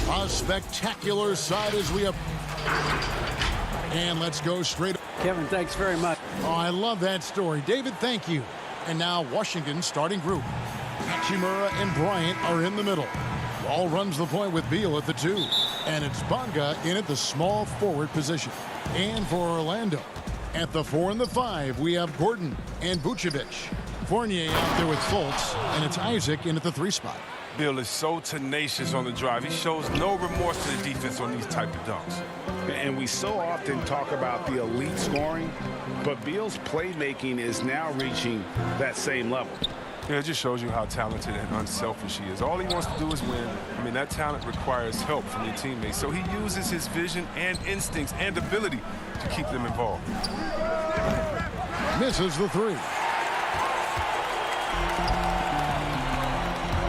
A spectacular side as we have. And let's go straight. Kevin, thanks very much. Oh, I love that story. David, thank you. And now Washington's starting group. Hachimura and Bryant are in the middle. Ball runs the point with Beal at the 2. And it's Bonga in at the small forward position. And for Orlando, at the 4 and the 5, we have Gordon and Vucevic. Fournier out there with Fultz, and it's Isaac in at the 3 spot. Beal is so tenacious on the drive. He shows no remorse to the defense on these type of dunks. And we so often talk about the elite scoring, but Beal's playmaking is now reaching that same level. Yeah, it just shows you how talented and unselfish he is. All he wants to do is win. I mean, that talent requires help from your teammates. So he uses his vision and instincts and ability to keep them involved. Misses the 3.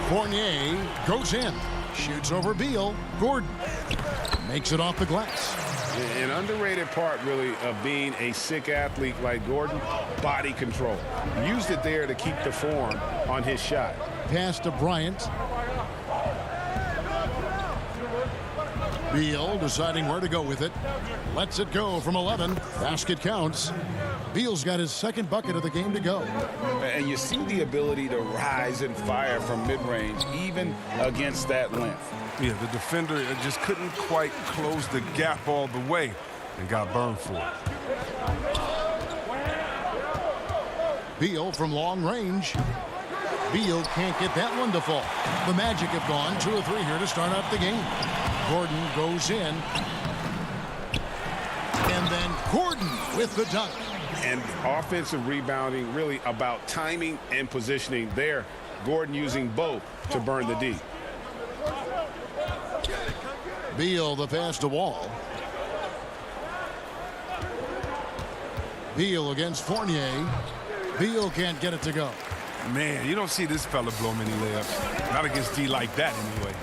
Fournier goes in. Shoots over Beal. Gordon makes it off the glass. An underrated part, really, of being a sick athlete like Gordon, body control. Used it there to keep the form on his shot. Pass to Bryant. Beal deciding where to go with it. Lets it go from 11. Basket counts. Beal's got his second bucket of the game to go. And you see the ability to rise and fire from mid-range, even against that length. Yeah, the defender just couldn't quite close the gap all the way and got burned for it. Beal from long range. Beal can't get that one to fall. The Magic have gone 2 of 3 here to start out the game. Gordon goes in. And then Gordon with the dunk. And offensive rebounding really about timing and positioning there. Gordon using both to burn the D. Beal the pass to Wall. Beal against Fournier. Beal can't get it to go. Man, you don't see this fella blow many layups. Not against D like that anyway.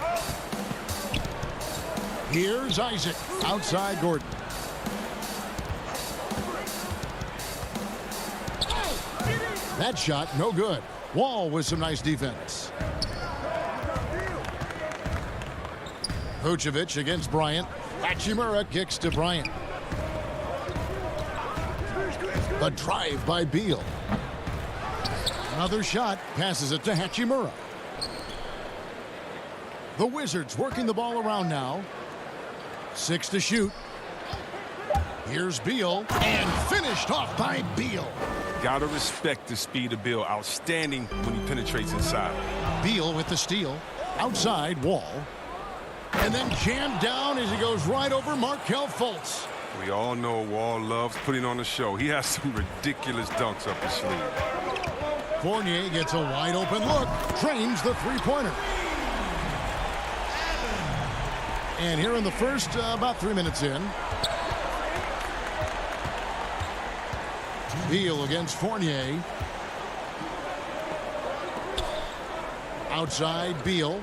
Here's Isaac outside Gordon. That shot no good. Wall with some nice defense. Vucevic against Bryant. Hachimura kicks to Bryant. The drive by Beal. Another shot, passes it to Hachimura. The Wizards working the ball around now. 6 to shoot. Here's Beal, and finished off by Beal. Gotta respect the speed of Beal. Outstanding when he penetrates inside. Beal with the steal. Outside Wall. And then jammed down as he goes right over Markelle Fultz. We all know Wall loves putting on a show. He has some ridiculous dunks up his sleeve. Fournier gets a wide open look. Trains the three-pointer. And here in the first, about 3 minutes in. Beal against Fournier. Outside Beal.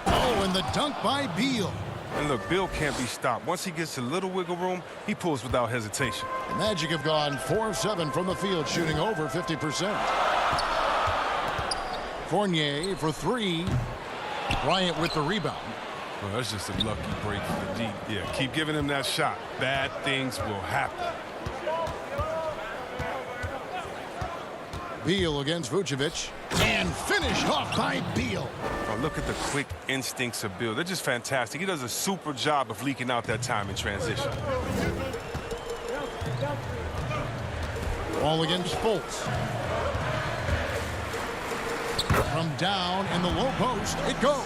Oh, and the dunk by Beal. And look, Beal can't be stopped. Once he gets a little wiggle room, he pulls without hesitation. The Magic have gone 4 of 7 from the field, shooting over 50%. Fournier for 3. Bryant with the rebound. Well, that's just a lucky break for the D. Yeah, keep giving him that shot. Bad things will happen. Beal against Vucevic. And finished off by Beal. Oh, look at the quick instincts of Beal. They're just fantastic. He does a super job of leaking out that time in transition. Ball against Fultz. From down in the low post, it goes.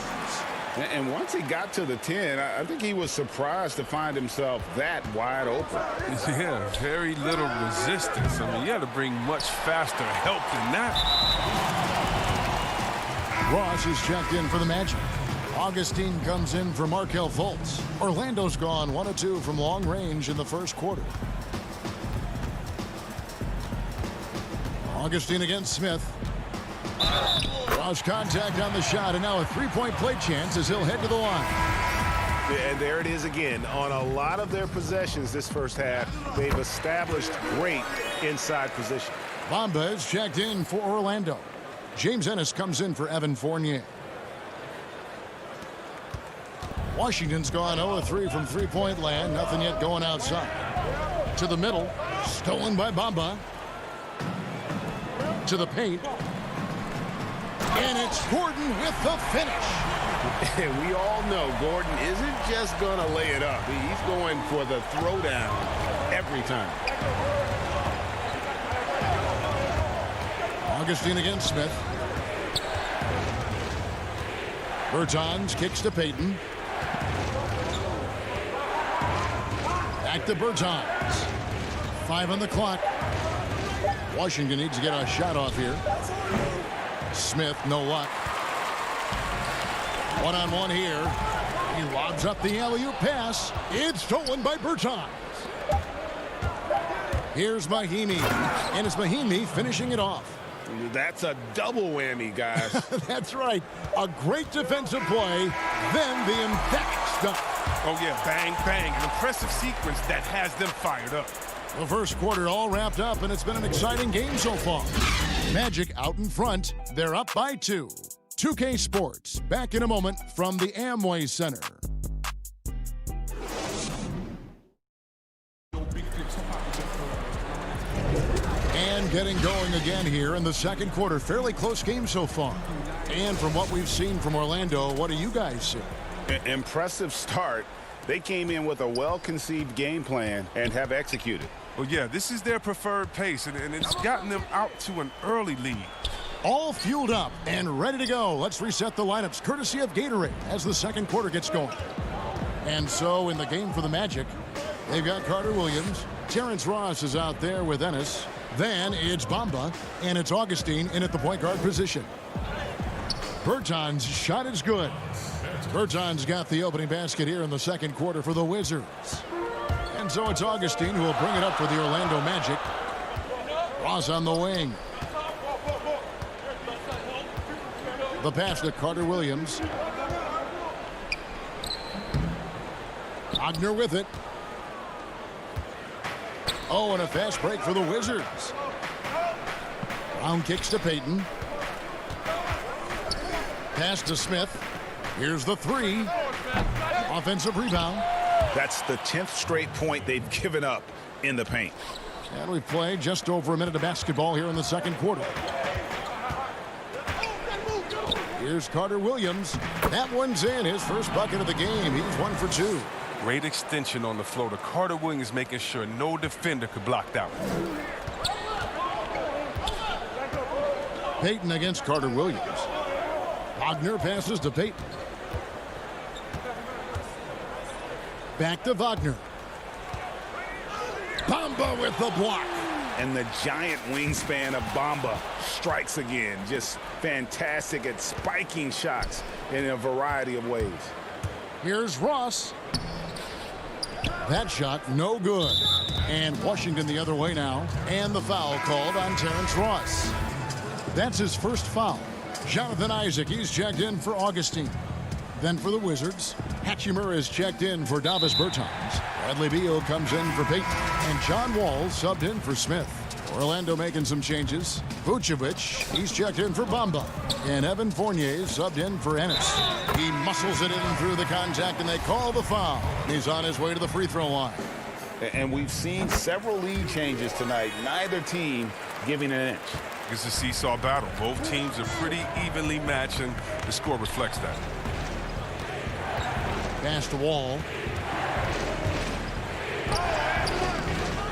And once he got to the 10, I think he was surprised to find himself that wide open. Yeah, very little resistance. I mean, you had to bring much faster help than that. Ross is checked in for the Magic. Augustine comes in for Markelle Fultz. Orlando's gone 1 of 2 from long range in the first quarter. Augustine against Smith. Cross contact on the shot, and now a three-point play chance as he'll head to the line. And there it is again. On a lot of their possessions this first half, they've established great inside position. Bamba is checked in for Orlando. James Ennis comes in for Evan Fournier. Washington's gone 0-3 from three-point land. Nothing yet going outside. To the middle. Stolen by Bamba. To the paint. And it's Gordon with the finish. And we all know Gordon isn't just going to lay it up. He's going for the throwdown every time. Augustine against Smith. Bertans kicks to Payton. Back to Bertans. 5 on the clock. Washington needs to get a shot off here. Smith, no luck. One-on-one here. He lobs up the alley-oop pass. It's stolen by Bertans. Here's Mahimi. And it's Mahimi finishing it off. That's a double whammy, guys. That's right. A great defensive play, then the emphatic stuff. Oh, yeah, bang, bang. An impressive sequence that has them fired up. The first quarter all wrapped up, and it's been an exciting game so far. Magic out in front. They're up by 2. 2K Sports, back in a moment from the Amway Center. And getting going again here in the second quarter. Fairly close game so far. And from what we've seen from Orlando, what do you guys see? Impressive start. They came in with a well-conceived game plan and have executed. Well, yeah, this is their preferred pace, and it's gotten them out to an early lead. All fueled up and ready to go. Let's reset the lineups courtesy of Gatorade as the second quarter gets going. And so in the game for the Magic, they've got Carter Williams. Terrence Ross is out there with Ennis. Then it's Bamba, and it's Augustine in at the point guard position. Bertans' shot is good. Bertans got the opening basket here in the second quarter for the Wizards. And so it's Augustine who will bring it up for the Orlando Magic. Ross on the wing. The pass to Carter Williams. Wagner with it. Oh, and a fast break for the Wizards. Brown kicks to Payton. Pass to Smith. Here's the 3. Offensive rebound. That's the 10th straight point they've given up in the paint. And we've played just over a minute of basketball here in the second quarter. Here's Carter Williams. That one's in. His first bucket of the game. He's 1 for 2. Great extension on the floor. The Carter Williams making sure no defender could block that one. Payton against Carter Williams. Wagner passes to Payton. Back to Wagner. Bamba with the block. And the giant wingspan of Bamba strikes again. Just fantastic at spiking shots in a variety of ways. Here's Ross. That shot no good. And Washington the other way now. And the foul called on Terrence Ross. That's his first foul. Jonathan Isaac, he's checked in for Augustine. Then for the Wizards, Hachimura is checked in for Davis Bertans. Bradley Beal comes in for Payton. And John Wall subbed in for Smith. Orlando making some changes. Vucevic, he's checked in for Bamba. And Evan Fournier subbed in for Ennis. He muscles it in through the contact, and they call the foul. He's on his way to the free throw line. And we've seen several lead changes tonight. Neither team giving an inch. It's a seesaw battle. Both teams are pretty evenly matched, and the score reflects that. Pass to Wall.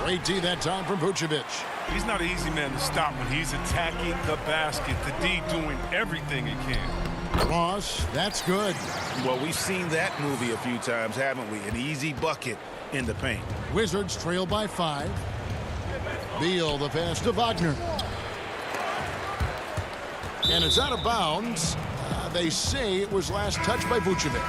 Great D that time from Vucevic. He's not an easy man to stop when he's attacking the basket. The D doing everything he can. Ross, that's good. Well, we've seen that movie a few times, haven't we? An easy bucket in the paint. Wizards trail by 5. Beal, the pass to Wagner. And it's out of bounds. They say it was last touched by Vucevic.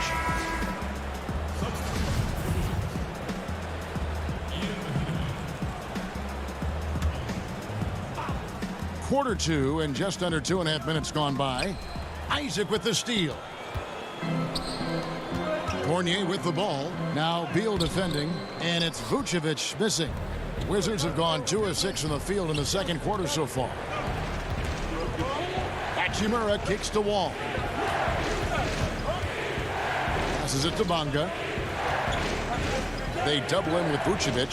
Quarter 2 and just under 2.5 minutes gone by. Isaac with the steal. Fournier with the ball. Now Beal defending, and it's Vucevic missing. Wizards have gone 2 of 6 from the field in the second quarter so far. Hachimura kicks to Wall. Passes it to Bonga. They double him with Vucevic.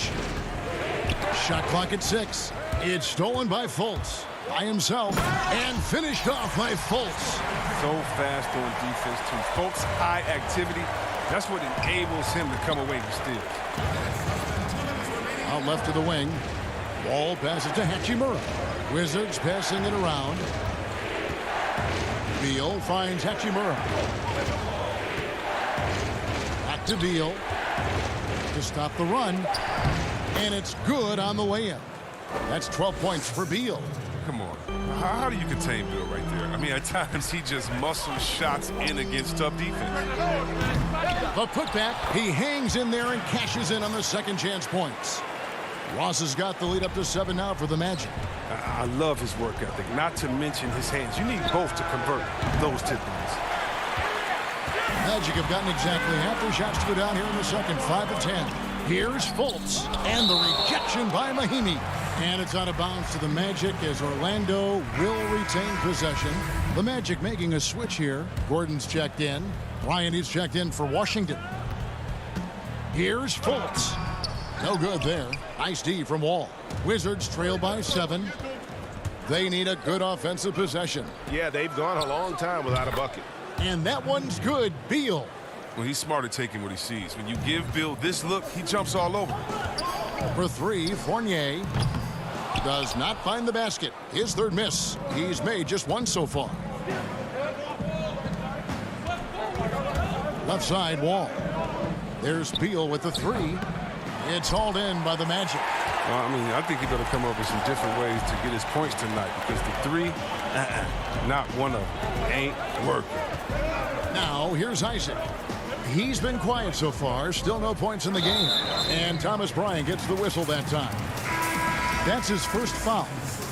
Shot clock at 6. It's stolen by Fultz by himself and finished off by Fultz. So fast on defense, too. Fultz, high activity. That's what enables him to come away with steals. Out left to the wing. Wall passes to Hachimura. Wizards passing it around. Beal finds Hachimura. Back to Beal to stop the run. And it's good on the way in. That's 12 points for Beal. Come on. How do you contain Beal right there? I mean, at times he just muscles shots in against tough defense. The putback. He hangs in there and cashes in on the second chance points. Ross has got the lead up to 7 now for the Magic. I love his work ethic, not to mention his hands. You need both to convert those tip-ins. Magic have gotten exactly half their shots to go down here in the second, 5 of 10. Here's Fultz, and the rejection by Mahinmi. And it's out of bounds to the Magic as Orlando will retain possession. The Magic making a switch here. Gordon's checked in. Bryant is checked in for Washington. Here's Fultz. No good there. Nice D from Wall. Wizards trail by 7. They need a good offensive possession. Yeah, they've gone a long time without a bucket. And that one's good. Beal. Well, he's smart at taking what he sees. When you give Beal this look, he jumps all over it. For 3, Fournier does not find the basket. His third miss. He's made just one so far. Left side, Wall. There's Beal with the 3. It's hauled in by the Magic. Well, I mean, I think he better come up with some different ways to get his points tonight because the 3, not one of them, ain't working. Now, here's Isaac. He's been quiet so far. Still no points in the game. And Thomas Bryant gets the whistle that time. That's his first foul.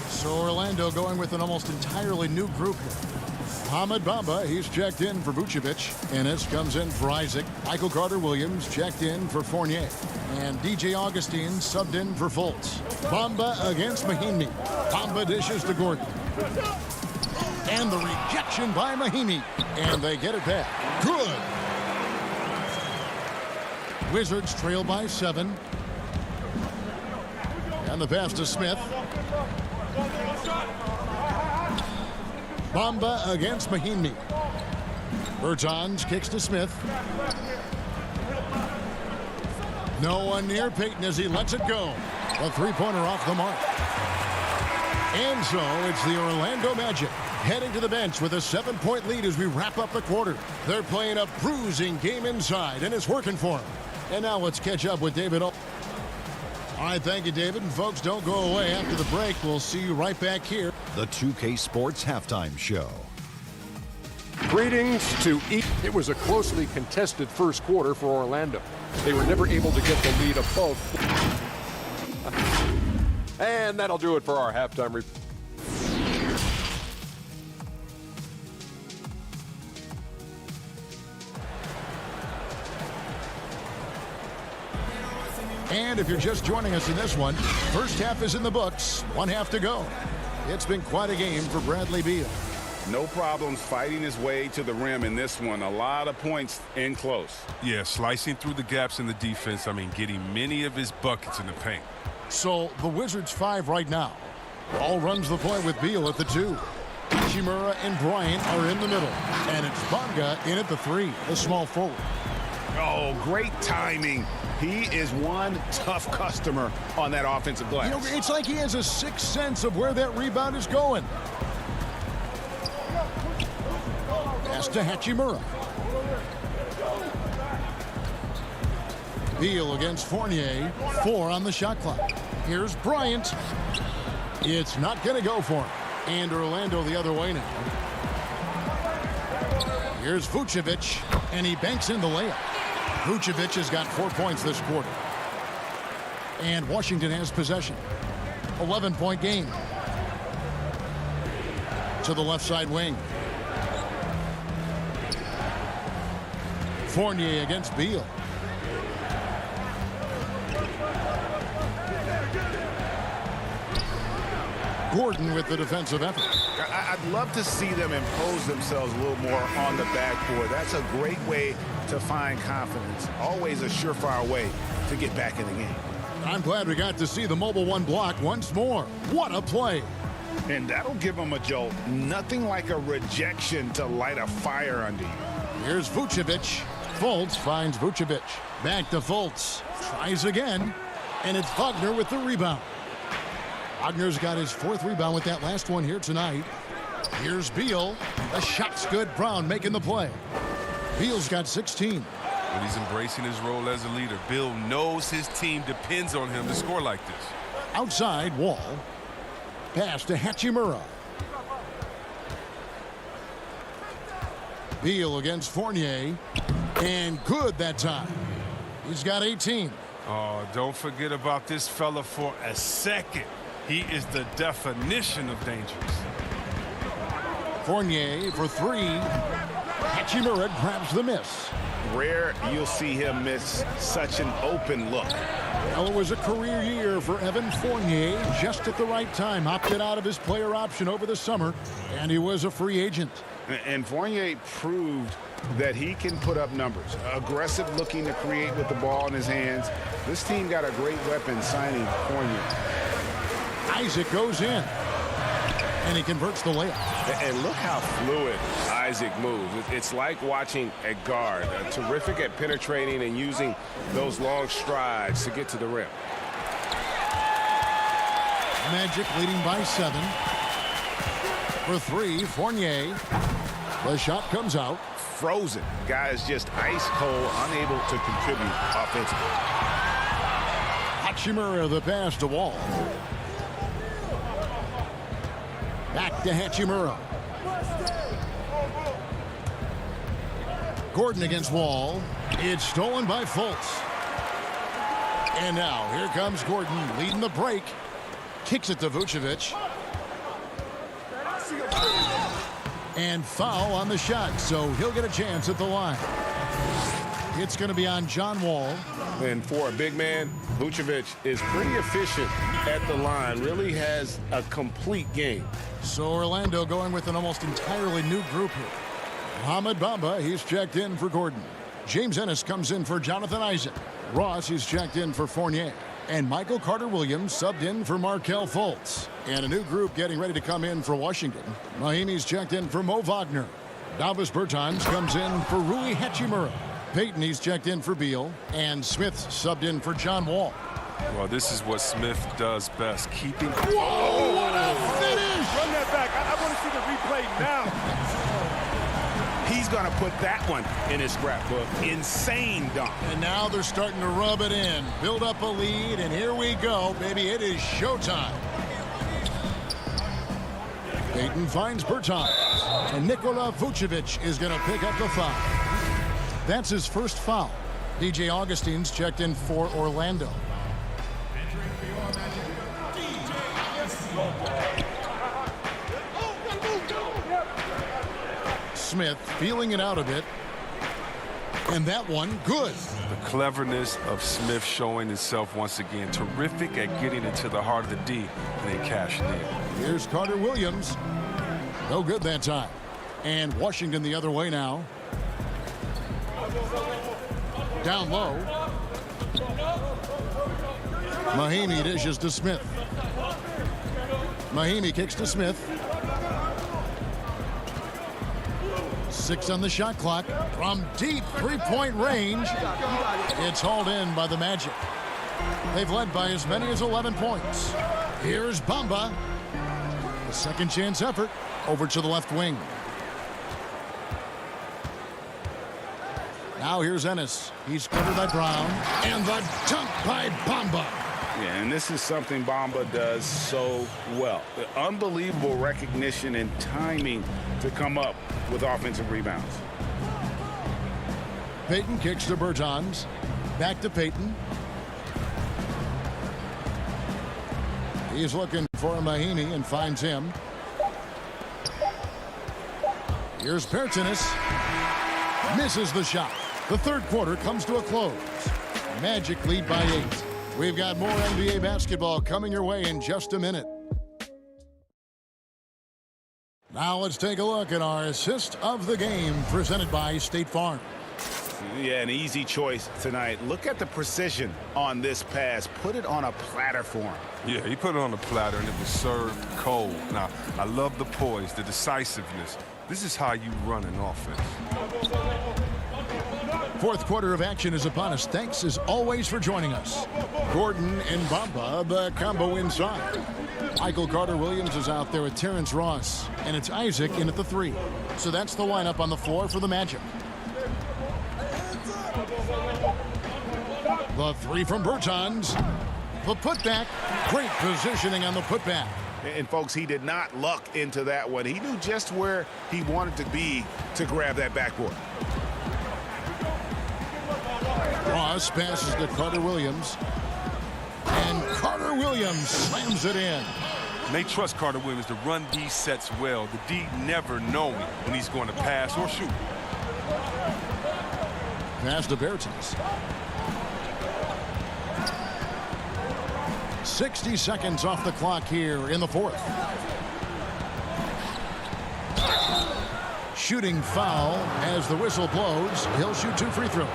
So Orlando going with an almost entirely new group here. Hamid Bamba, he's checked in for Vucevic. Ennis comes in for Isaac. Michael Carter-Williams checked in for Fournier. And DJ Augustine subbed in for Fultz. Bamba against Mahinmi. Bamba dishes to Gordon. And the rejection by Mahinmi. And they get it back. Good. Wizards trail by 7. And the pass to Smith. Bamba against Mahinmi. Bertans kicks to Smith. No one near Payton as he lets it go. A three-pointer off the mark. And so it's the Orlando Magic heading to the bench with a 7-point lead as we wrap up the quarter. They're playing a bruising game inside, and it's working for them. And now let's catch up with David. All right, thank you, David. And folks, don't go away after the break. We'll see you right back here. The 2K Sports Halftime Show. Greetings to each. It was a closely contested first quarter for Orlando. They were never able to get the lead above. And that'll do it for our halftime report. And if you're just joining us in this one, first half is in the books. 1 half to go. It's been quite a game for Bradley Beal. No problems fighting his way to the rim in this one. A lot of points in close. Yeah, slicing through the gaps in the defense. I mean, getting many of his buckets in the paint. So the Wizards 5 right now. Ball runs the point with Beal at the 2. Shimura and Bryant are in the middle. And it's Bonga in at the 3, a small forward. Oh, great timing. He is one tough customer on that offensive glass. You know, it's like he has a sixth sense of where that rebound is going. Pass to Hachimura. Beal against Fournier. 4 on the shot clock. Here's Bryant. It's not going to go for him. And Orlando the other way now. Here's Vucevic. And he banks in the layup. Vucevic has got 4 points this quarter. And Washington has possession. 11-point game. To the left side wing. Fournier against Beal. Gordon with the defensive effort. I'd love to see them impose themselves a little more on the backboard. That's a great way to find confidence. Always a surefire way to get back in the game. I'm glad we got to see the mobile one block once more. What a play. And that'll give them a jolt. Nothing like a rejection to light a fire under you. Here's Vucevic. Fultz finds Vucevic. Back to Fultz. Tries again. And it's Wagner with the rebound. Wagner's got his 4th rebound with that last one here tonight. Here's Beal. The shot's good. Brown making the play. Beal's got 16. But he's embracing his role as a leader. Bill knows his team depends on him to score like this. Outside, Wall. Pass to Hachimura. Beal against Fournier. And good that time. He's got 18. Oh, don't forget about this fella for a second. He is the definition of dangerous. Fournier for 3. Hachimura grabs the miss. Rare you'll see him miss such an open look. Well, it was a career year for Evan Fournier. Just at the right time, opted out of his player option over the summer, and he was a free agent. And Fournier proved that he can put up numbers. Aggressive looking to create with the ball in his hands. This team got a great weapon signing Fournier. Isaac goes in, and he converts the layup. And look how fluid Isaac moves. It's like watching a guard, terrific at penetrating and using those long strides to get to the rim. Magic leading by 7. For 3, Fournier. The shot comes out. Frozen. Guys just ice cold, unable to contribute offensively. Hachimura the pass to Wall. Back to Hachimura. Gordon against Wall. It's stolen by Fultz. And now here comes Gordon leading the break. Kicks it to Vucevic. And foul on the shot, so he'll get a chance at the line. It's going to be on John Wall. And for a big man, Vucevic is pretty efficient at the line, really has a complete game. So Orlando going with an almost entirely new group here. Mohamed Bamba, he's checked in for Gordon. James Ennis comes in for Jonathan Isaac. Ross, he's checked in for Fournier. And Michael Carter-Williams subbed in for Markelle Fultz. And a new group getting ready to come in for Washington. Mahimi's checked in for Mo Wagner. Davis Bertans comes in for Rui Hachimura. Payton, he's checked in for Beal. And Smith subbed in for John Wall. Well, this is what Smith does best, keeping... Whoa, what a finish! Run that back. I want to see the replay now. He's going to put that one in his scrapbook. Insane dunk. And now they're starting to rub it in. Build up a lead, and here we go, baby. It is showtime. Payton finds Bertans. And Nikola Vucevic is going to pick up the foul. That's his first foul. DJ Augustine's checked in for Orlando. Smith feeling it out a bit. And that one, good. The cleverness of Smith showing itself once again. Terrific at getting into the heart of the D and then cashing in. Here's Carter-Williams. No good that time. And Washington the other way now. Down low. Mahimi dishes to Smith. Mahimi kicks to Smith. 6 on the shot clock. From deep three-point range. It's hauled in by the Magic. They've led by as many as 11 points. Here's Bamba. A second chance effort over to the left wing. Now here's Ennis. He's covered by Brown. And the dunk by Bamba. Yeah, and this is something Bamba does so well. The unbelievable recognition and timing to come up with offensive rebounds. Payton kicks to Bertans. Back to Payton. He's looking for Mahimi and finds him. Here's Bertans. Misses the shot. The third quarter comes to a close. Magic lead by 8. We've got more NBA basketball coming your way in just a minute. Now let's take a look at our assist of the game presented by State Farm. Yeah, an easy choice tonight. Look at the precision on this pass. Put it on a platter for him. Yeah, he put it on the platter, and it was served cold. Now, I love the poise, the decisiveness. This is how you run an offense. Fourth quarter of action is upon us. Thanks, as always, for joining us. Gordon and Bamba, the combo inside. Michael Carter-Williams is out there with Terrence Ross, and it's Isaac in at the 3. So that's the lineup on the floor for the Magic. The 3 from Bertans. The putback. Great positioning on the putback. And, folks, he did not luck into that one. He knew just where he wanted to be to grab that backboard. Ross passes to Carter-Williams. And Carter-Williams slams it in. And they trust Carter-Williams to run these sets well. The D never knowing when he's going to pass or shoot. Pass to Bertans. 60 seconds off the clock here in the fourth. Shooting foul as the whistle blows. He'll shoot 2 free throws.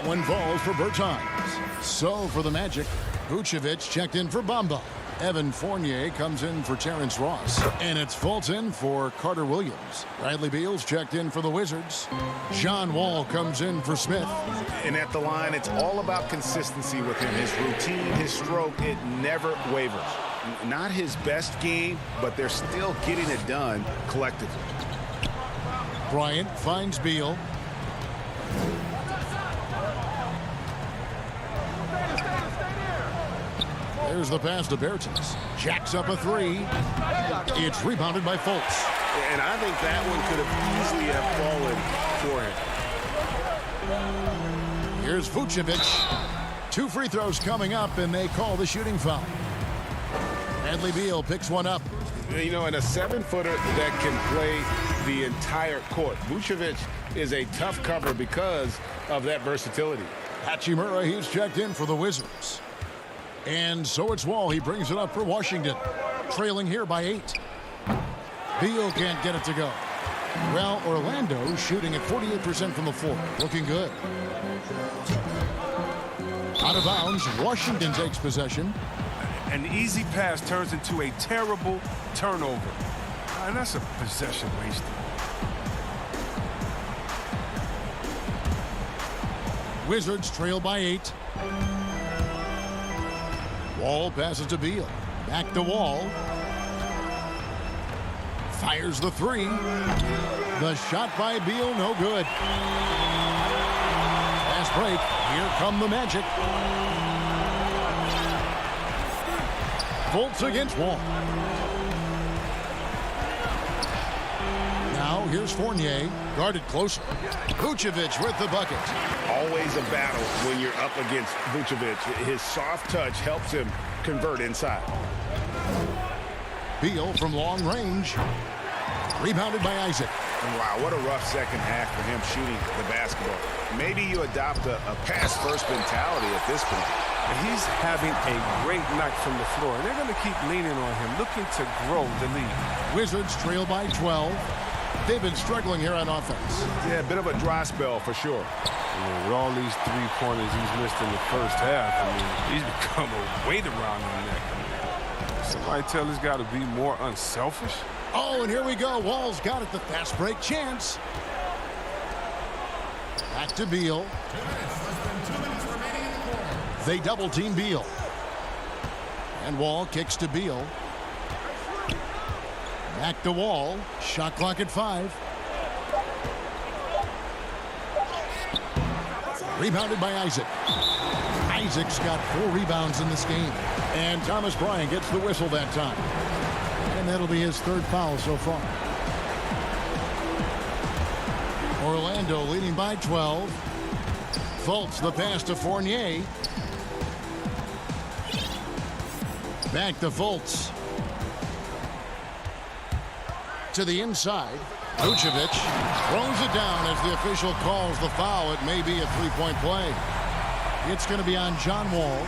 One falls for Bertans. So for the Magic, Vucevic checked in for Bamba. Evan Fournier comes in for Terrence Ross. And it's Fulton for Carter-Williams. Bradley Beal's checked in for the Wizards. John Wall comes in for Smith. And at the line, it's all about consistency with him. His routine, his stroke, it never wavers. Not his best game, but they're still getting it done collectively. Bryant finds Beal. There's the pass to Bertans. Jacks up a 3. It's rebounded by Fultz. And I think that one could have easily have fallen for him. Here's Vucevic. 2 free throws coming up, and they call the shooting foul. Bradley Beal picks one up. You know, and a 7-footer that can play the entire court. Vucevic is a tough cover because of that versatility. Hachimura, he's checked in for the Wizards. And so it's Wall. He brings it up for Washington. Trailing here by 8. Beal can't get it to go. Well, Orlando shooting at 48% from the floor. Looking good. Out of bounds. Washington takes possession. An easy pass turns into a terrible turnover. And that's a possession wasted. Wizards trail by 8. Wall passes to Beal. Back to Wall. Fires the 3. The shot by Beal, no good. Fast break. Here come the Magic. Fultz against Wall. Now here's Fournier. Guarded closer. Vucevic with the bucket. Always a battle when you're up against Vucevic. His soft touch helps him convert inside. Beal from long range. Rebounded by Isaac. Wow, what a rough second half for him shooting the basketball. Maybe you adopt a pass-first mentality at this point. He's having a great night from the floor, and they're going to keep leaning on him, looking to grow the lead. Wizards trail by 12. They've been struggling here on offense. Yeah, a bit of a dry spell for sure. With all these 3-pointers he's missed in the first half, I mean, he's become a weight around the neck. Somebody tell this guy to be more unselfish. Oh, and here we go. Wall's got it. The fast break chance. Back to Beal. They double team Beal. And Wall kicks to Beal. Back to Wall. Shot clock at 5. Rebounded by Isaac. Isaac's got 4 rebounds in this game. And Thomas Bryant gets the whistle that time. And that'll be his 3rd foul so far. Orlando leading by 12. Fultz the pass to Fournier. Back to Fultz. to the inside. Vucevic throws it down as the official calls the foul. It may be a three-point play. It's going to be on John Wall.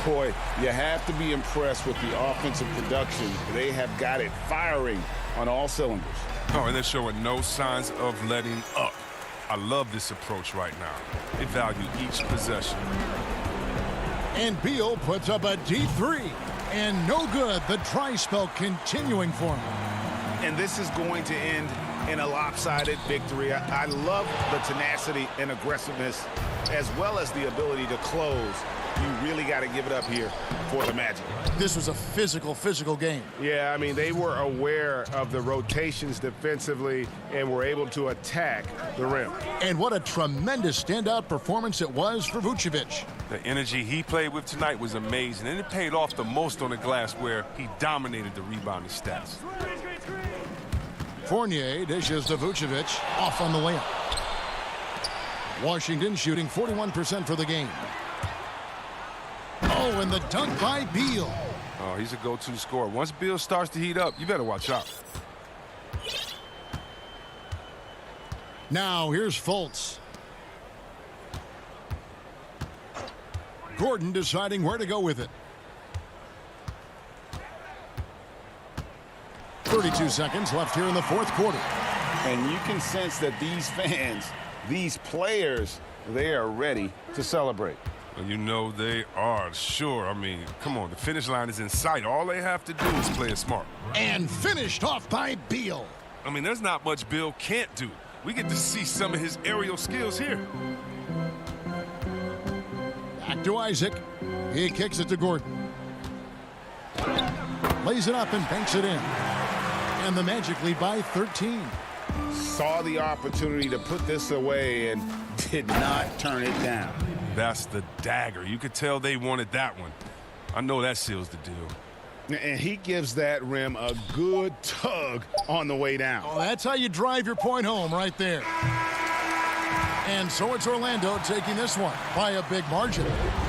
Boy, you have to be impressed with the offensive production. They have got it firing on all cylinders. Oh, and they're showing no signs of letting up. I love this approach right now. They value each possession. And Beal puts up a deep three. And no good. The dry spell continuing for him. And this is going to end in a lopsided victory. I love the tenacity and aggressiveness as well as the ability to close. You really got to give it up here for the Magic. This was a physical game. Yeah, I mean, they were aware of the rotations defensively and were able to attack the rim. And what a tremendous standout performance it was for Vucevic. The energy he played with tonight was amazing, and it paid off the most on the glass where he dominated the rebounding stats. Fournier dishes to Vucevic, off on the layup. Washington shooting 41% for the game. Oh, and the dunk by Beal. Oh, he's a go-to scorer. Once Beal starts to heat up, you better watch out. Now here's Fultz. Gordon deciding where to go with it. 32 seconds left here in the fourth quarter. And you can sense that these fans, these players, they are ready to celebrate. Well, you know they are, sure. I mean, come on, the finish line is in sight. All they have to do is play it smart. And finished off by Beal. I mean, there's not much Beal can't do. We get to see some of his aerial skills here. Back to Isaac. He kicks it to Gordon. Lays it up and banks it in. And the Magic lead by 13. Saw the opportunity to put this away and did not turn it down. That's the dagger. You could tell they wanted that one. I know that seals the deal. And he gives that rim a good tug on the way down. Oh, that's how you drive your point home right there. And so it's Orlando taking this one by a big margin,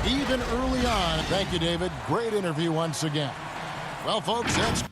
even early on. Thank you, David. Great interview once again. Well, folks, that's...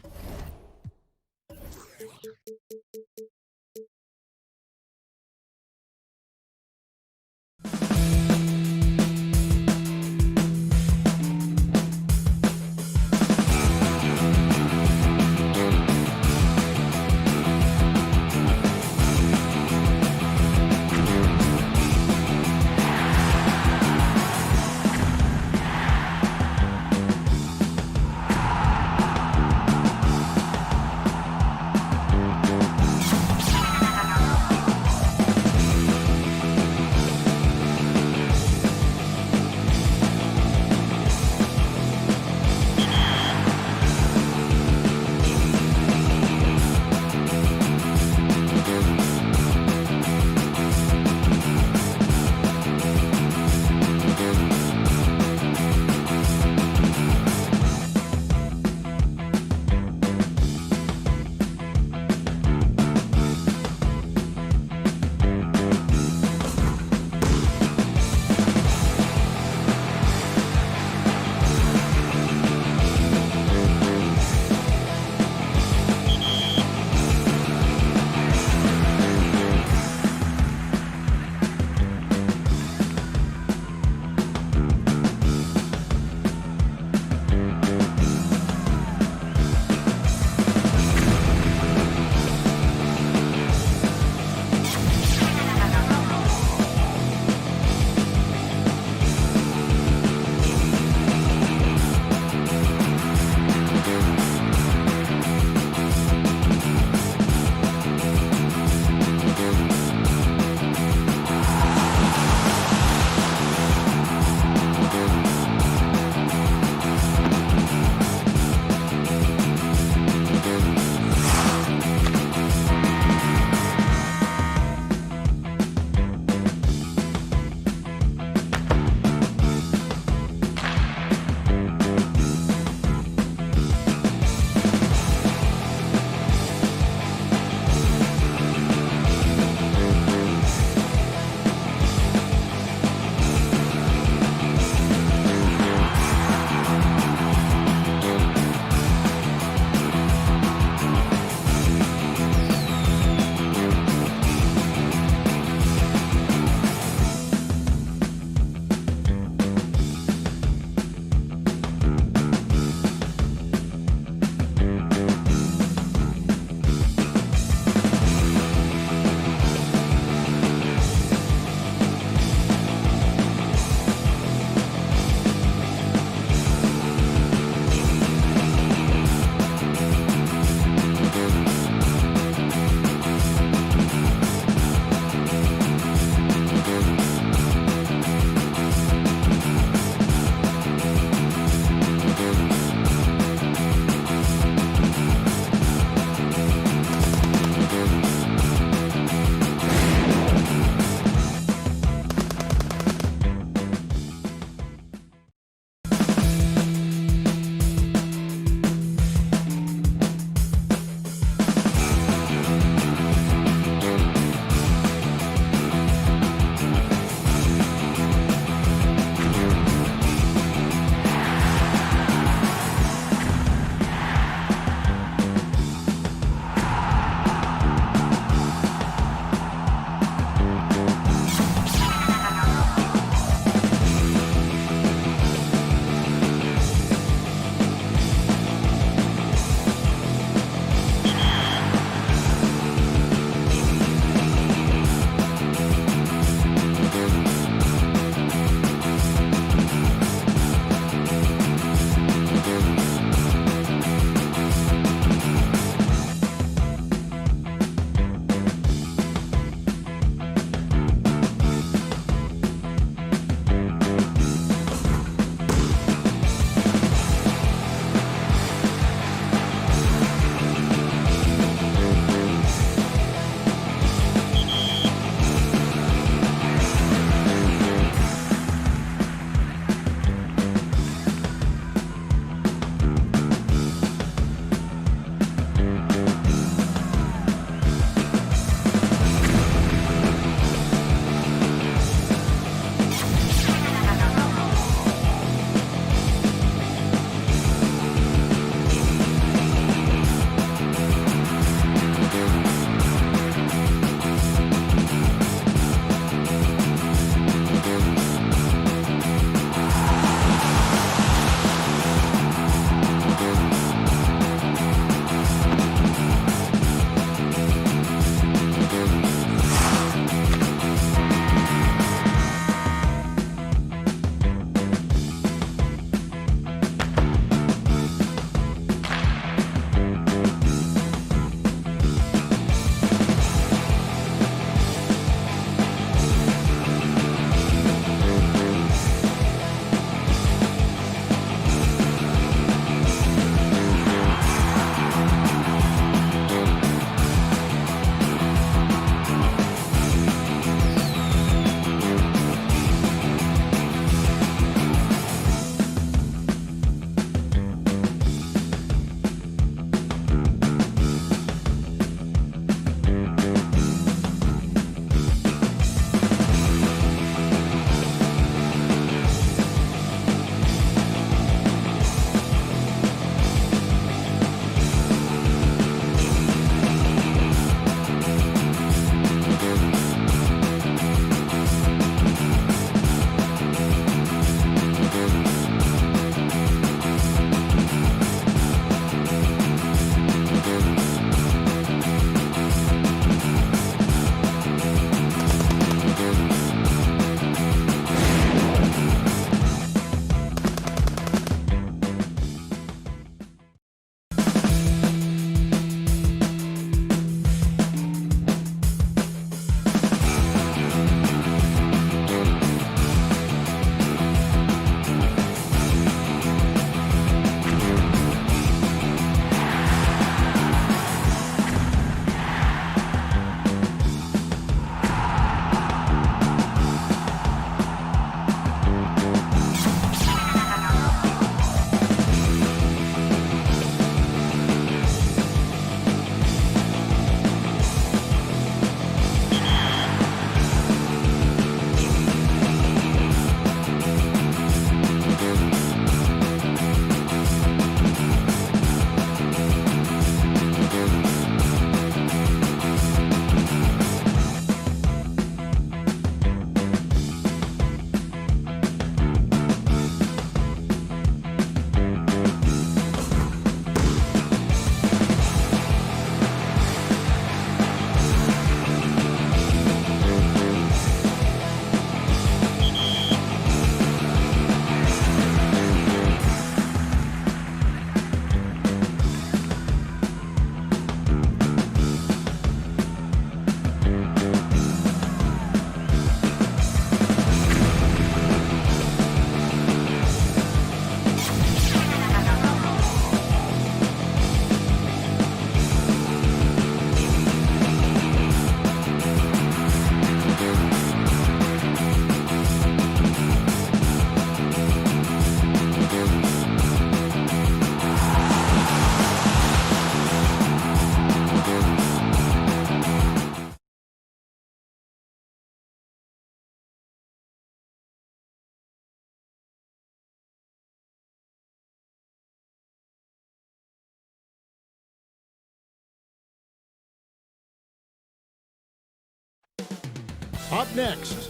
Up next,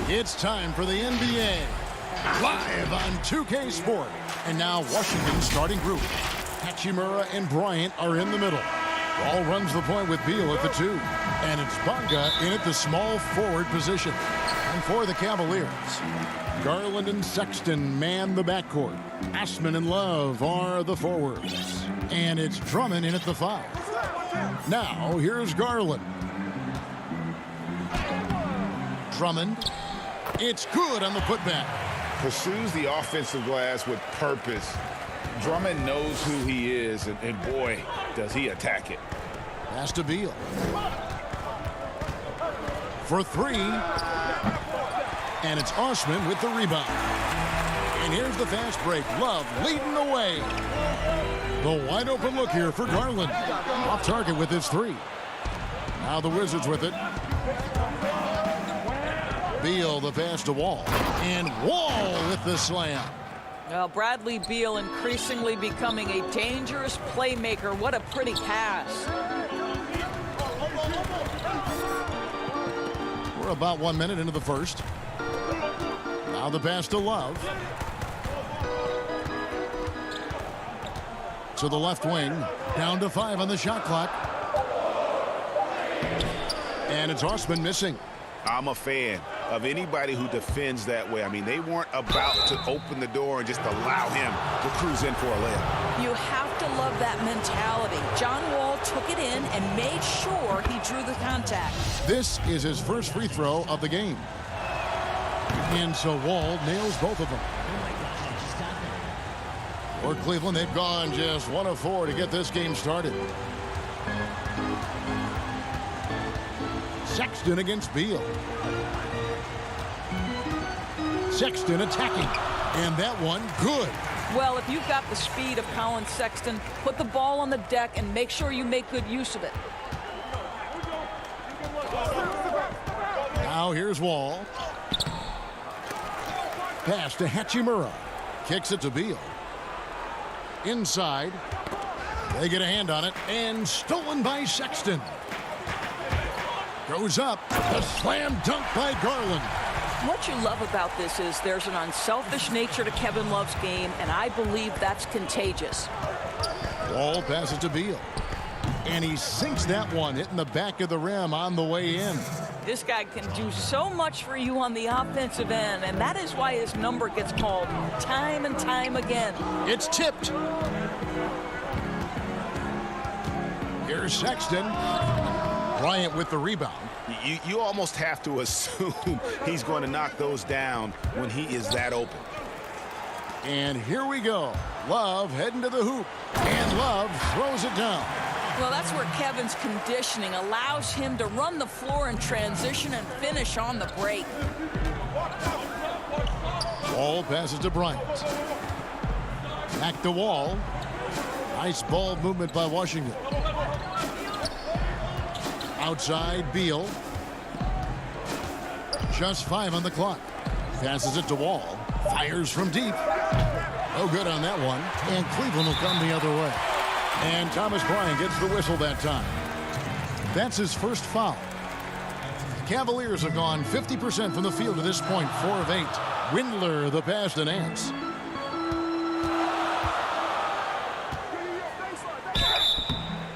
it's time for the NBA. Live on 2K Sport. And now Washington's starting group. Hachimura and Bryant are in the middle. Wall runs the point with Beal at the 2. And it's Bonga in at the small forward position. And for the Cavaliers, Garland and Sexton man the backcourt. Ashman and Love are the forwards. And it's Drummond in at the 5. Now, here's Garland. Drummond. It's good on the putback. Pursues the offensive glass with purpose. Drummond knows who he is, and boy, does he attack it. Pass to Beal. For 3. And it's Osman with the rebound. And here's the fast break. Love leading the way. The wide open look here for Garland. Off target with his 3. Now the Wizards with it. Beal the pass to Wall. And Wall with the slam. Well, Bradley Beal increasingly becoming a dangerous playmaker. What a pretty pass. We're about 1 minute into the first. Now the pass to Love. To the left wing. Down to 5 on the shot clock. And it's Osman missing. I'm a fan of anybody who defends that way. I mean, they weren't about to open the door and just allow him to cruise in for a layup. You have to love that mentality. John Wall took it in and made sure he drew the contact. This is his first free throw of the game. And so Wall nails both of them. For Cleveland, they've gone just 1 of 4 to get this game started. Sexton against Beal. Sexton attacking. And that one, good. Well, if you've got the speed of Colin Sexton, put the ball on the deck and make sure you make good use of it. Now here's Wall. Pass to Hachimura. Kicks it to Beal. Inside. They get a hand on it. And stolen by Sexton. Goes up. A slam dunk by Garland. What you love about this is there's an unselfish nature to Kevin Love's game, and I believe that's contagious. Wall passes to Beal. And he sinks that one, hitting the back of the rim on the way in. This guy can do so much for you on the offensive end, and that is why his number gets called time and time again. It's tipped. Here's Sexton. Bryant with the rebound. You almost have to assume he's going to knock those down when he is that open. And here we go. Love heading to the hoop. And Love throws it down. Well, that's where Kevin's conditioning allows him to run the floor in transition and finish on the break. Wall passes to Bryant. Back to Wall. Nice ball movement by Washington. Outside, Beal. Just 5 on the clock. Passes it to Wall. Fires from deep. No good on that one. And Cleveland will come the other way. And Thomas Bryant gets the whistle that time. That's his first foul. Cavaliers have gone 50% from the field to this point, 4 of 8. Windler, the pass to Nance.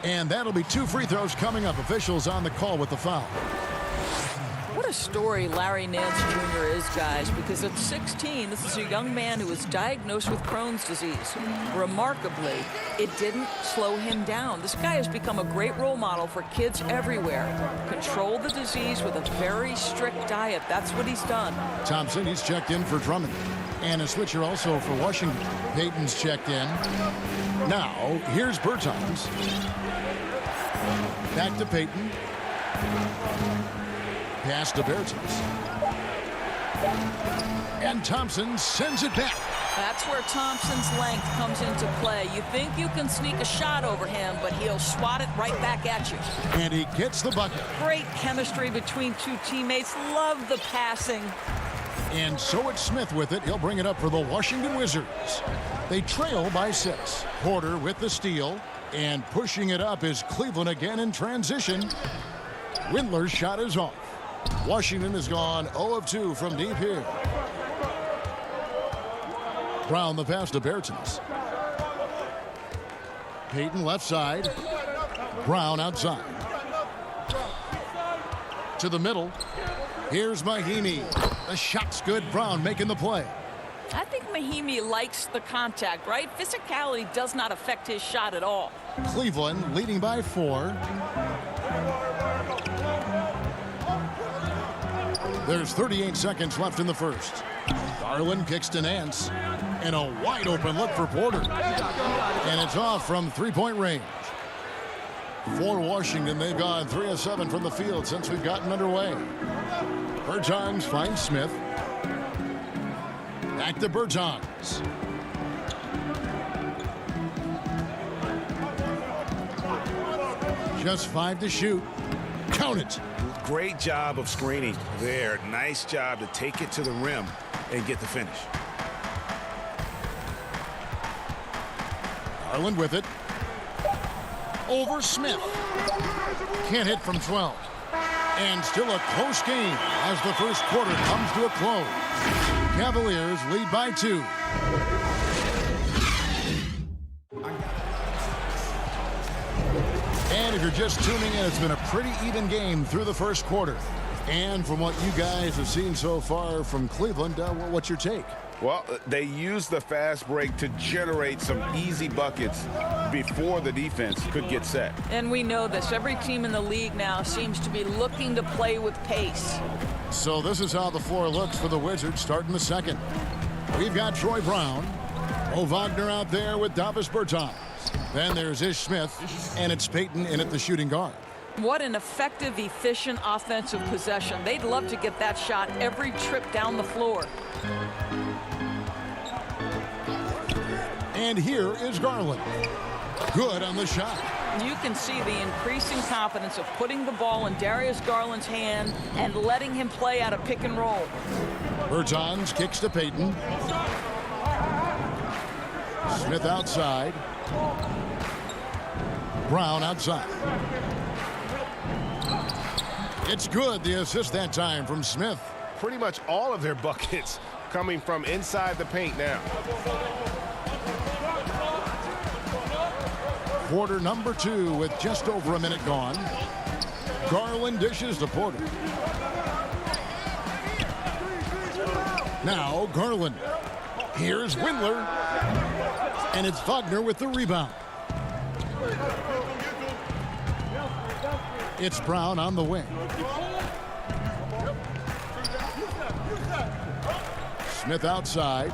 And that'll be 2 free throws coming up. Officials on the call with the foul. What a story Larry Nance Jr. is, guys, because at 16, this is a young man who was diagnosed with Crohn's disease. Remarkably, it didn't slow him down. This guy has become a great role model for kids everywhere. Control the disease with a very strict diet. That's what he's done. Thompson, he's checked in for Drummond. And a switcher also for Washington. Payton's checked in. Now, here's Bertans. Back to Payton. Pass to Bertans. And Thompson sends it back. That's where Thompson's length comes into play. You think you can sneak a shot over him, but he'll swat it right back at you. And he gets the bucket. Great chemistry between two teammates. Love the passing. And so it's Smith with it. He'll bring it up for the Washington Wizards. They trail by 6. Porter with the steal. And pushing it up is Cleveland again in transition. Windler's shot is off. Washington has gone 0 of 2 from deep here. Brown the pass to Bertens. Payton left side. Brown outside. To the middle. Here's Mahimi. The shot's good. Brown making the play. I think Mahimi likes the contact, right? Physicality does not affect his shot at all. Cleveland leading by 4. There's 38 seconds left in the first. Garland kicks to Nance. And a wide open look for Porter. And it's off from three-point range. For Washington, they've gone 3 of 7 from the field since we've gotten underway. Bertans finds Smith. Back to Bertans. Just 5 to shoot. Count it. Great job of screening there. Nice job to take it to the rim and get the finish. Garland with it. Over Smith. Can't hit from 12. And still a close game as the first quarter comes to a close. Cavaliers lead by 2. And if you're just tuning in, it's been a pretty even game through the first quarter. And from what you guys have seen so far from Cleveland, what's your take? Well, they used the fast break to generate some easy buckets before the defense could get set. And we know this. Every team in the league now seems to be looking to play with pace. So this is how the floor looks for the Wizards starting the second. We've got Troy Brown. Mo Wagner out there with Davis Bertans. Then there's Ish Smith, and it's Payton in at the shooting guard. What an effective, efficient offensive possession. They'd love to get that shot every trip down the floor. And here is Garland. Good on the shot. You can see the increasing confidence of putting the ball in Darius Garland's hand and letting him play out of pick and roll. Bertans kicks to Payton. Smith outside. Brown outside. It's good. The assist that time from Smith. Pretty much all of their buckets coming from inside the paint now. Quarter number 2 with just over a minute gone. Garland dishes to Porter. Now Garland. Here's Windler. And it's Wagner with the rebound. It's Brown on the wing. Smith outside.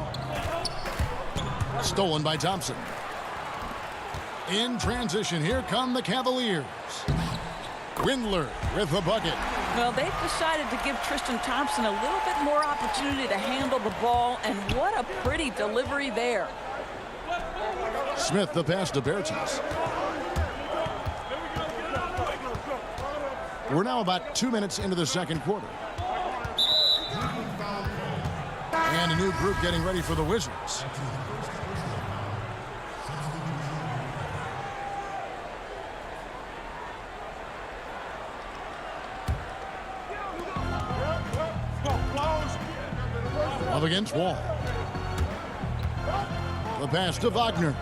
Stolen by Thompson. In transition, here come the Cavaliers. Windler with the bucket. Well, they've decided to give Tristan Thompson a little bit more opportunity to handle the ball, and what a pretty delivery there. Smith the pass to Bertens. We're now about 2 minutes into the second quarter. And a new group getting ready for the Wizards. Up against Wall. The pass to Wagner.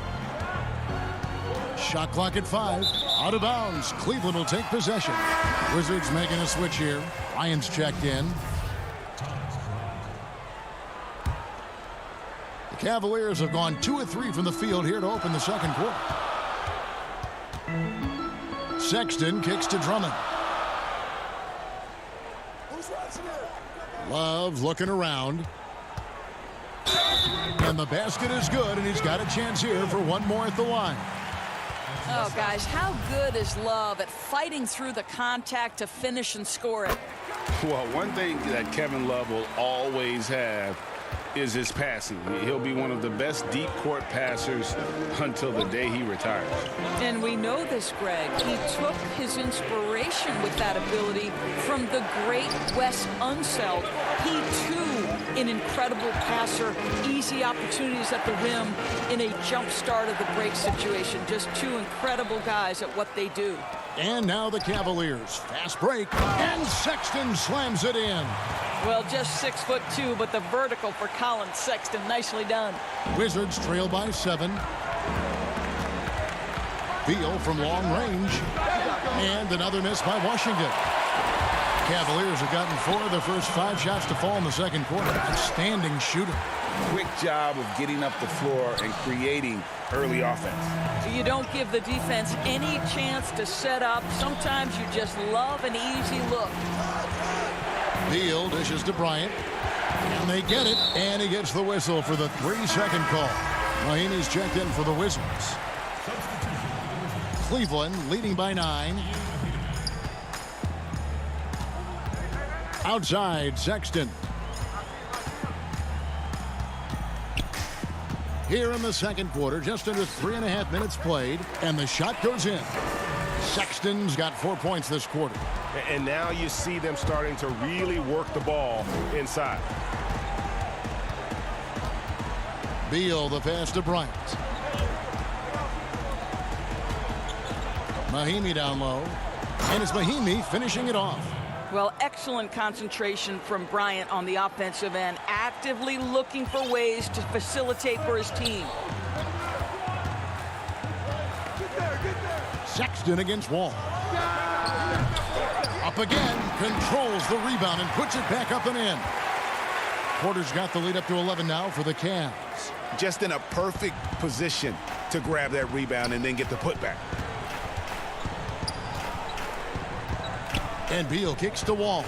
Shot clock at 5. Out of bounds. Cleveland will take possession. Wizards making a switch here. Lions checked in. The Cavaliers have gone 2 of 3 from the field here to open the second quarter. Sexton kicks to Drummond. Love looking around. And the basket is good, and he's got a chance here for one more at the line. Oh, guys, how good is Love at fighting through the contact to finish and score it? Well, one thing that Kevin Love will always have is his passing. He'll be one of the best deep court passers until the day he retires. And we know this, Greg. He took his inspiration with that ability from the great Wes Unseld. He, too, an incredible passer, easy opportunities at the rim in a jump start of the break situation. Just two incredible guys at what they do. And now the Cavaliers. Fast break. And Sexton slams it in. Well, just 6'2", but the vertical for Colin Sexton. Nicely done. Wizards trail by 7. Beal from long range. And another miss by Washington. Cavaliers have gotten 4 of their first 5 shots to fall in the second quarter. Outstanding shooting. Quick job of getting up the floor and creating early offense. You don't give the defense any chance to set up. Sometimes you just love an easy look. Beal dishes to Bryant. And they get it. And he gets the whistle for the 3-second call. Mahinmi's checked in for the Wizards. Cleveland leading by 9. Outside, Sexton. Here in the second quarter, just under 3.5 minutes played, and the shot goes in. Sexton's got 4 points this quarter. And now you see them starting to really work the ball inside. Beal, the pass to Bryant. Mahinmi down low. And it's Mahinmi finishing it off. Well, excellent concentration from Bryant on the offensive end, actively looking for ways to facilitate for his team. Sexton against Wall. Up again, controls the rebound and puts it back up and in. Porter's got the lead up to 11 now for the Cavs. Just in a perfect position to grab that rebound and then get the putback. And Beal kicks to Wall.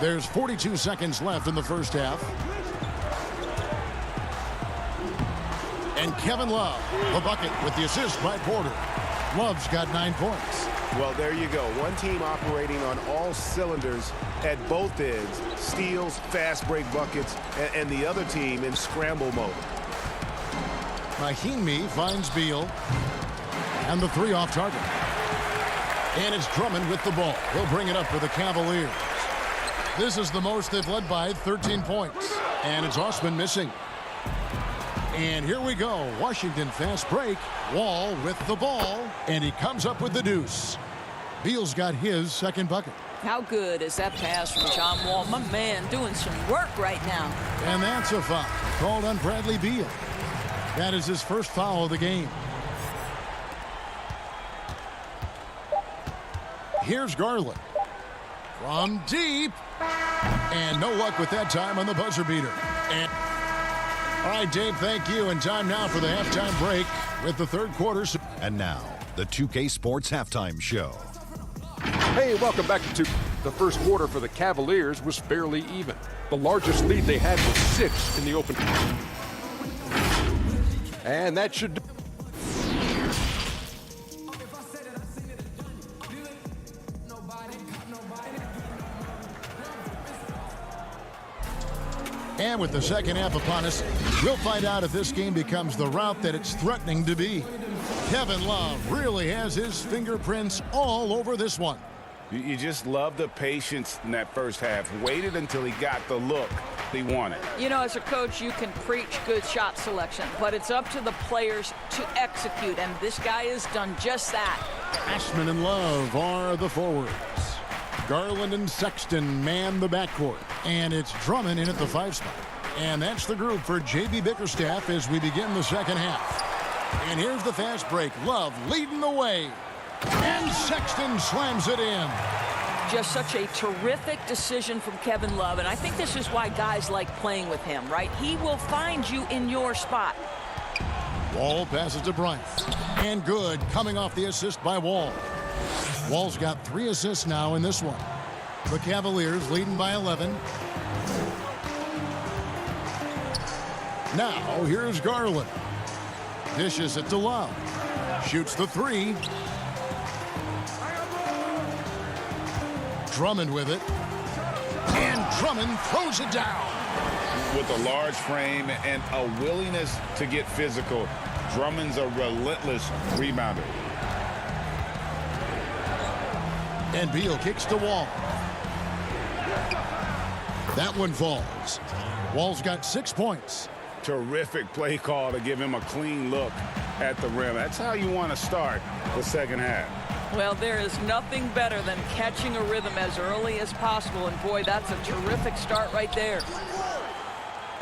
There's 42 seconds left in the first half. And Kevin Love, the bucket with the assist by Porter. Love's got 9 points. Well, there you go. One team operating on all cylinders at both ends. Steals, fast break buckets, and the other team in scramble mode. Mahinmi finds Beal. And the 3 off target. And it's Drummond with the ball. He'll bring it up for the Cavaliers. This is the most they've led by 13 points. And it's Osman missing. And here we go. Washington fast break. Wall with the ball. And he comes up with the deuce. Beal's got his second bucket. How good is that pass from John Wall? My man doing some work right now. And that's a foul called on Bradley Beal. That is his first foul of the game. Here's Garland. From deep. And no luck with that time on the buzzer beater. And all right, Dave, thank you. And time now for the halftime break with the third quarter. And now, the 2K Sports Halftime Show. Hey, welcome back to the first quarter for the Cavaliers was fairly even. The largest lead they had was 6 in the open. And that should do. And with the second half upon us, we'll find out if this game becomes the route that it's threatening to be. Kevin Love really has his fingerprints all over this one. You just love the patience in that first half. Waited until he got the look he wanted. You know, as a coach, you can preach good shot selection, but it's up to the players to execute, and this guy has done just that. Ashman and Love are the forwards. Garland and Sexton man the backcourt. And it's Drummond in at the 5 spot. And that's the group for J.B. Bickerstaff as we begin the second half. And here's the fast break. Love leading the way. And Sexton slams it in. Just such a terrific decision from Kevin Love. And I think this is why guys like playing with him, right? He will find you in your spot. Wall passes to Bryant. And good, coming off the assist by Wall. Wall's got 3 assists now in this one. The Cavaliers leading by 11. Now, here's Garland. Dishes it to Love. Shoots the 3. Drummond with it. And Drummond throws it down. With a large frame and a willingness to get physical, Drummond's a relentless rebounder. And Beal kicks to Wall. That one falls. Wall's got 6 points. Terrific play call to give him a clean look. at the rim. That's how you want to start the second half. Well, there is nothing better than catching a rhythm as early as possible, and boy, that's a terrific start right there.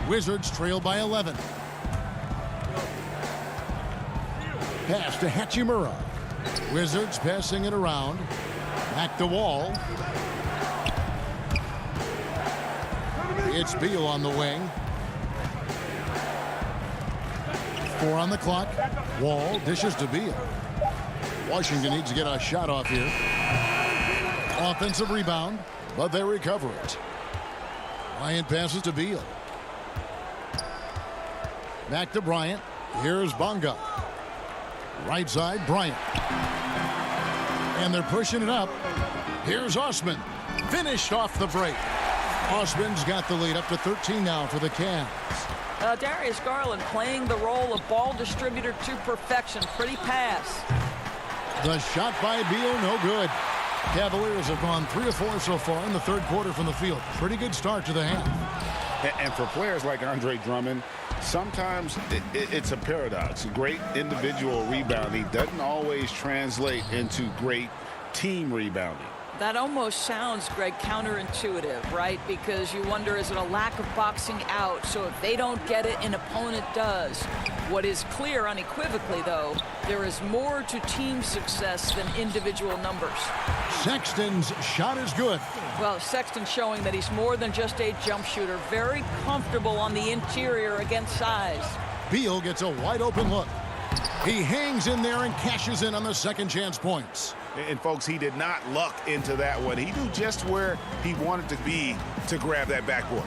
Wizards trail by 11. Pass to Hachimura. Wizards passing it around. Back to Wall. It's Beal on the wing. 4 on the clock. Wall dishes to Beal. Washington needs to get a shot off here. Offensive rebound, but they recover it. Bryant passes to Beal. Back to Bryant. Here's Bonga. Right side, Bryant. And they're pushing it up. Here's Osman. Finished off the break. Osman's got the lead up to 13 now for the Cavs. Darius Garland playing the role of ball distributor to perfection. Pretty pass. The shot by Beal, no good. Cavaliers have gone 3 of 4 so far in the third quarter from the field. Pretty good start to the half. And for players like Andre Drummond, sometimes it's a paradox. Great individual rebounding doesn't always translate into great team rebounding. That almost sounds, Greg, counterintuitive, right? Because you wonder, is it a lack of boxing out? So if they don't get it, an opponent does. What is clear unequivocally, though, there is more to team success than individual numbers. Sexton's shot is good. Well, Sexton showing that he's more than just a jump shooter. Very comfortable on the interior against size. Beal gets a wide open look. He hangs in there and cashes in on the second chance points. And folks, he did not luck into that one. He knew just where he wanted to be to grab that backboard.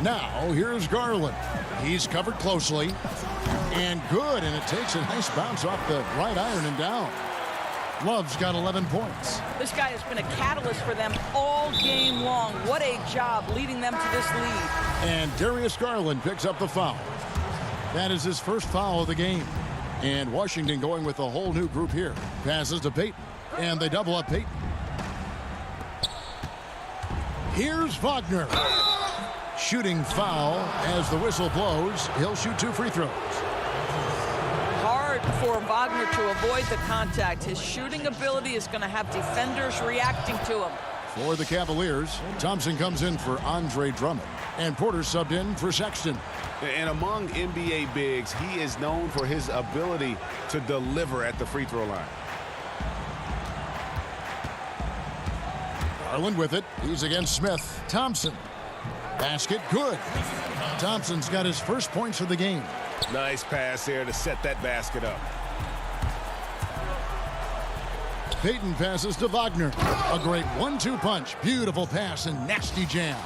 Now, here's Garland. He's covered closely. And good, and it takes a nice bounce off the right iron and down. Love's got 11 points. This guy has been a catalyst for them all game long. What a job leading them to this lead. And Darius Garland picks up the foul. That is his first foul of the game. And Washington going with a whole new group here. Passes to Payton. And they double up Payton. Here's Wagner. Shooting foul as the whistle blows. He'll shoot 2 free throws. Hard for Wagner to avoid the contact. His shooting ability is going to have defenders reacting to him. For the Cavaliers, Thompson comes in for Andre Drummond. And Porter subbed in for Sexton. And among NBA bigs, he is known for his ability to deliver at the free throw line. Garland with it. He's against Smith. Thompson. Basket good. Thompson's got his first points of the game. Nice pass there to set that basket up. Payton passes to Wagner. A great 1-2 punch. Beautiful pass and nasty jam.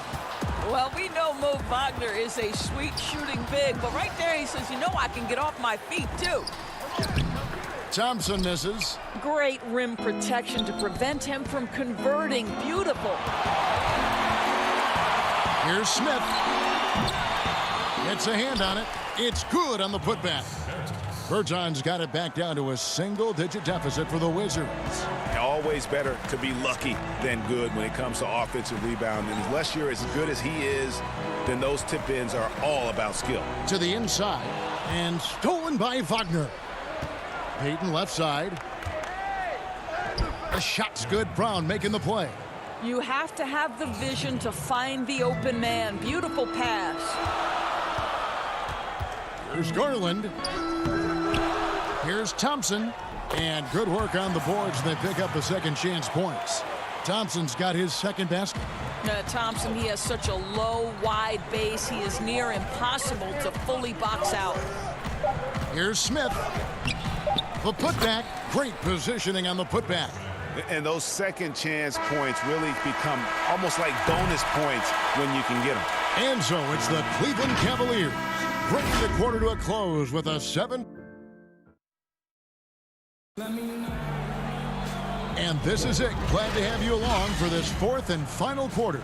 Well, we know Mo Wagner is a sweet shooting big, but right there he says, you know, I can get off my feet too. Thompson misses. Great rim protection to prevent him from converting. Beautiful. Here's Smith. Gets a hand on it. It's good on the putback. Berton's got it back down to a single-digit deficit for the Wizards. Always better to be lucky than good when it comes to offensive rebounding. Unless you're as good as he is, then those tip-ins are all about skill. To the inside, and stolen by Wagner. Payton left side. The shot's good. Brown making the play. You have to have the vision to find the open man. Beautiful pass. Here's Garland. Here's Thompson. And good work on the boards. They pick up the second chance points. Thompson's got his second basket. Thompson, he has such a low, wide base. He is near impossible to fully box out. Here's Smith. The putback. Great positioning on the putback. And those second chance points really become almost like bonus points when you can get them. And so it's the Cleveland Cavaliers bringing the quarter to a close with a 7. And this is it. Glad to have you along for this fourth and final quarter.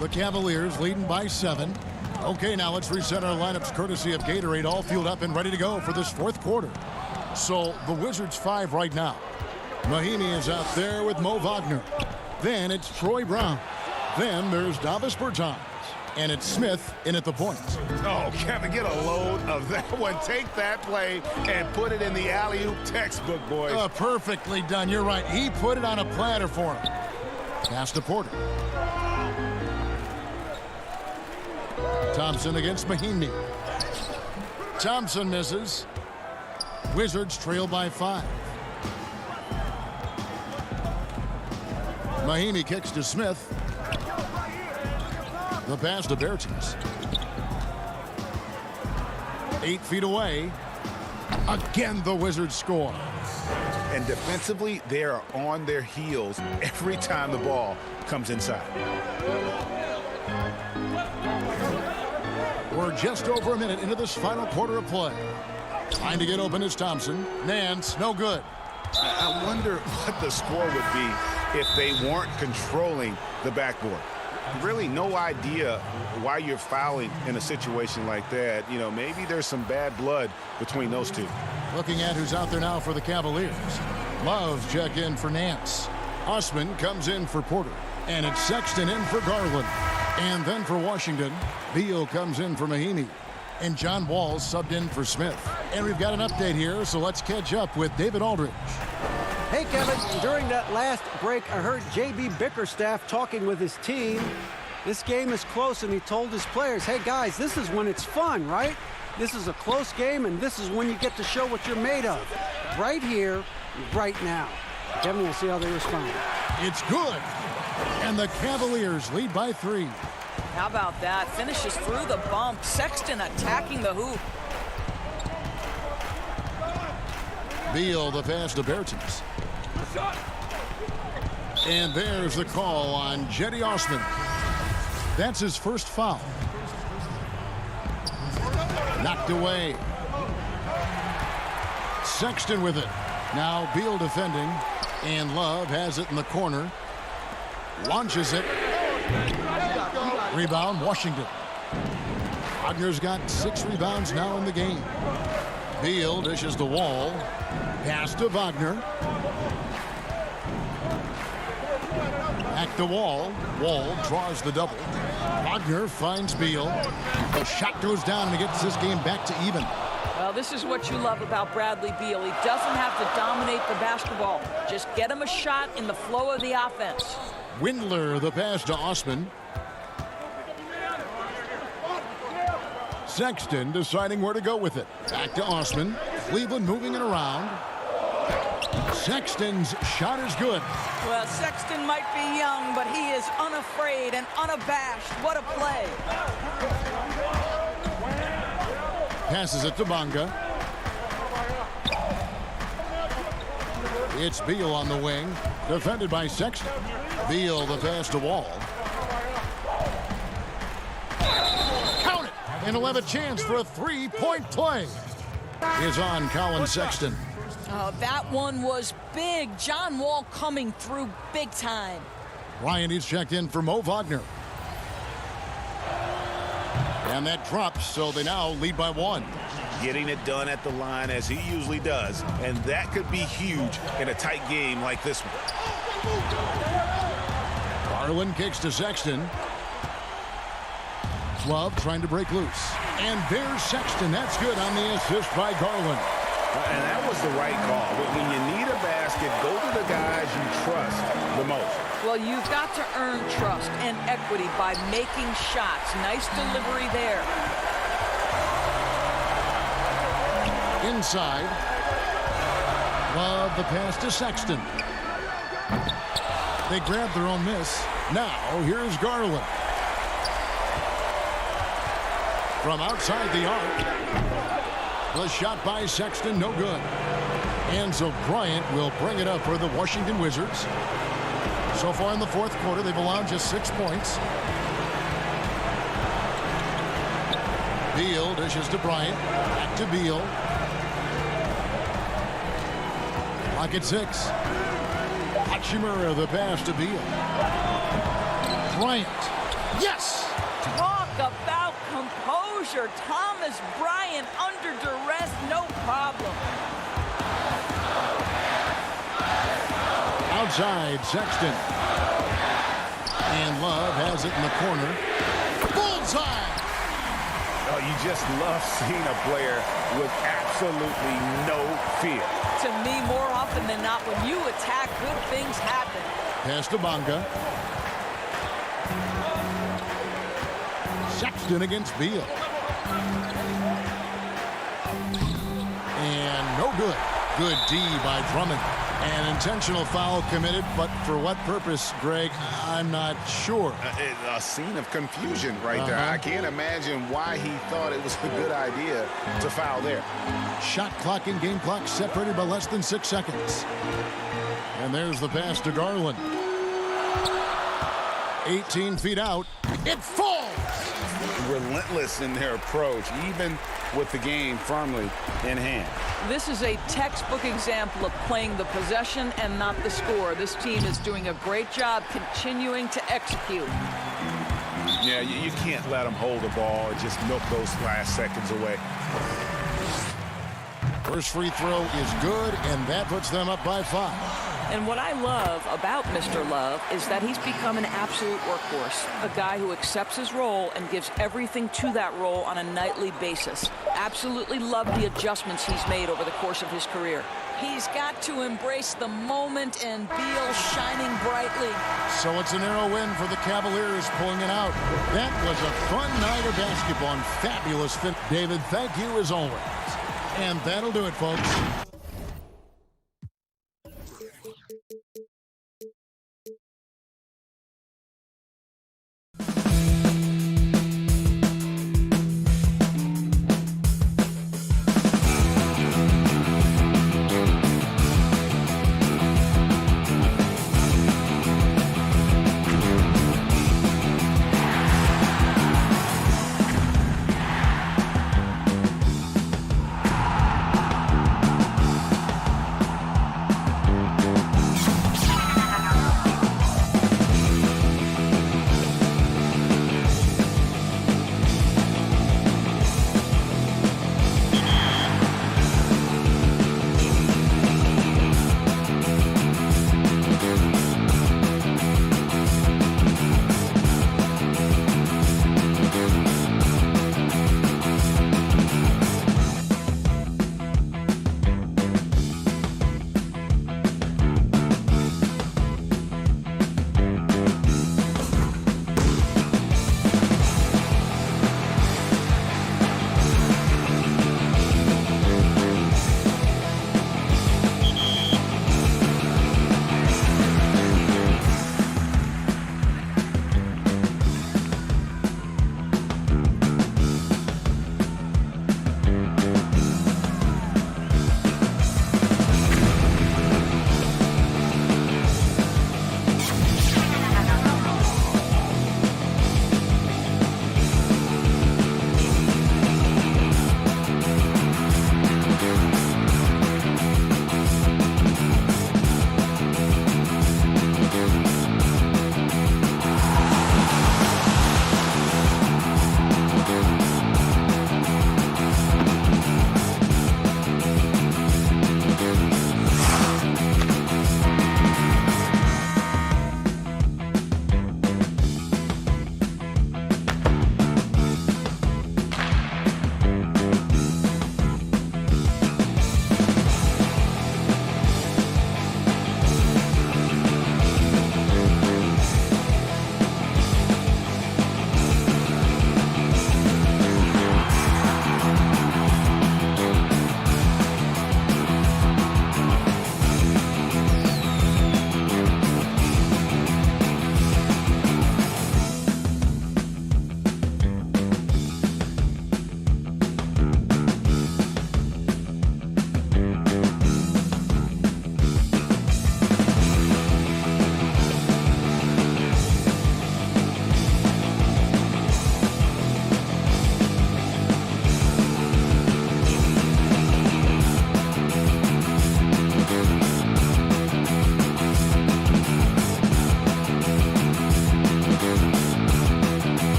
The Cavaliers leading by 7. Okay, now let's reset our lineups courtesy of Gatorade, all fueled up and ready to go for this fourth quarter. So the Wizards 5 right now. Mahinmi is out there with Mo Wagner. Then it's Troy Brown. Then there's Davis Bertans. And it's Smith in at the point. Oh, Kevin, get a load of that one. Take that play and put it in the alley-oop textbook, boys. Perfectly done. You're right. He put it on a platter for him. Pass to Porter. Thompson against Mahinmi. Thompson misses. Wizards trail by 5. Mahinmi kicks to Smith. The pass to Bertans. 8 feet away. Again, the Wizards score. And defensively, they are on their heels every time the ball comes inside. We're just over a minute into this final quarter of play. Trying to get open is Thompson. Nance, no good. I wonder what the score would be if they weren't controlling the backboard. Really no idea why you're fouling in a situation like that. You know, maybe there's some bad blood between those two. Looking at who's out there now for the Cavaliers. Love check in for Nance. Osman comes in for Porter. And it's Sexton in for Garland. And then for Washington, Beal comes in for Mahinmi. And John Wall subbed in for Smith. And we've got an update here, so let's catch up with David Aldridge. Hey, Kevin, during that last break, I heard J.B. Bickerstaff talking with his team. This game is close, and he told his players, hey, guys, this is when it's fun, right? This is a close game, and this is when you get to show what you're made of. Right here, right now. Kevin, we'll see how they respond. It's good. And the Cavaliers lead by 3. How about that? Finishes through the bump. Sexton attacking the hoop. Beal, the pass to Bertans. And there's the call on Cedi Osman. That's his first foul. Knocked away. Sexton with it. Now Beal defending. And Love has it in the corner. Launches it. Rebound, Washington. Wagner's got 6 rebounds now in the game. Beal dishes the Wall. Pass to Wagner. Back to Wall. Wall draws the double. Wagner finds Beal. The shot goes down and he gets this game back to even. Well, this is what you love about Bradley Beal. He doesn't have to dominate the basketball. Just get him a shot in the flow of the offense. Windler, the pass to Osman. Sexton deciding where to go with it. Back to Osman. Cleveland moving it around. Sexton's shot is good. Well, Sexton might be young, but he is unafraid and unabashed. What a play. Passes it to Bonga. It's Beal on the wing. Defended by Sexton. Beal, the pass to Wall. Count it! And he'll have a chance for a 3-point play. Is on Colin Sexton. Oh, that one was big. John Wall coming through big time. Ryan is checked in for Mo Wagner. And that drops, so they now lead by 1. Getting it done at the line as he usually does. And that could be huge in a tight game like this one. Garland kicks to Sexton. Love trying to break loose. And there's Sexton. That's good on the assist by Garland. And that was the right call. When you need a basket, go to the guys you trust the most. Well, you've got to earn trust and equity by making shots. Nice delivery there. Inside. Love the pass to Sexton. They grab their own miss. Now, here's Garland. From outside the arc. The shot by Sexton, no good. And so Bryant will bring it up for the Washington Wizards. So far in the fourth quarter, they've allowed just 6 points. Beal dishes to Bryant. Back to Beal. Clock at 6. Hachimura, the pass to Beal. Bryant. Yes! Talk about composure. Thomas Bryant under duress, no problem. Outside, Sexton. And Love has it in the corner. Bullseye! Oh, you just love seeing a player with absolutely no fear. To me, more often than not, when you attack, good things happen. Pass to Bonga. Sexton against Beal. And no good. Good D by Drummond. An intentional foul committed, but for what purpose, Greg, I'm not sure. A scene of confusion right there. I can't imagine why he thought it was a good idea to foul there. Shot clock and game clock separated by less than 6 seconds. And there's the pass to Garland. 18 feet out. It falls! Relentless in their approach, even with the game firmly in hand. This is a textbook example of playing the possession and not the score. This team is doing a great job continuing to execute. Yeah, you can't let them hold the ball and just milk those last seconds away. First free throw is good, and that puts them up by 5. And what I love about Mr. Love is that he's become an absolute workhorse, a guy who accepts his role and gives everything to that role on a nightly basis. Absolutely love the adjustments he's made over the course of his career. He's got to embrace the moment, and Beal shining brightly. So it's a narrow win for the Cavaliers pulling it out. That was a fun night of basketball and fabulous fit. David, thank you as always. And that'll do it, folks.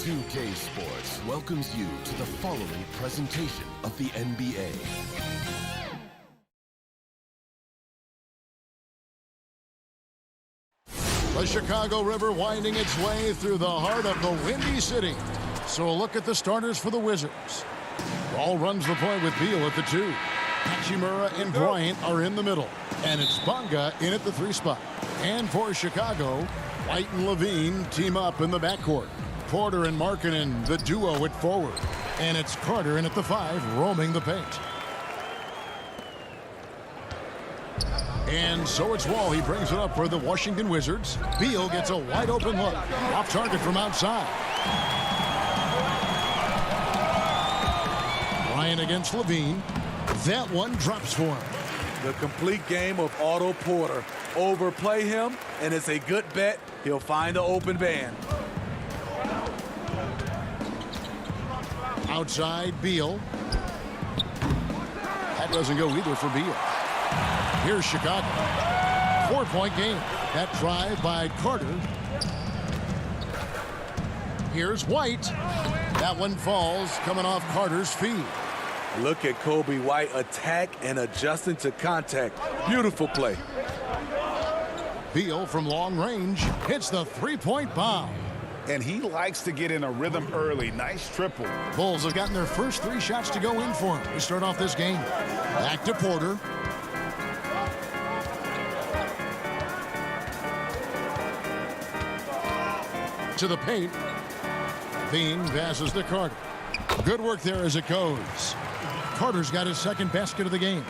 2K Sports welcomes you to the following presentation of the NBA. The Chicago River winding its way through the heart of the Windy City. So a look at the starters for the Wizards. Ball runs the point with Beal at the 2. Hachimura and Bryant are in the middle. And it's Bonga in at the 3 spot. And for Chicago, White and Levine team up in the backcourt. Porter and Markkanen, the duo at forward. And it's Carter in at the 5, roaming the paint. And so it's Wall. He brings it up for the Washington Wizards. Beal gets a wide open look. Off target from outside. Bryant against Levine. That one drops for him. The complete game of Otto Porter. Overplay him, and it's a good bet he'll find an open man. Outside, Beal. That doesn't go either for Beal. Here's Chicago. 4-point game. That drive by Carter. Here's White. That one falls coming off Carter's feet. Look at Kobe White attack and adjusting to contact. Beautiful play. Beal from long range hits the 3-point bomb. And he likes to get in a rhythm early. Nice triple. Bulls have gotten their first 3 shots to go in for him to start off this game. Back to Porter. To the paint. Bean passes to Carter. Good work there as it goes. Carter's got his second basket of the game.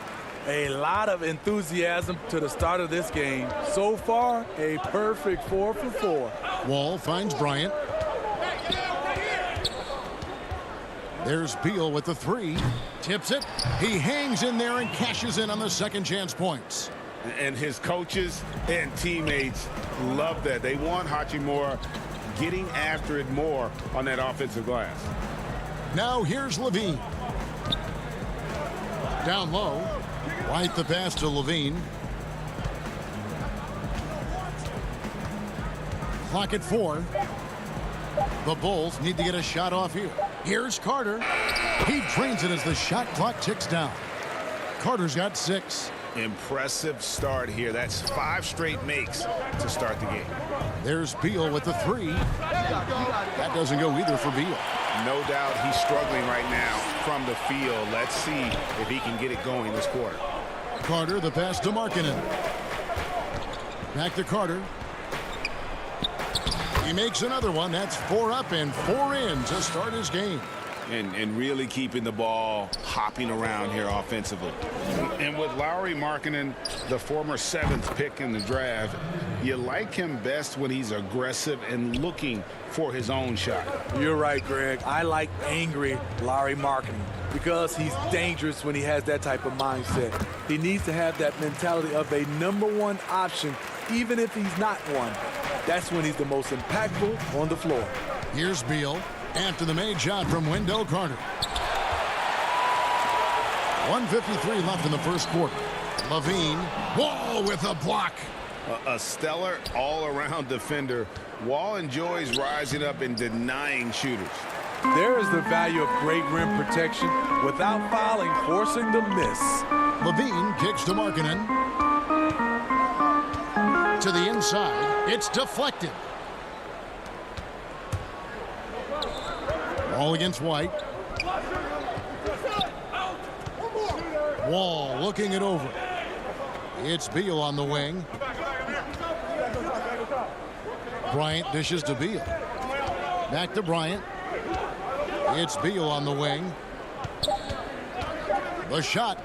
A lot of enthusiasm to the start of this game. So far, a perfect 4 for 4. Wall finds Bryant. There's Beal with the 3. Tips it. He hangs in there and cashes in on the second chance points. And his coaches and teammates love that. They want Hachimura getting after it more on that offensive glass. Now here's Levine. Down low. White the pass to Levine. Clock at 4. The Bulls need to get a shot off here. Here's Carter. He drains it as the shot clock ticks down. Carter's got 6. Impressive start here. That's 5 straight makes to start the game. There's Beal with the 3. That doesn't go either for Beal. No doubt he's struggling right now from the field. Let's see if he can get it going this quarter. Carter, the pass to Markkanen. Back to Carter. He makes another one. That's 4 up and 4 in to start his game. And really keeping the ball hopping around here offensively. And with Lauri Markkanen, the former 7th pick in the draft, you like him best when he's aggressive and looking for his own shot. You're right, Greg. I like angry Lauri Markkanen because he's dangerous when he has that type of mindset. He needs to have that mentality of a #1 option, even if he's not one. That's when he's the most impactful on the floor. Here's Beal. After the made shot from Wendell Carter. 1:53 left in the first quarter. Levine. Wall with a block. A stellar all-around defender. Wall enjoys rising up and denying shooters. There is the value of great rim protection without fouling, forcing the miss. Levine kicks to Markkanen. To the inside. It's deflected. All against White. Wall looking it over. It's Beal on the wing. Bryant dishes to Beal. Back to Bryant. It's Beal on the wing. The shot.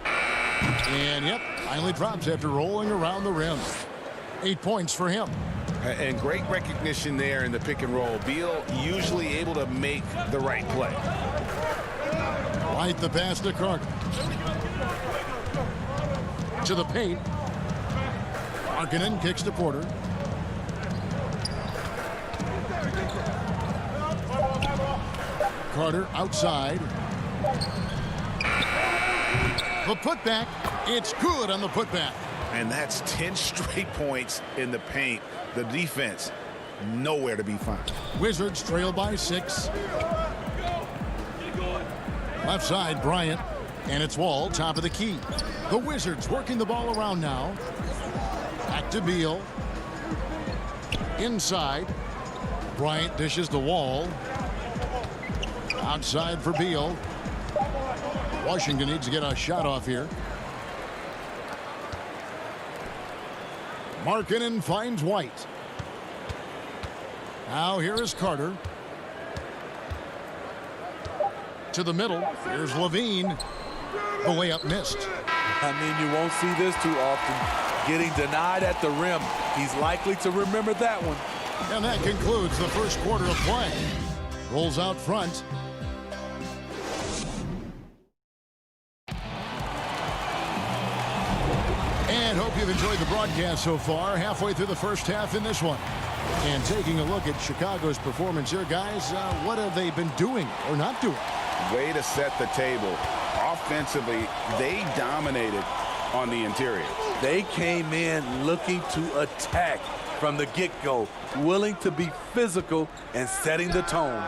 And yep, finally drops after rolling around the rim. 8 points for him. And great recognition there in the pick and roll. Beal usually able to make the right play. White the pass to Carter. To the paint. Markkanen kicks to Porter. Carter outside. The putback. It's good on the putback. And that's 10 straight points in the paint. The defense nowhere to be found. Wizards trail by 6. Left side, Bryant. And it's Wall, top of the key. The Wizards working the ball around now. Back to Beal. Inside. Bryant dishes the Wall. Outside for Beal. Washington needs to get a shot off here. Markkanen finds White. Now here is Carter. To the middle. Here's Levine. The layup missed. I mean, you won't see this too often. Getting denied at the rim. He's likely to remember that one. And that concludes the first quarter of play. Rolls out front. And hope you've enjoyed the broadcast so far. Halfway through the first half in this one. And taking a look at Chicago's performance here, guys, what have they been doing or not doing? Way to set the table. Offensively, they dominated on the interior. They came in looking to attack from the get-go, willing to be physical and setting the tone.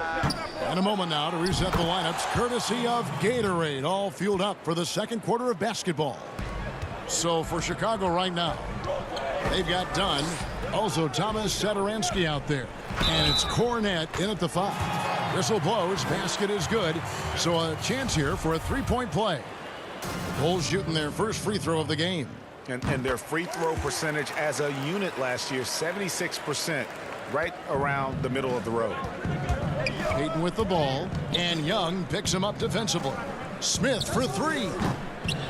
And a moment now to reset the lineups, courtesy of Gatorade, all fueled up for the second quarter of basketball. So for Chicago right now, they've got Dunn, also Thomas Satoransky out there. And it's Cornette in at the 5. Whistle blows, basket is good. So a chance here for a three-point play. Bulls shooting their first free throw of the game. And their free throw percentage as a unit last year, 76%, right around the middle of the road. Payton with the ball, and Young picks him up defensively. Smith for 3.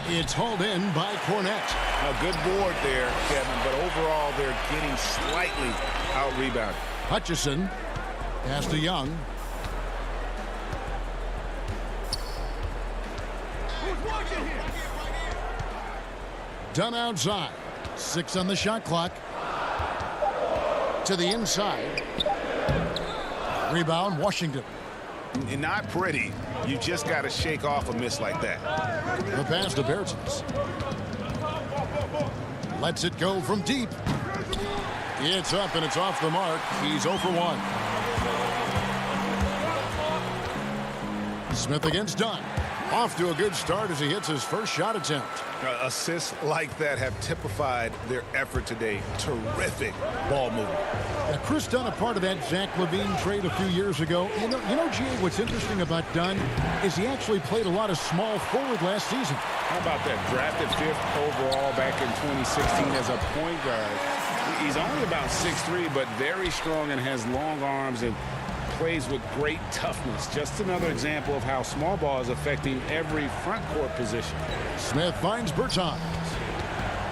It's hauled in by Cornette. A good board there, Kevin, but overall they're getting slightly out-rebounded. Hutchison pass to Young. Dunn outside. 6 on the shot clock. To the inside. Rebound, Washington. Not pretty. You just got to shake off a miss like that. The pass to Bertens. Lets it go from deep. It's up and it's off the mark. He's 0 for 1. Smith against Dunn. Off to a good start as he hits his first shot attempt. Assists like that have typified their effort today. Terrific ball movement. Now, Chris Dunn, a part of that Zach LaVine trade a few years ago. You know, G.A., what's interesting about Dunn is he actually played a lot of small forward last season. How about that? Drafted 5th overall back in 2016 as a point guard. He's only about 6'3", but very strong and has long arms and plays with great toughness. Just another example of how small ball is affecting every front court position. Smith finds Bertans.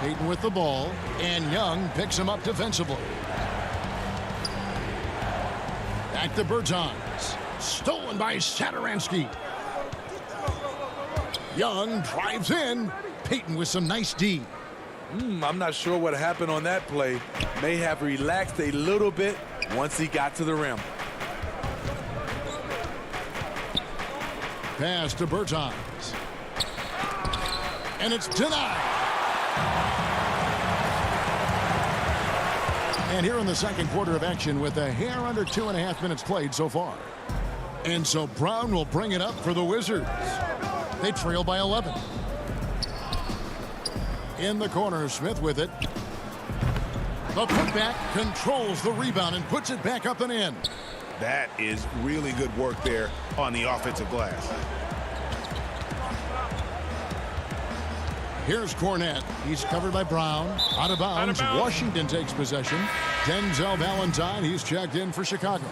Payton with the ball, and Young picks him up defensively. Back to Bertans. Stolen by Satoransky. Young drives in. Payton with some nice D. I'm not sure what happened on that play. May have relaxed a little bit once he got to the rim. Pass to Bertans. And it's denied. And here in the second quarter of action with a hair under 2.5 minutes played so far. And so Brown will bring it up for the Wizards. They trail by 11. In the corner, Smith with it. The putback controls the rebound and puts it back up and in. That is really good work there on the offensive glass. Here's Cornette. He's covered by Brown. Out of bounds. Washington takes possession. Denzel Valentine, he's checked in for Chicago.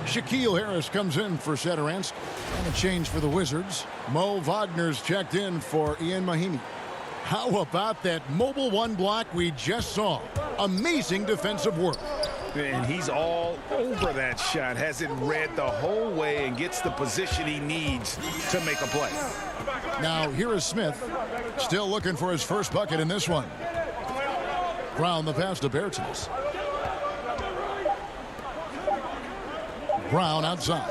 Shaquille Harris comes in for Satoransky. And a change for the Wizards. Mo Wagner's checked in for Ian Mahinmi. How about that mobile 1 block we just saw? Amazing defensive work. And he's all over that shot, has it read the whole way and gets the position he needs to make a play. Now here is Smith, still looking for his first bucket in this one. Brown the pass to Bertans. Brown outside.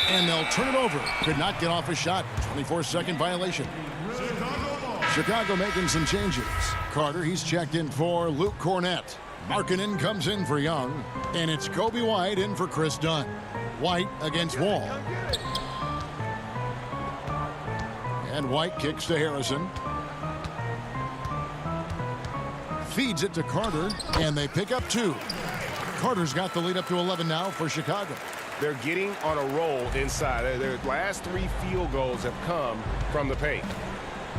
And they'll turn it over. Could not get off a shot. 24-second violation. Chicago making some changes. Carter, he's checked in for Luke Cornette. Markkanen comes in for Young, and it's Kobe White in for Chris Dunn. White against Wall. And White kicks to Harrison. Feeds it to Carter, and they pick up 2. Carter's got the lead up to 11 now for Chicago. They're getting on a roll inside. Their last 3 field goals have come from the paint.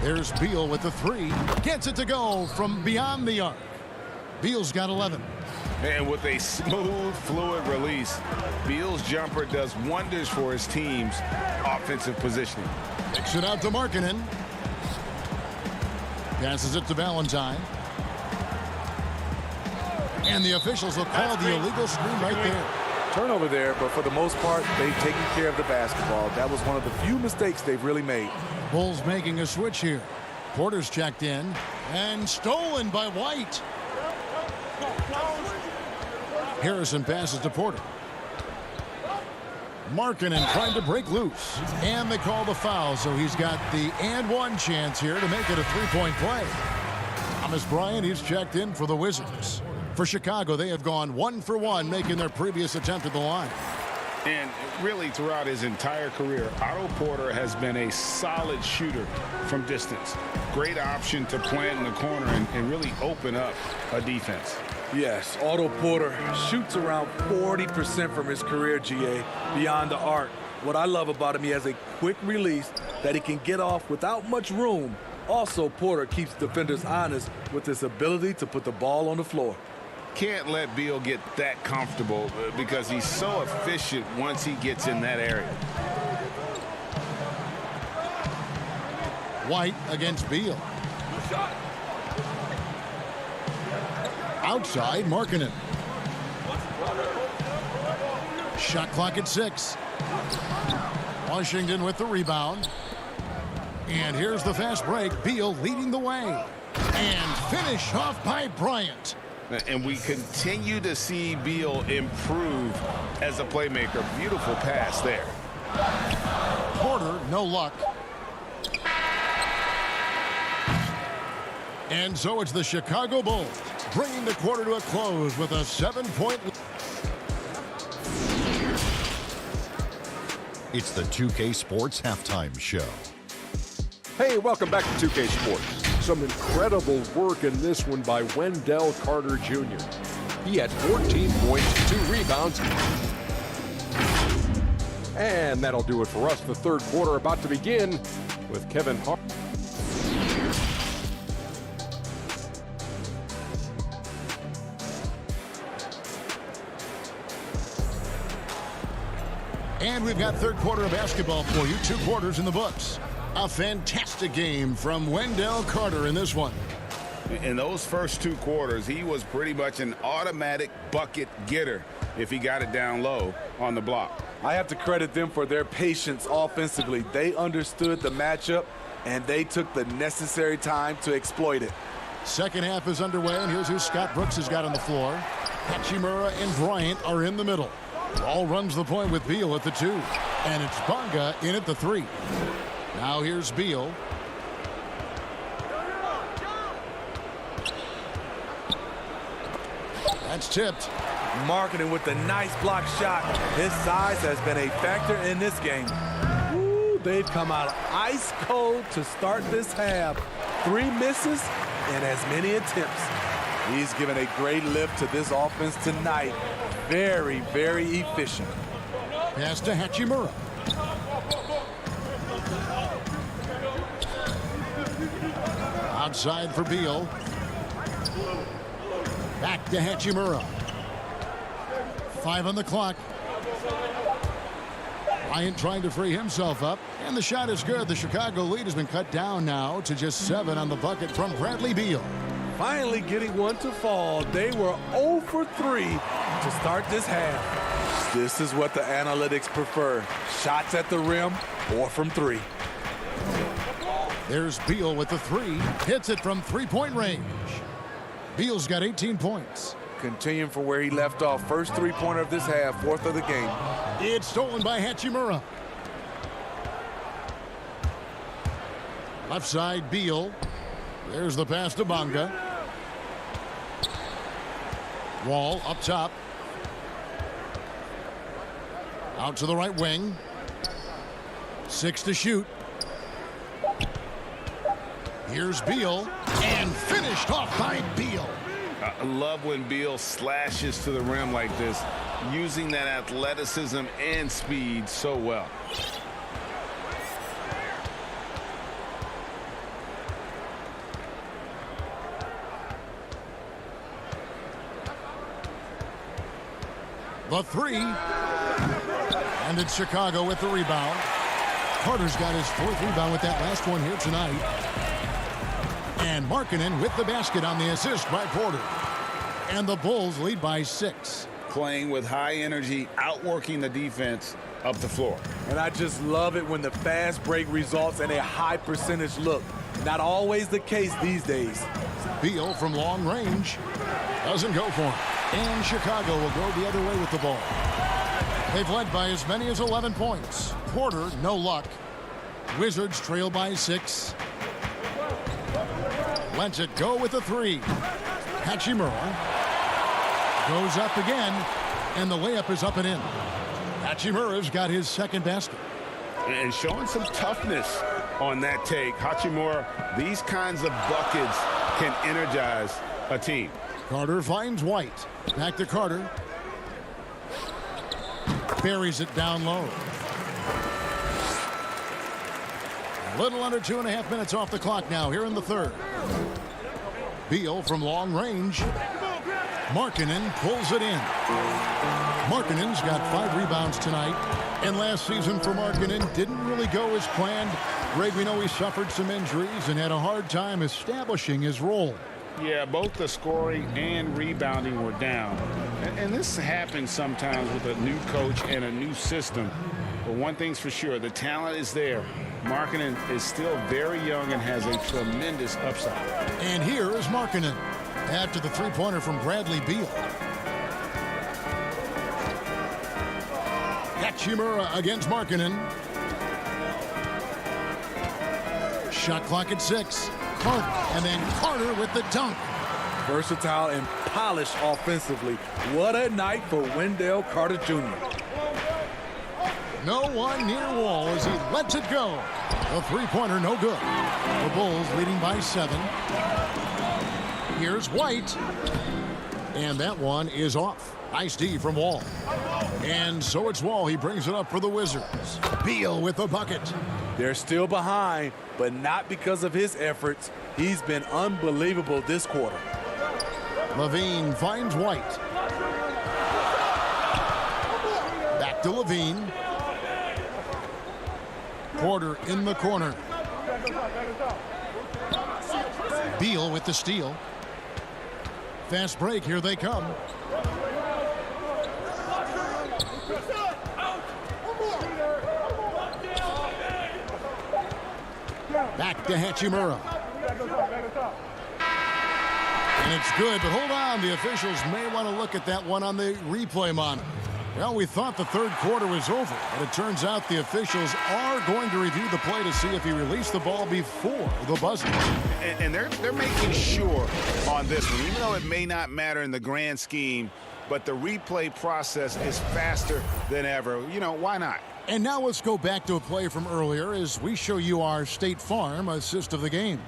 There's Beal with the 3. Gets it to go from beyond the arc. Beal's got 11. And with a smooth, fluid release, Beal's jumper does wonders for his team's offensive positioning. Kicks it out to Markkanen. Passes it to Valentine. And the officials will call the illegal screen right there. Turnover there, but for the most part, they've taken care of the basketball. That was one of the few mistakes they've really made. Bulls making a switch here. Porter's checked in and stolen by White. Harrison passes to Porter. Markkanen trying to break loose. And they call the foul, so he's got the and one chance here to make it a 3-point play. Thomas Bryant, he's checked in for the Wizards. For Chicago, they have gone 1 for 1, making their previous attempt at the line. And really throughout his entire career, Otto Porter has been a solid shooter from distance. Great option to plant in the corner and really open up a defense. Yes, Otto Porter shoots around 40% from his career, GA, beyond the arc. What I love about him, he has a quick release that he can get off without much room. Also, Porter keeps defenders honest with his ability to put the ball on the floor. Can't let Beal get that comfortable because he's so efficient once he gets in that area. White against Beal. Outside, Markkanen. Shot clock at 6. Washington with the rebound. And here's the fast break. Beal leading the way. And finish off by Bryant. And we continue to see Beal improve as a playmaker. Beautiful pass there. Porter, no luck. And so it's the Chicago Bulls bringing the quarter to a close with a 7-point lead. It's the 2K Sports Halftime Show. Hey, welcome back to 2K Sports. Some incredible work in this one by Wendell Carter Jr. He had 14 points, 2 rebounds. And that'll do it for us. The third quarter about to begin with Kevin Hart. And we've got third quarter of basketball for you. 2 quarters in the books. A fantastic game from Wendell Carter in this one. In those first 2 quarters, he was pretty much an automatic bucket getter if he got it down low on the block. I have to credit them for their patience offensively. They understood the matchup, and they took the necessary time to exploit it. Second half is underway, and here's who Scott Brooks has got on the floor. Hachimura and Bryant are in the middle. Ball runs the point with Beal at the 2. And it's Bonga in at the 3. Now here's Beal. That's tipped. Markkanen with the nice block shot. His size has been a factor in this game. Ooh, they've come out ice cold to start this half. 3 misses and as many attempts. He's given a great lift to this offense tonight. Very, very efficient. Pass to Hachimura. Outside for Beal. Back to Hachimura. 5 on the clock. Bryant trying to free himself up. And the shot is good. The Chicago lead has been cut down now to just 7 on the bucket from Bradley Beal. Finally getting one to fall. They were 0 for 3 to start this half. This is what the analytics prefer. Shots at the rim or from 3. There's Beal with the 3. Hits it from 3-point range. Beal's got 18 points. Continuing from where he left off. First 3-pointer of this half, 4th of the game. It's stolen by Hachimura. Left side, Beal. There's the pass to Bonga. Wall up top. Out to the right wing. 6 to shoot. Here's Beal, and finished off by Beal. I love when Beal slashes to the rim like this, using that athleticism and speed so well. The 3. And it's Chicago with the rebound. Carter's got his 4th rebound with that last one here tonight. And Markkanen with the basket on the assist by Porter. And the Bulls lead by 6. Playing with high energy, outworking the defense up the floor. And I just love it when the fast break results in a high percentage look. Not always the case these days. Beal from long range doesn't go for him. And Chicago will go the other way with the ball. They've led by as many as 11 points. Porter, no luck. Wizards trail by 6. Lets it go with the 3. Hachimura goes up again, and the layup is up and in. Hachimura's got his 2nd basket. And showing some toughness on that take. Hachimura, these kinds of buckets can energize a team. Carter finds White. Back to Carter. Buries it down low. A little under 2.5 minutes off the clock now here in the 3rd. Beal from long range. Markkanen pulls it in. Markkanen's got 5 rebounds tonight. And last season for Markkanen didn't really go as planned. Greg, we know he suffered some injuries and had a hard time establishing his role. Yeah, both the scoring and rebounding were down. And this happens sometimes with a new coach and a new system. But one thing's for sure, the talent is there. Markkanen is still very young and has a tremendous upside. And here is Markkanen after the 3-pointer from Bradley Beal. Hachimura against Markkanen. Shot clock at 6. Clark, and then Carter with the dunk. Versatile and polished offensively. What a night for Wendell Carter Jr. No one near Wall as he lets it go. The 3-pointer no good. The Bulls leading by 7. Here's White. And that one is off. Nice D from Wall. And so it's Wall. He brings it up for the Wizards. Beal with the bucket. They're still behind, but not because of his efforts. He's been unbelievable this quarter. Levine finds White. Back to Levine. Porter in the corner. Beal with the steal. Fast break, here they come. Back to Hachimura. And it's good, but hold on. The officials may want to look at that one on the replay monitor. Well, we thought the 3rd quarter was over, but it turns out the officials are going to review the play to see if he released the ball before the buzzer. And they're making sure on this one, even though it may not matter in the grand scheme, but the replay process is faster than ever. You know, why not? And now let's go back to a play from earlier as we show you our State Farm assist of the game.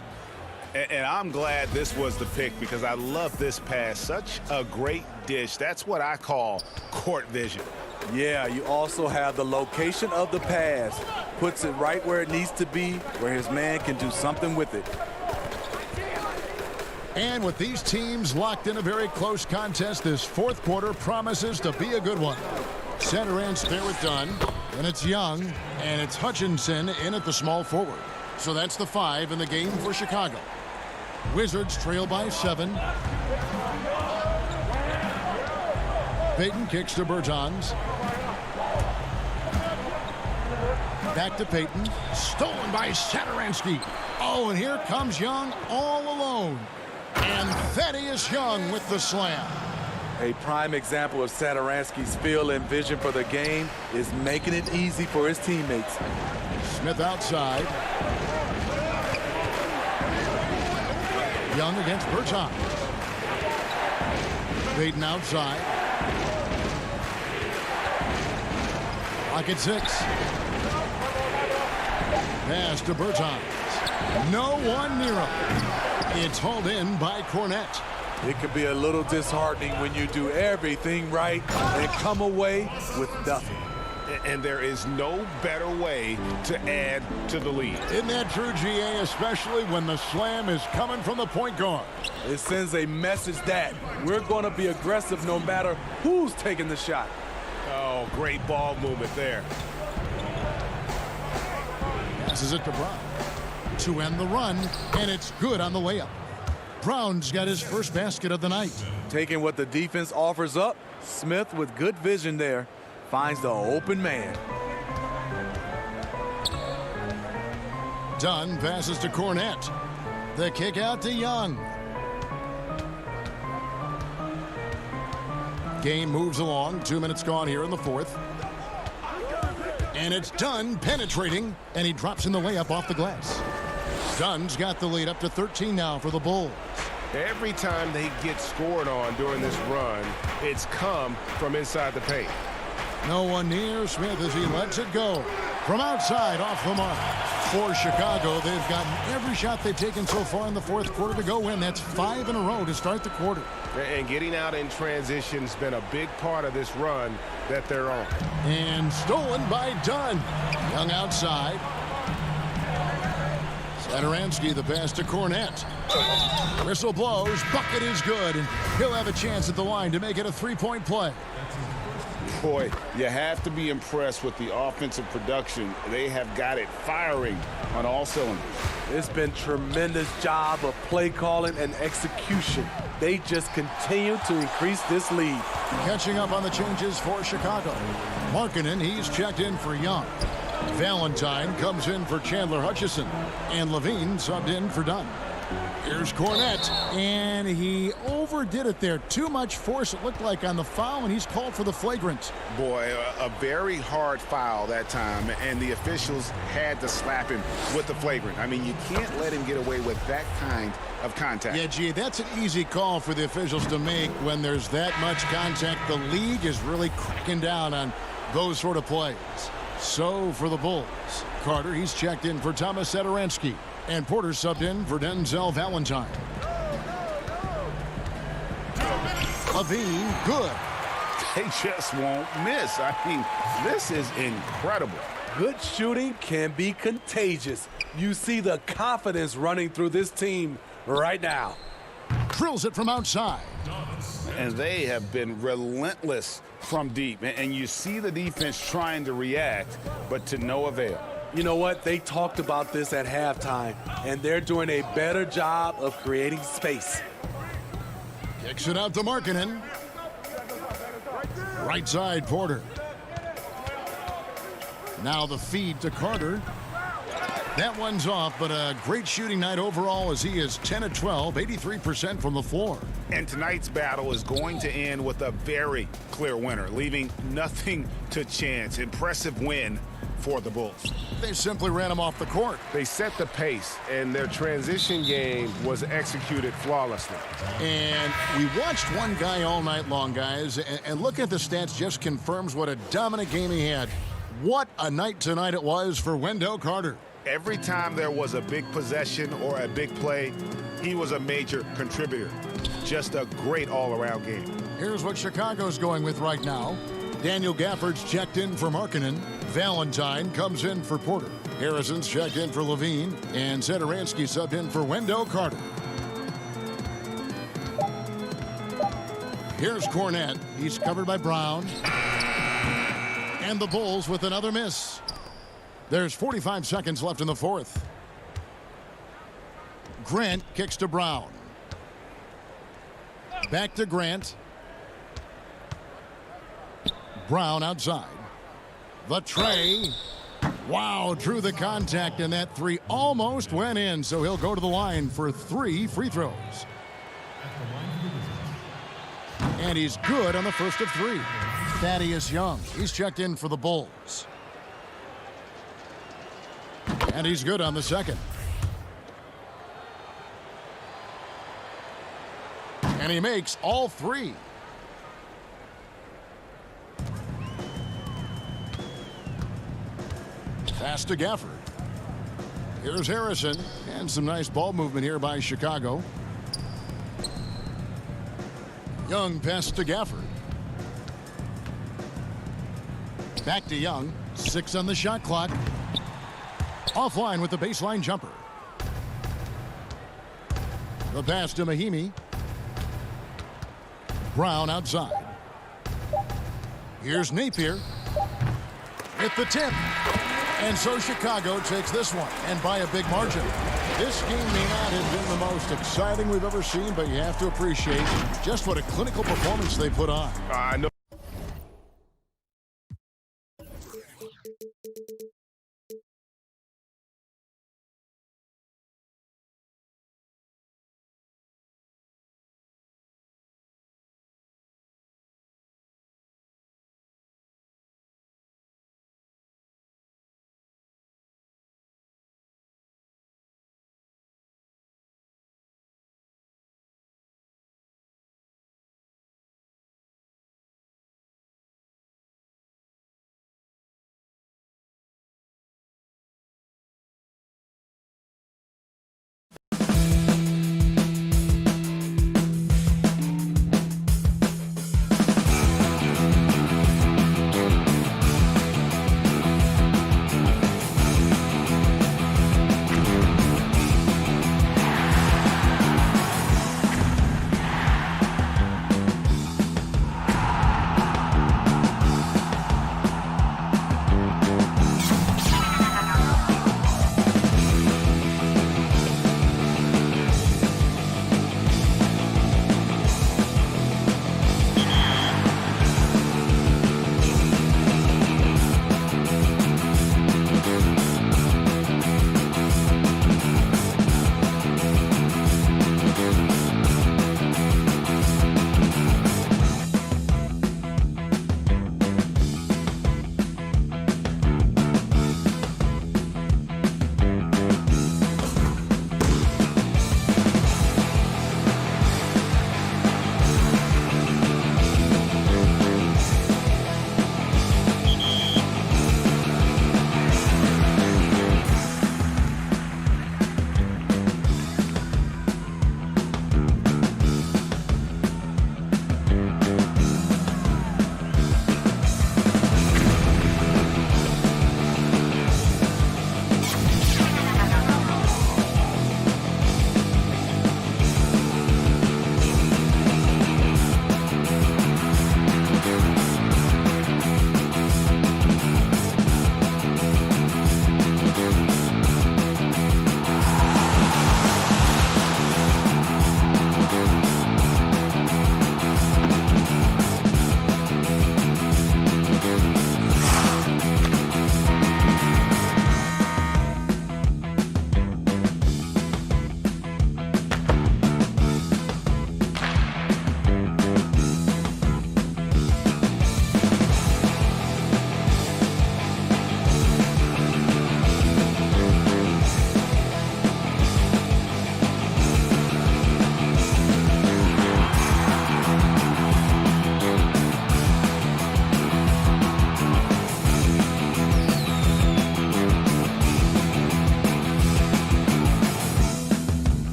And I'm glad this was the pick because I love this pass. Such a great dish. That's what I call court vision. Yeah, you also have the location of the pass. Puts it right where it needs to be, where his man can do something with it. And with these teams locked in a very close contest, this 4th quarter promises to be a good one. Center and spare with Dunn. And it's Young, and it's Hutchinson in at the small forward. So that's the 5 in the game for Chicago. Wizards trail by 7. Payton kicks to Bertans. Back to Payton. Stolen by Satoransky. Oh, and here comes Young all alone. And Thaddeus Young with the slam. A prime example of Satoransky's feel and vision for the game is making it easy for his teammates. Smith outside. Young against Bertans. Baden outside. Clock at 6. Pass to Bertans. No one near him. It's hauled in by Cornette. It can be a little disheartening when you do everything right and come away with nothing. And there is no better way to add to the lead. Isn't that true, GA, especially when the slam is coming from the point guard? It sends a message that we're going to be aggressive no matter who's taking the shot. Oh, great ball movement there. Passes it to Brown to end the run, and it's good on the layup. Brown's got his first basket of the night. Taking what the defense offers up, Smith with good vision there finds the open man. Dunn passes to Cornette. The kick out to Young. Game moves along. 2 minutes gone here in the fourth. And it's Dunn penetrating, and he drops in the layup off the glass. Dunn's got the lead up to 13 now for the Bulls. Every time they get scored on during this run, it's come from inside the paint. No one near Smith as he lets it go. From outside, off the mark. For Chicago, they've gotten every shot they've taken so far in the fourth quarter to go win. That's 5 in a row to start the quarter. And getting out in transition has been a big part of this run that they're on. And stolen by Dunn. Young outside. Satoransky, the pass to Cornette. Whistle blows. Bucket is good. And he'll have a chance at the line to make it a three-point play. Boy, you have to be impressed with the offensive production. They have got it firing on all cylinders. It's been tremendous job of play calling and execution. They just continue to increase this lead. Catching up on the changes for Chicago. Markkanen, he's checked in for Young. Valentine comes in for Chandler Hutchison. And Levine subbed in for Dunn. Here's Cornette, and he overdid it there. Too much force, it looked like, on the foul, and he's called for the flagrant. Boy, a very hard foul that time, and the officials had to slap him with the flagrant. I mean, you can't let him get away with that kind of contact. Yeah, gee, that's an easy call for the officials to make when there's that much contact. The league is really cracking down on those sort of plays. So for the Bulls, Carter, he's checked in for Thomas Satoransky. And Porter subbed in for Denzel Valentine. Levine, good. They just won't miss. I mean, this is incredible. Good shooting can be contagious. You see the confidence running through this team right now. Drills it from outside. And they have been relentless from deep. And you see the defense trying to react, but to no avail. You know what? They talked about this at halftime, and they're doing a better job of creating space. Kicks it out to Markkanen. Right side, Porter. Now the feed to Carter. That one's off, but a great shooting night overall as he is 10 of 12, 83% from the floor. And tonight's battle is going to end with a very clear winner, leaving nothing to chance. Impressive win for the Bulls. They simply ran him off the court. They set the pace, and their transition game was executed flawlessly. And we watched one guy all night long, guys, and looking at the stats just confirms what a dominant game he had. What a night tonight it was for Wendell Carter. Every time there was a big possession or a big play, he was a major contributor. Just a great all-around game. Here's what Chicago's going with right now. Daniel Gafford's checked in for Markkanen. Valentine comes in for Porter. Harrison's checked in for Levine. And Satoransky subbed in for Wendell Carter. Here's Cornette. He's covered by Brown. And the Bulls with another miss. There's 45 seconds left in the fourth. Grant kicks to Brown. Back to Grant. Brown outside. The tray. Wow, drew the contact, and that three almost went in, so he'll go to the line for 3 free throws. And he's good on the first of 3. Thaddeus Young, he's checked in for the Bulls. And he's good on the second. And he makes all 3. Pass to Gafford. Here's Harrison. And some nice ball movement here by Chicago. Young pass to Gafford. Back to Young. 6 on the shot clock. Offline with the baseline jumper. The pass to Mahimi. Brown outside. Here's Napier. At the tip. And so Chicago takes this one, and by a big margin. This game may not have been the most exciting we've ever seen, but you have to appreciate just what a clinical performance they put on. I know.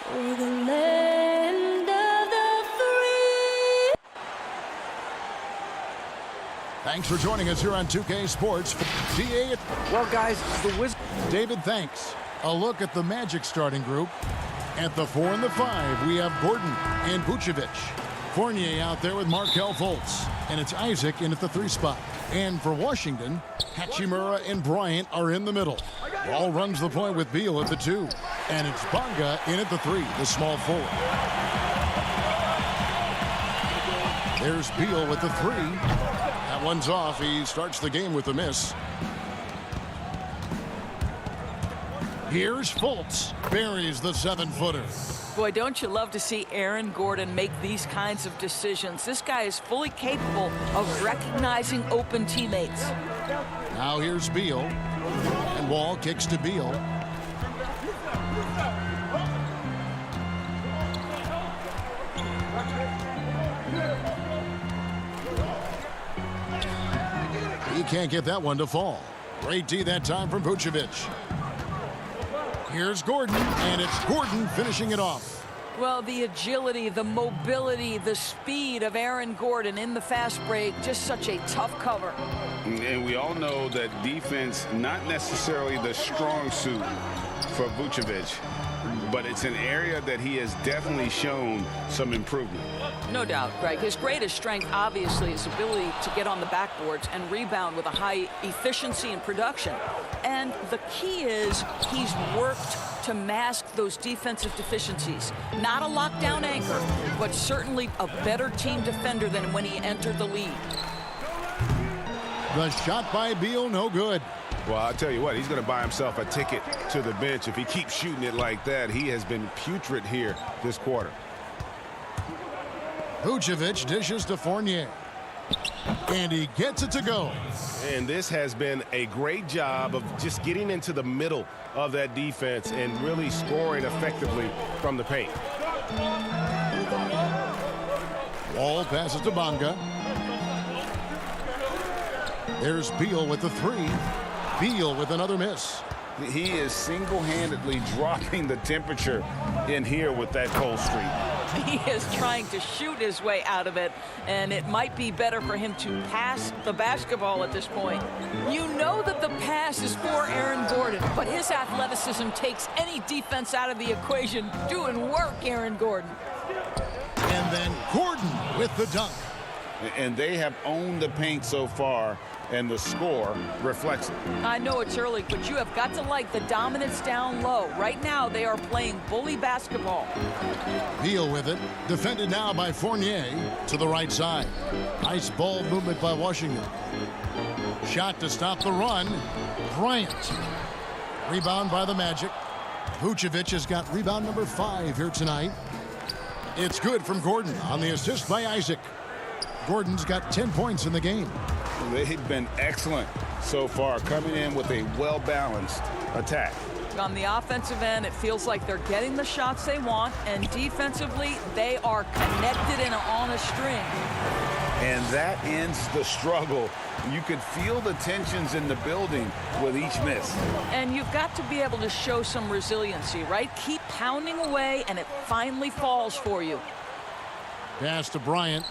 For the land of the free. Thanks for joining us here on 2K Sports. DA. Well, guys, the Wizards. David, thanks. A look at the Magic starting group. At the 4 and the 5, we have Gordon and Vucevic. Fournier out there with Markelle Fultz. And it's Isaac in at the 3 spot. And for Washington, Hachimura and Bryant are in the middle. Ball runs the point with Beal at the 2. And it's Bonga in at the 3, the small forward. There's Beal with the 3. That one's off. He starts the game with a miss. Here's Fultz. Buries the 7-footer. Boy, don't you love to see Aaron Gordon make these kinds of decisions. This guy is fully capable of recognizing open teammates. Now here's Beal. And Wall kicks to Beal. He can't get that one to fall. Great D that time from Vucevic. Here's Gordon, and it's Gordon finishing it off. Well, the agility, the mobility, the speed of Aaron Gordon in the fast break, just such a tough cover. And we all know that defense, not necessarily the strong suit for Vucevic, but it's an area that he has definitely shown some improvement. No doubt, Greg. His greatest strength, obviously, is ability to get on the backboards and rebound with a high efficiency and production. And the key is he's worked to mask those defensive deficiencies. Not a lockdown anchor, but certainly a better team defender than when he entered the league. The shot by Beal, no good. Well, I'll tell you what, he's going to buy himself a ticket to the bench. If he keeps shooting it like that, he has been putrid here this quarter. Vucevic dishes to Fournier. And he gets it to go. And this has been a great job of just getting into the middle of that defense and really scoring effectively from the paint. Wall passes to Bonga. There's Beal with the 3. Beal with another miss. He is single-handedly dropping the temperature in here with that cold streak. He is trying to shoot his way out of it, and it might be better for him to pass the basketball at this point. You know that the pass is for Aaron Gordon, but his athleticism takes any defense out of the equation. Doing work, Aaron Gordon. And then Gordon with the dunk. And they have owned the paint so far, and the score reflects it. I know it's early, but you have got to like the dominance down low. Right now, they are playing bully basketball. Beal with it. Defended now by Fournier to the right side. Nice ball movement by Washington. Shot to stop the run. Bryant. Rebound by the Magic. Vucevic has got rebound number 5 here tonight. It's good from Gordon on the assist by Isaac. Gordon's got 10 points in the game. They've been excellent so far, coming in with a well-balanced attack. On the offensive end, it feels like they're getting the shots they want, and defensively, they are connected and on a string. And that ends the struggle. You could feel the tensions in the building with each miss. And you've got to be able to show some resiliency, right? Keep pounding away, and it finally falls for you. Pass to Bryant.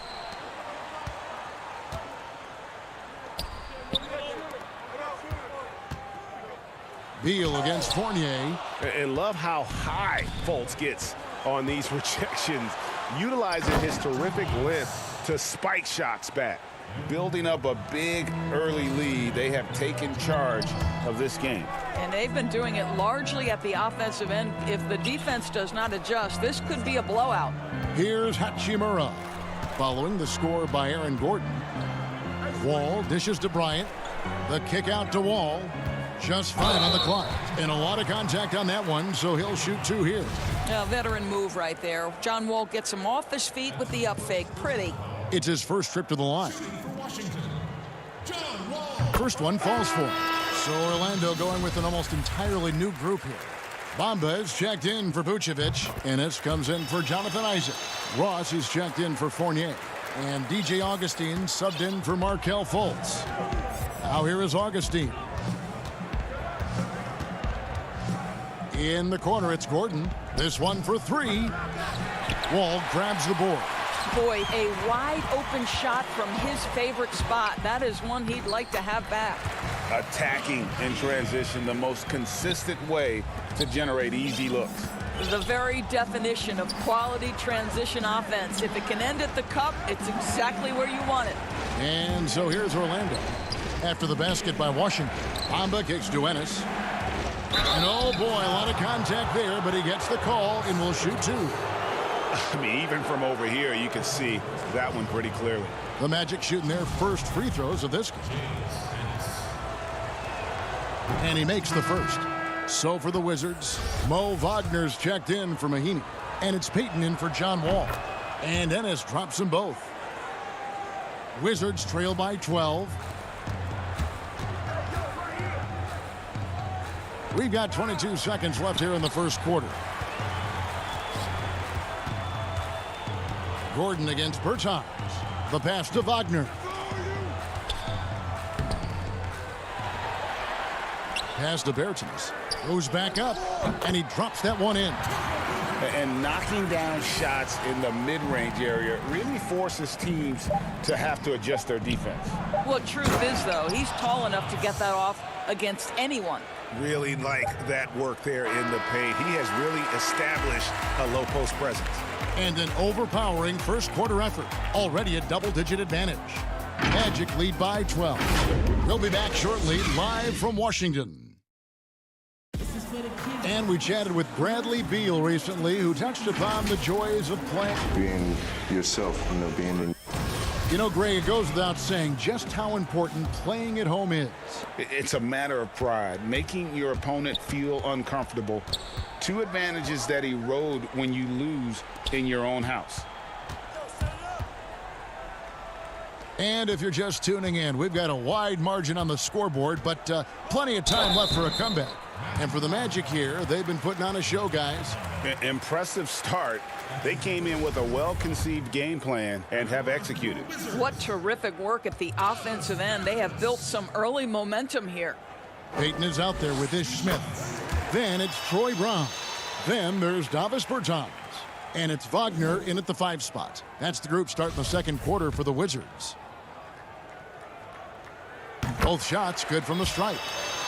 Beal against Fournier. And love how high Fultz gets on these rejections, utilizing his terrific length to spike shots back. Building up a big early lead, they have taken charge of this game. And they've been doing it largely at the offensive end. If the defense does not adjust, this could be a blowout. Here's Hachimura. Following the score by Aaron Gordon. Wall dishes to Bryant. The kick out to Wall. Just 5 on the clock. And a lot of contact on that one, so he'll shoot 2 here. A veteran move right there. John Wall gets him off his feet with the up fake. Pretty. It's his first trip to the line. First one falls for him. So Orlando going with an almost entirely new group here. Bamba is checked in for Vucevic. Ennis comes in for Jonathan Isaac. Ross is checked in for Fournier. And DJ Augustine subbed in for Markelle Fultz. Now here is Augustine. In the corner, it's Gordon. This one for three. Wall grabs the board. Boy, a wide open shot from his favorite spot. That is one he'd like to have back. Attacking in transition, the most consistent way to generate easy looks. The very definition of quality transition offense. If it can end at the cup, it's exactly where you want it. And so here's Orlando. After the basket by Washington, Bamba kicks to Ennis. And oh boy, a lot of contact there, but he gets the call and will shoot two. I mean, even from over here, you can see that one pretty clearly. The Magic shooting their first free throws of this game. And he makes the first. So for the Wizards, Mo Wagner's checked in for Mahinmi. And it's Payton in for John Wall. And Ennis drops them both. Wizards trail by 12. We've got 22 seconds left here in the first quarter. Gordon against Bertans. The pass to Wagner. Pass to Bertans. Goes back up, and he drops that one in. And knocking down shots in the mid-range area really forces teams to have to adjust their defense. Well, truth is, though, he's tall enough to get that off against anyone. Really like that work there in the paint. He has really established a low post presence. And an overpowering first quarter effort. Already a double-digit advantage. Magic lead by 12. We'll be back shortly, live from Washington. And we chatted with Bradley Beal recently, who touched upon the joys of playing. Being yourself, being in. You know, Greg, it goes without saying just how important playing at home is. It's a matter of pride, making your opponent feel uncomfortable. Two advantages that erode when you lose in your own house. And if you're just tuning in, we've got a wide margin on the scoreboard, but plenty of time left for a comeback. And for the Magic here, they've been putting on a show, guys. Impressive start. They came in with a well-conceived game plan and have executed. What terrific work at the offensive end. They have built some early momentum here. Payton is out there with Ish Smith. Then it's Troy Brown. Then there's Davis Bertans. And it's Wagner in at the 5 spot. That's the group starting the second quarter for the Wizards. Both shots good from the stripe.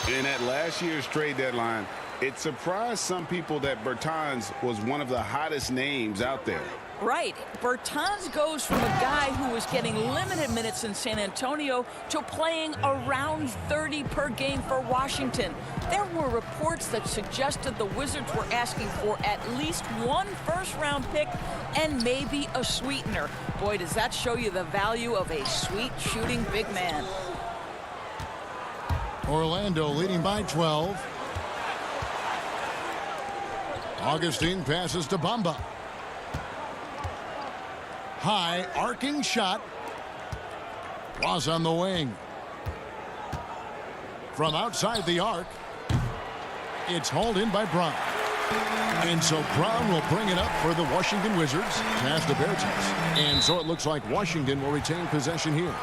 In at last year's trade deadline, it surprised some people that Bertans was one of the hottest names out there. Right. Bertans goes from a guy who was getting limited minutes in San Antonio to playing around 30 per game for Washington. There were reports that suggested the Wizards were asking for at least one first-round pick and maybe a sweetener. Boy, does that show you the value of a sweet shooting big man. Orlando leading by 12. Augustine passes to Bamba. High arcing shot. Was on the wing. From outside the arc. It's hauled in by Brown. And so Brown will bring it up for the Washington Wizards. Pass to Bertans. And so it looks like Washington will retain possession here.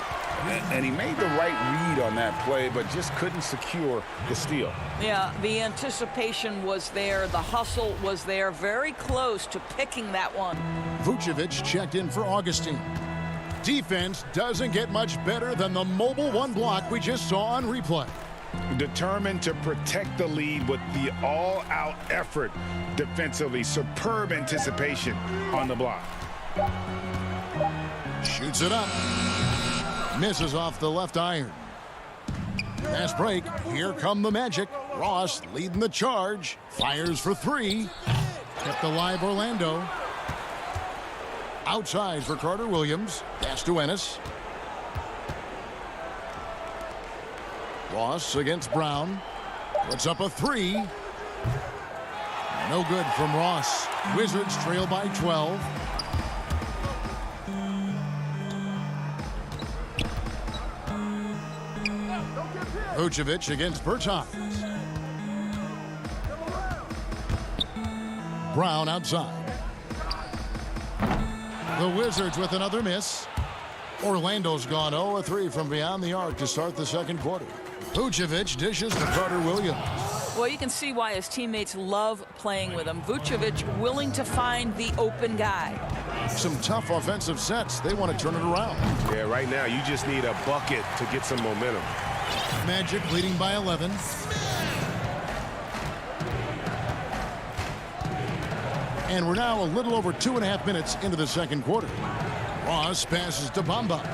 And he made the right read on that play, but just couldn't secure the steal. Yeah, the anticipation was there. The hustle was there. Very close to picking that one. Vucevic checked in for Augustine. Defense doesn't get much better than the mobile one block we just saw on replay. Determined to protect the lead with the all-out effort defensively. Superb anticipation on the block. Shoots it up. Misses off the left iron. Fast break. Here come the Magic. Ross leading the charge. Fires for 3. Kept alive Orlando. Outside for Carter Williams. Pass to Ennis. Ross against Brown. Puts up a 3. No good from Ross. Wizards trail by 12. Vucevic against Bertans. Brown outside. The Wizards with another miss. Orlando's gone 0-3 from beyond the arc to start the second quarter. Vucevic dishes to Carter Williams. Well, you can see why his teammates love playing with him. Vucevic willing to find the open guy. Some tough offensive sets. They want to turn it around. Yeah, right now you just need a bucket to get some momentum. Magic leading by 11. And we're now a little over 2.5 minutes into the second quarter. Ross passes to Bamba.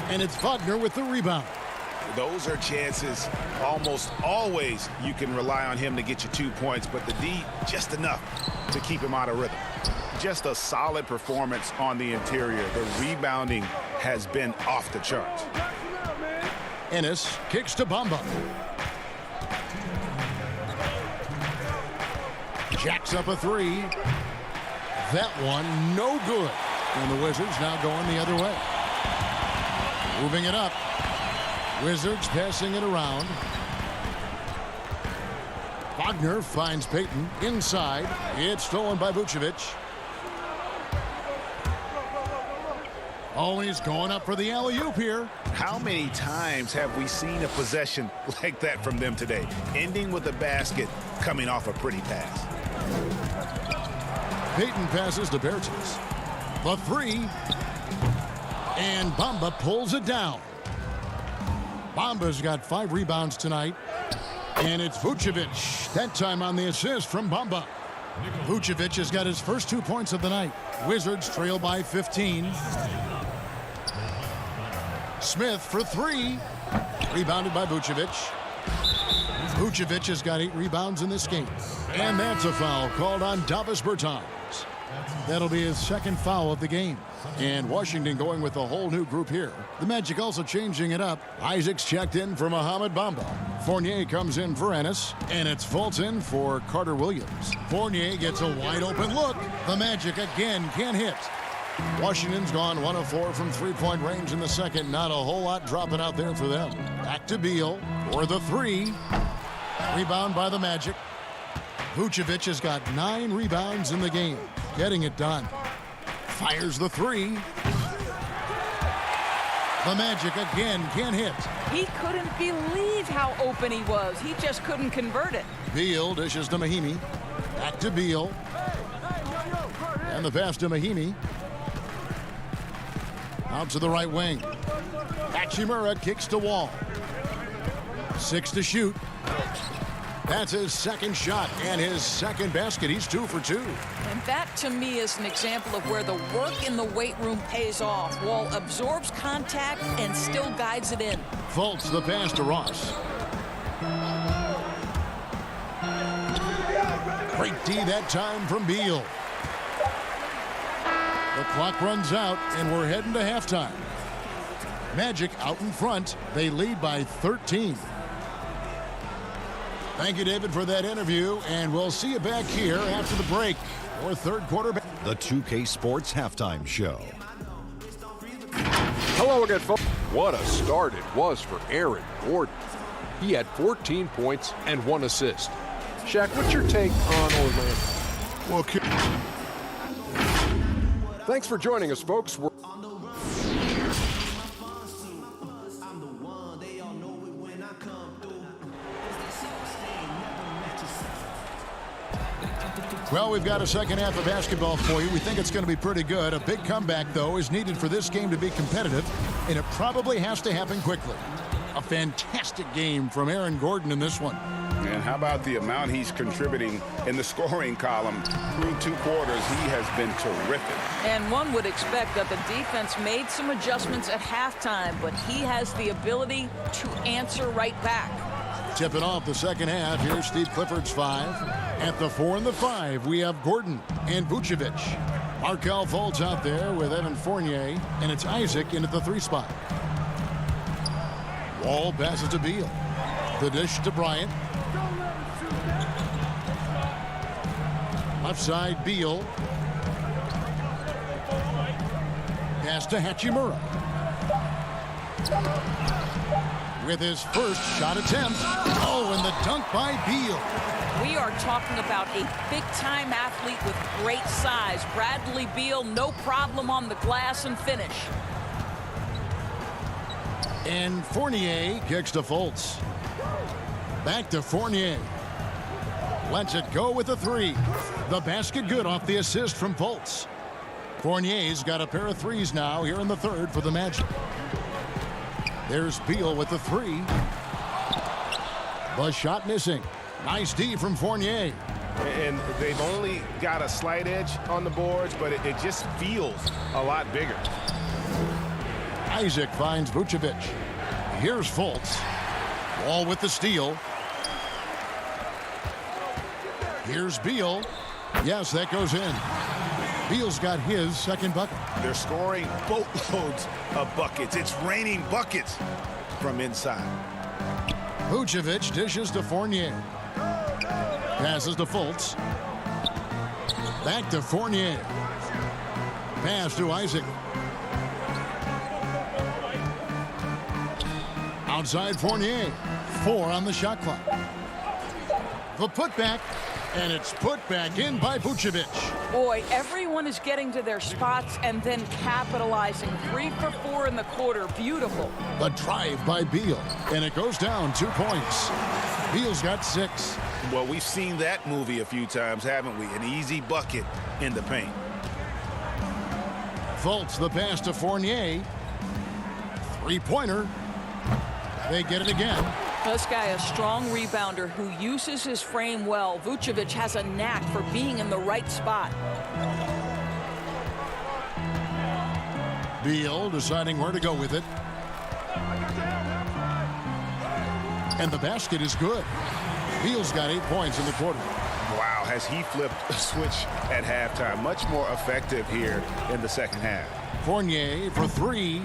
And it's Wagner with the rebound. Those are chances almost always you can rely on him to get you 2 points, but the D just enough to keep him out of rhythm. Just a solid performance on the interior. The rebounding has been off the charts. Ennis kicks to Bamba. Jacks up a three. That one no good. And the Wizards now going the other way. Moving it up. Wizards passing it around. Wagner finds Payton inside. It's stolen by Vucevic. Oh, he's going up for the alley-oop here. How many times have we seen a possession like that from them today? Ending with a basket, coming off a pretty pass. Payton passes to Bertens. The three. And Bamba pulls it down. Bamba's got 5 rebounds tonight. And it's Vucevic. That time on the assist from Bamba. Vucevic has got his first 2 points of the night. Wizards trail by 15. Smith for 3. Rebounded by Vucevic. Vucevic has got 8 rebounds in this game. And that's a foul called on Davis Bertans. That'll be his second foul of the game. And Washington going with a whole new group here. The Magic also changing it up. Isaac's checked in for Mohamed Bamba. Fournier comes in for Ennis. And it's Fulton for Carter Williams. Fournier gets a wide open look. The Magic again can't hit. Washington's gone 1 of 4 from three-point range in the second. Not a whole lot dropping out there for them. Back to Beal for the 3. Rebound by the Magic. Vucevic has got 9 rebounds in the game. Getting it done. Fires the 3. The Magic again can't hit. He couldn't believe how open he was. He just couldn't convert it. Beal dishes to Mahimi. Back to Beal. And the pass to Mahimi. Out to the right wing. Hachimura kicks to Wall. 6 to shoot. That's his second shot and his second basket. He's 2 for 2. And that, to me, is an example of where the work in the weight room pays off. Wall absorbs contact and still guides it in. Fultz the pass to Ross. Great D that time from Beal. The clock runs out, and we're heading to halftime. Magic out in front. They lead by 13. Thank you, David, for that interview, and we'll see you back here after the break for third quarter. The 2K Sports Halftime Show. Hello again, folks. What a start it was for Aaron Gordon. He had 14 points and 1 assist. Shaq, what's your take on Orlando? Well, thanks for joining us, folks. Well, we've got a second half of basketball for you. We think it's going to be pretty good. A big comeback, though, is needed for this game to be competitive, and it probably has to happen quickly. A fantastic game from Aaron Gordon in this one. And how about the amount he's contributing in the scoring column through 2 quarters? He has been terrific. And one would expect that the defense made some adjustments at halftime, but he has the ability to answer right back. Tipping off the second half. Here's Steve Clifford's 5. At the 4 and the 5, we have Gordon and Vucevic. Markelle Fultz out there with Evan Fournier, and it's Isaac in at the 3 spot. Wall passes to Beal. The dish to Bryant. Left side, Beal. Pass to Hachimura. With his first shot attempt. Oh, and the dunk by Beal. We are talking about a big-time athlete with great size. Bradley Beal, no problem on the glass and finish. And Fournier kicks to Fultz. Back to Fournier. Lets it go with a three. The basket good off the assist from Fultz. Fournier's got a pair of threes now here in the third for the Magic. There's Beal with the three. The shot missing. Nice D from Fournier. And they've only got a slight edge on the boards, but it just feels a lot bigger. Isaac finds Vucevic. Here's Fultz. Wall with the steal. Here's Beal. Yes, that goes in. Beal's got his second bucket. They're scoring boatloads of buckets. It's raining buckets from inside. Vucevic dishes to Fournier. Passes to Fultz. Back to Fournier. Pass to Isaac. Outside Fournier. 4 on the shot clock. The putback. And it's put back in by Vucevic. Boy, everyone is getting to their spots and then capitalizing. 3 for 4 in the quarter. Beautiful. The drive by Beal. And it goes down 2 points. Beal's got 6. Well, we've seen that movie a few times, haven't we? An easy bucket in the paint. Fultz the pass to Fournier. 3-pointer. They get it again. This guy, a strong rebounder who uses his frame well. Vucevic has a knack for being in the right spot. Beal deciding where to go with it. And the basket is good. Beal's got 8 points in the quarter. Wow, has he flipped a switch at halftime. Much more effective here in the second half. Fournier for 3.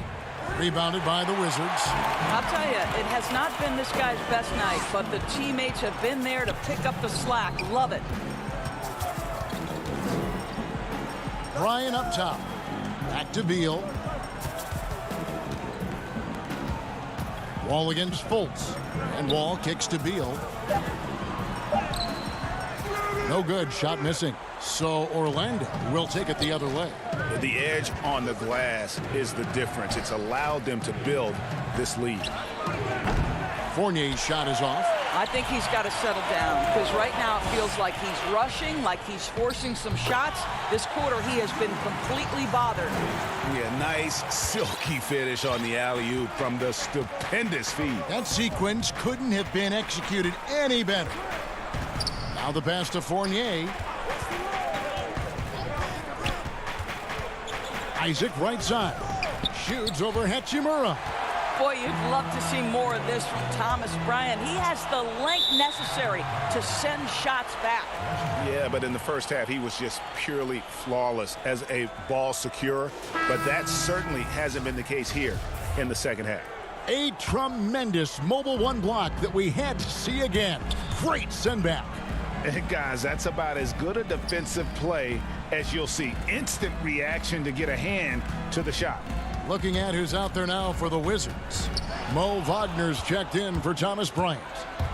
Rebounded by the Wizards. I'll tell you, it has not been this guy's best night, but the teammates have been there to pick up the slack. Love it. Bryant up top. Back to Beal. Wall against Fultz. And Wall kicks to Beal. No good. Shot missing. So Orlando will take it the other way. The edge on the glass is the difference. It's allowed them to build this lead. Fournier's shot is off. I think he's got to settle down because right now it feels like he's rushing, like he's forcing some shots. This quarter he has been completely bothered. Yeah, nice silky finish on the alley-oop from the stupendous feed. That sequence couldn't have been executed any better. Now the pass to Fournier. Isaac right side. Shoots over Hachimura. Boy, you'd love to see more of this from Thomas Bryant. He has the length necessary to send shots back. Yeah, but in the first half, he was just purely flawless as a ball securer. But that certainly hasn't been the case here in the second half. A tremendous mobile one block that we had to see again. Great send back. And guys, that's about as good a defensive play as you'll see. Instant reaction to get a hand to the shot. Looking at who's out there now for the Wizards. Mo Wagner's checked in for Thomas Bryant.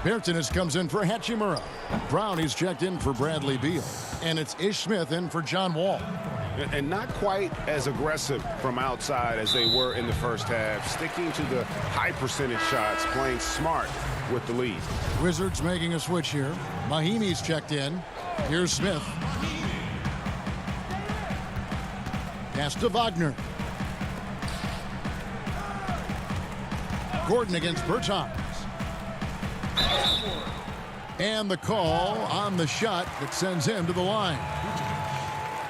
Bertens comes in for Hachimura. Brownie's checked in for Bradley Beal. And it's Ish Smith in for John Wall. And not quite as aggressive from outside as they were in the first half. Sticking to the high percentage shots, playing smart with the lead. Wizards making a switch here. Mahimi's checked in. Here's Smith. Pass to Wagner. Gordon against Bertans. And the call on the shot that sends him to the line.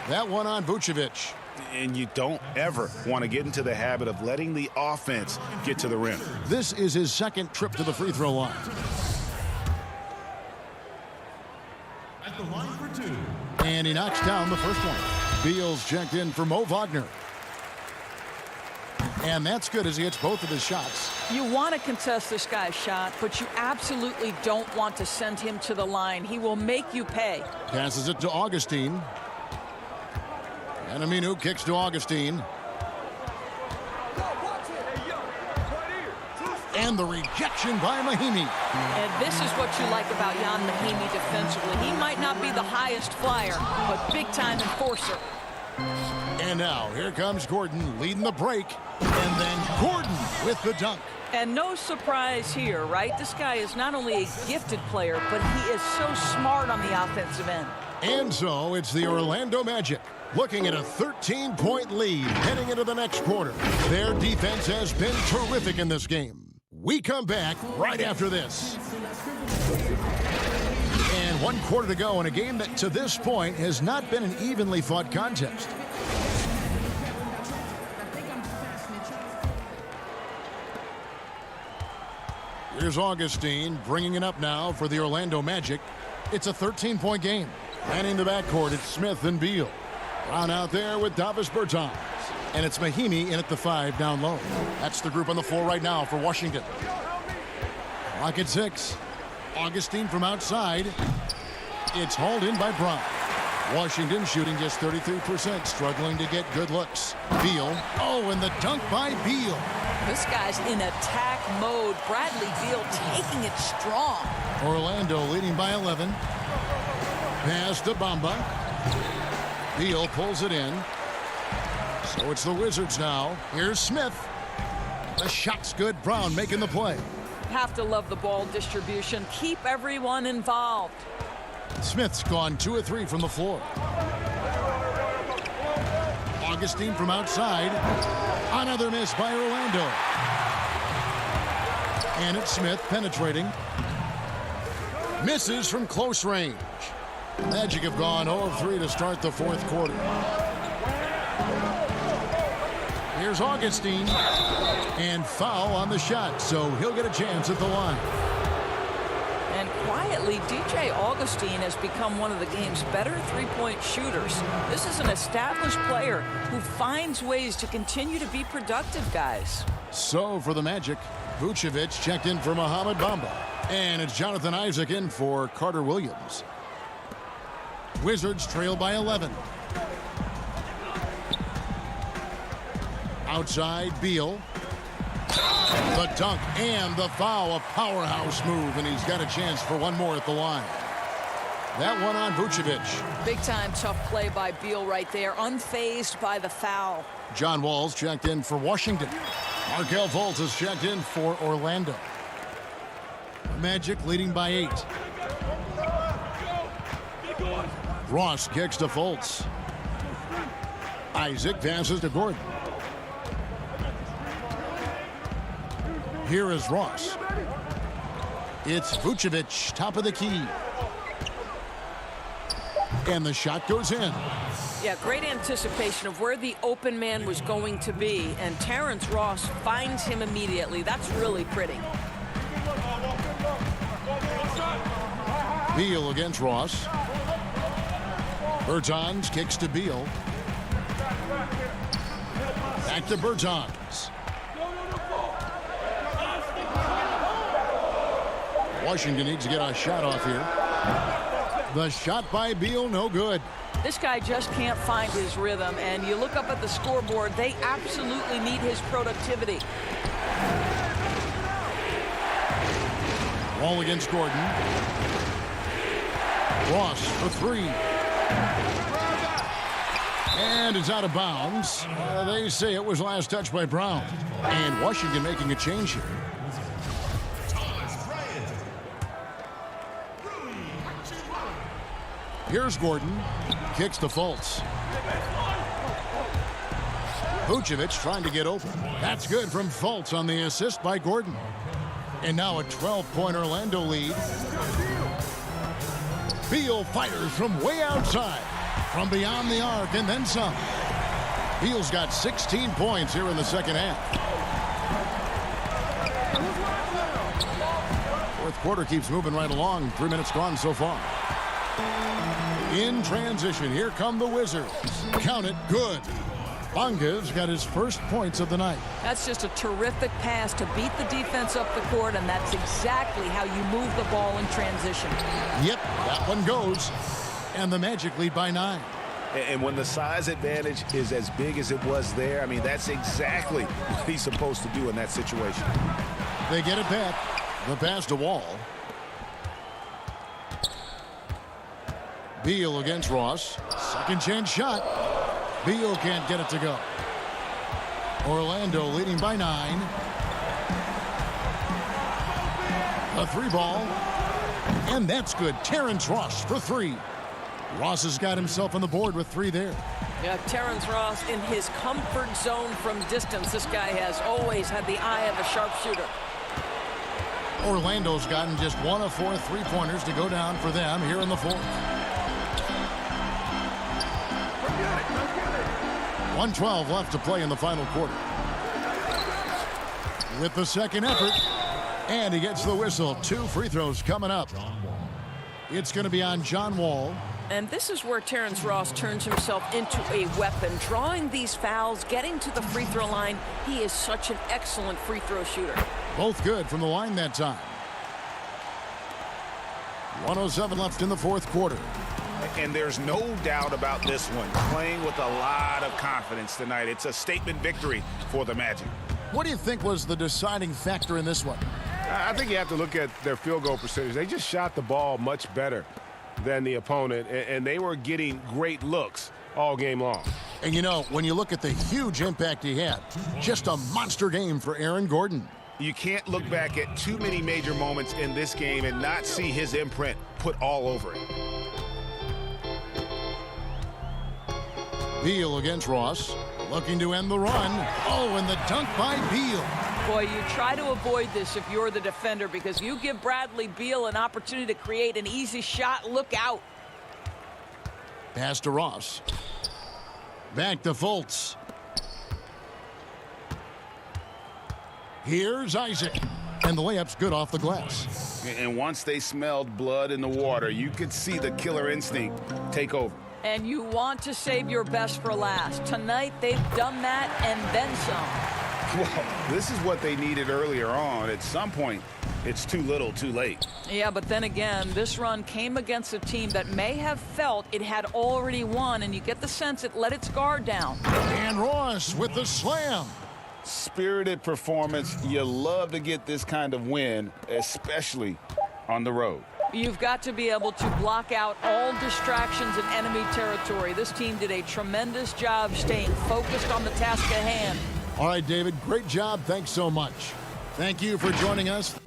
That one on Vucevic. And you don't ever want to get into the habit of letting the offense get to the rim. This is his second trip to the free throw line. At the line for 2. And he knocks down the first one. Beal's checked in for Mo Wagner. And that's good as he hits both of his shots. You want to contest this guy's shot, but you absolutely don't want to send him to the line. He will make you pay. Passes it to Augustine. And Aminu kicks to Augustine. And the rejection by Mahimi. And this is what you like about Jan Mahimi defensively. He might not be the highest flyer, but big-time enforcer. And now, here comes Gordon leading the break. And then Gordon with the dunk. And no surprise here, right? This guy is not only a gifted player, but he is so smart on the offensive end. And so it's the Orlando Magic looking at a 13-point lead heading into the next quarter. Their defense has been terrific in this game. We come back right after this. And 1 quarter to go in a game that to this point has not been an evenly fought contest. Here's Augustine bringing it up now for the Orlando Magic. It's a 13-point game. Manning the backcourt, it's Smith and Beal. Brown out there with Davis Bertans. And it's Mahimi in at the 5 down low. That's the group on the floor right now for Washington. Clock at 6. Augustine from outside. It's hauled in by Brown. Washington shooting just 33%, struggling to get good looks. Beal. Oh, and the dunk by Beal. This guy's in attack mode. Bradley Beal taking it strong. Orlando leading by 11. Pass to Bamba. Beal pulls it in. So it's the Wizards now. Here's Smith. The shot's good. Brown making the play. Have to love the ball distribution. Keep everyone involved. Smith's gone 2 of 3 from the floor. Augustine from outside. Another miss by Orlando. And it's Smith penetrating. Misses from close range. Magic have gone 0 of 3 to start the 4th quarter. Here's Augustine. And foul on the shot, so he'll get a chance at the line. And quietly, DJ Augustine has become one of the game's better three-point shooters. This is an established player who finds ways to continue to be productive, guys. So for the Magic, Vucevic checked in for Mohamed Bamba. And it's Jonathan Isaac in for Carter Williams. Wizards trail by 11. Outside, Beal. The dunk and the foul, a powerhouse move, and he's got a chance for one more at the line. That one on Vucevic. Big-time tough play by Beal right there, unfazed by the foul. John Wall's checked in for Washington. Markelle Fultz has checked in for Orlando. Magic leading by 8. Ross kicks to Fultz. Isaac passes to Gordon. Here is Ross. It's Vucevic, top of the key. And the shot goes in. Yeah, great anticipation of where the open man was going to be, and Terrence Ross finds him immediately. That's really pretty. Beal against Ross. Bertans kicks to Beal. Back to Bertans. Washington needs to get a shot off here. The shot by Beal, no good. This guy just can't find his rhythm, and you look up at the scoreboard, they absolutely need his productivity. Wall against Gordon. Ross for 3. And it's out of bounds. They say it was last touched by Brown. And Washington making a change here. Here's Gordon. Kicks to Fultz. Vucevic trying to get open. That's good from Fultz on the assist by Gordon. And now a 12-point Orlando lead. Beal fires from way outside. From beyond the arc and then some. Beal's got 16 points here in the second half. 4th quarter keeps moving right along. 3 minutes gone so far. In transition, here come the Wizards. Count it, good. Bonga's got his first points of the night. That's just a terrific pass to beat the defense up the court, and that's exactly how you move the ball in transition. Yep, that one goes. And the Magic lead by 9. And when the size advantage is as big as it was there, I mean, that's exactly what he's supposed to do in that situation. They get it back. The pass to Wall. Beal against Ross. Second chance shot. Beal can't get it to go. Orlando leading by 9. A three ball. And that's good. Terrence Ross for three. Ross has got himself on the board with three there. Yeah, Terrence Ross in his comfort zone from distance. This guy has always had the eye of a sharpshooter. Orlando's gotten just 1 of 4 3-pointers to go down for them here in the fourth. 1:12 left to play in the final quarter. With the second effort, and he gets the whistle. 2 free throws coming up. It's going to be on John Wall. And this is where Terrence Ross turns himself into a weapon, drawing these fouls, getting to the free throw line. He is such an excellent free throw shooter. Both good from the line that time. 1:07 left in the fourth quarter. And there's no doubt about this one. Playing with a lot of confidence tonight. It's a statement victory for the Magic. What do you think was the deciding factor in this one? I think you have to look at their field goal percentage. They just shot the ball much better than the opponent, and they were getting great looks all game long. And you know, when you look at the huge impact he had, just a monster game for Aaron Gordon. You can't look back at too many major moments in this game and not see his imprint put all over it. Beal against Ross, looking to end the run. Oh, and the dunk by Beal. Boy, you try to avoid this if you're the defender, because you give Bradley Beal an opportunity to create an easy shot. Look out. Pass to Ross. Back to Fultz. Here's Isaac. And the layup's good off the glass. And once they smelled blood in the water, you could see the killer instinct take over. And you want to save your best for last. Tonight, they've done that and then some. Well, this is what they needed earlier on. At some point, it's too little, too late. Yeah, but then again, this run came against a team that may have felt it had already won, and you get the sense it let its guard down. And Ross with the slam. Spirited performance. You love to get this kind of win, especially on the road. You've got to be able to block out all distractions in enemy territory. This team did a tremendous job staying focused on the task at hand. All right, David, great job. Thanks so much. Thank you for joining us.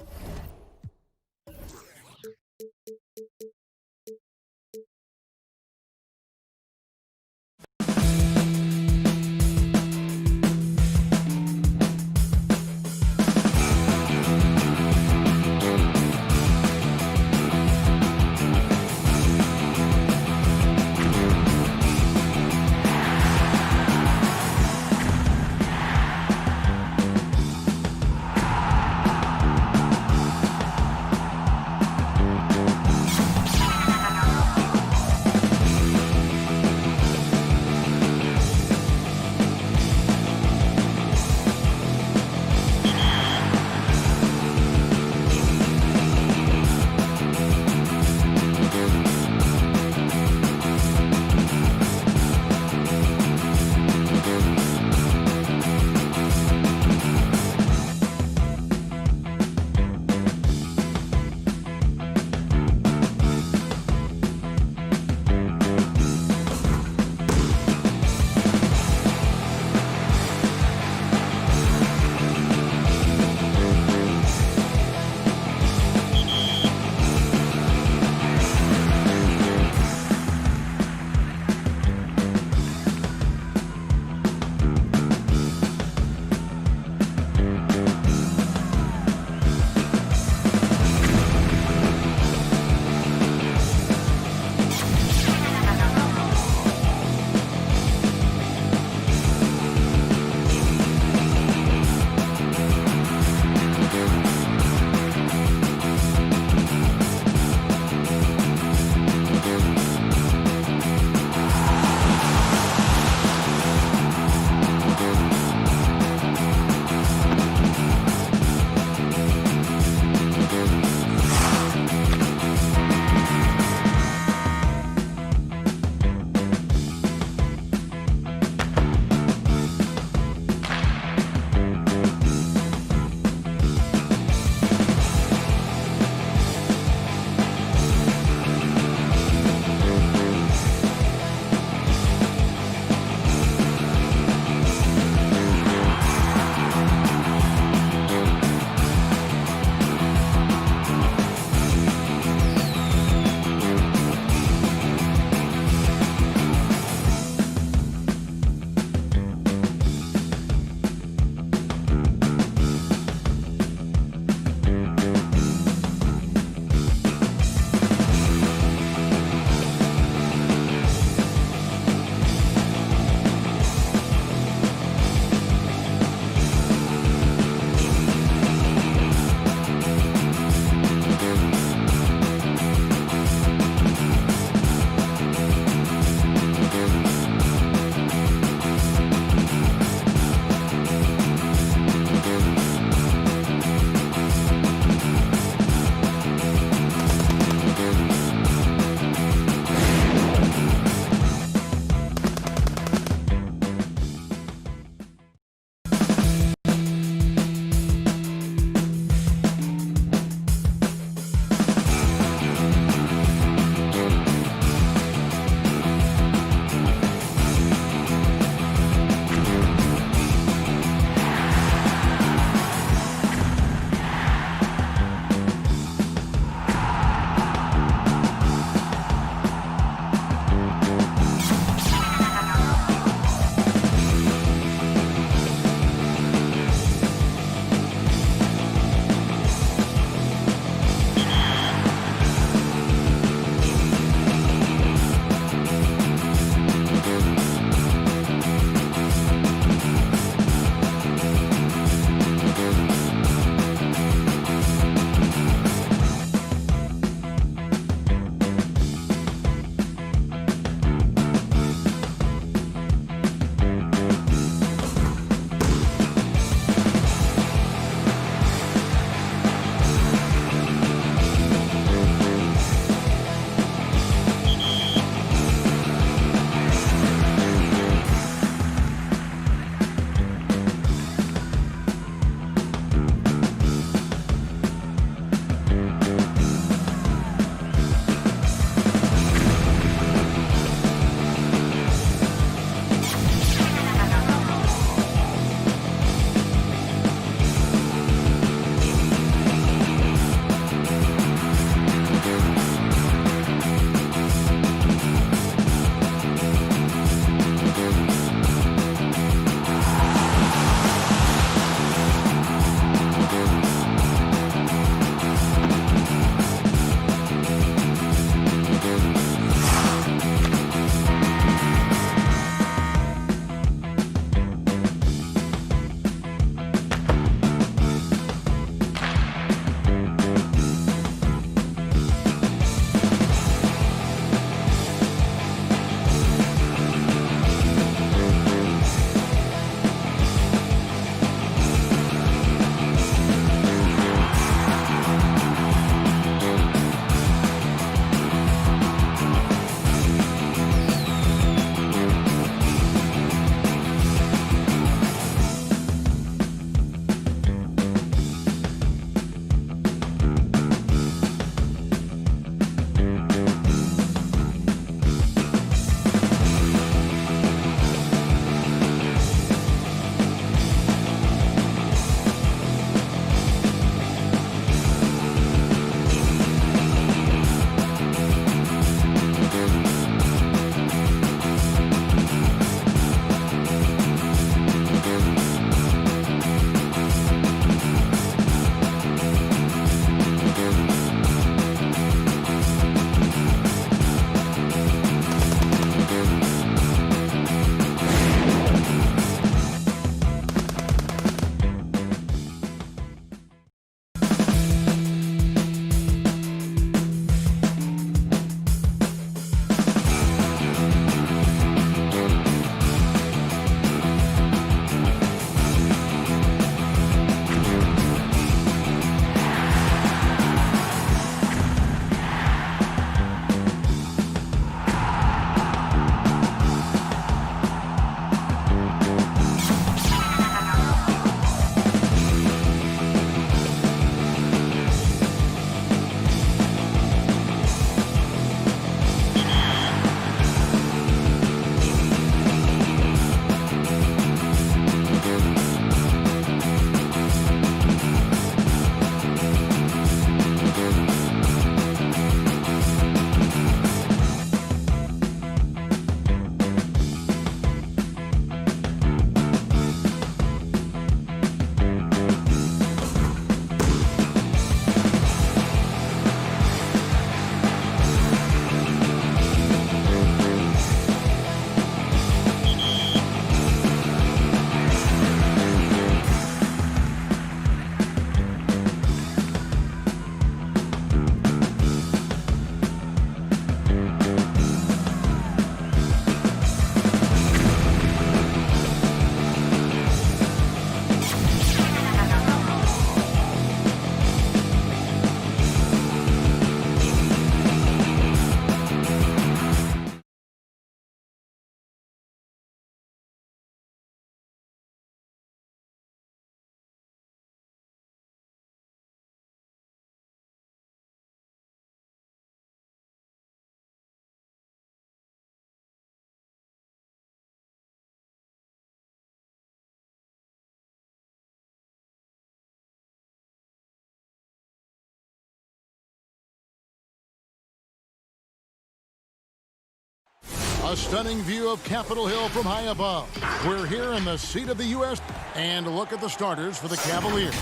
A stunning view of Capitol Hill from high above. We're here in the seat of the U.S. And look at the starters for the Cavaliers.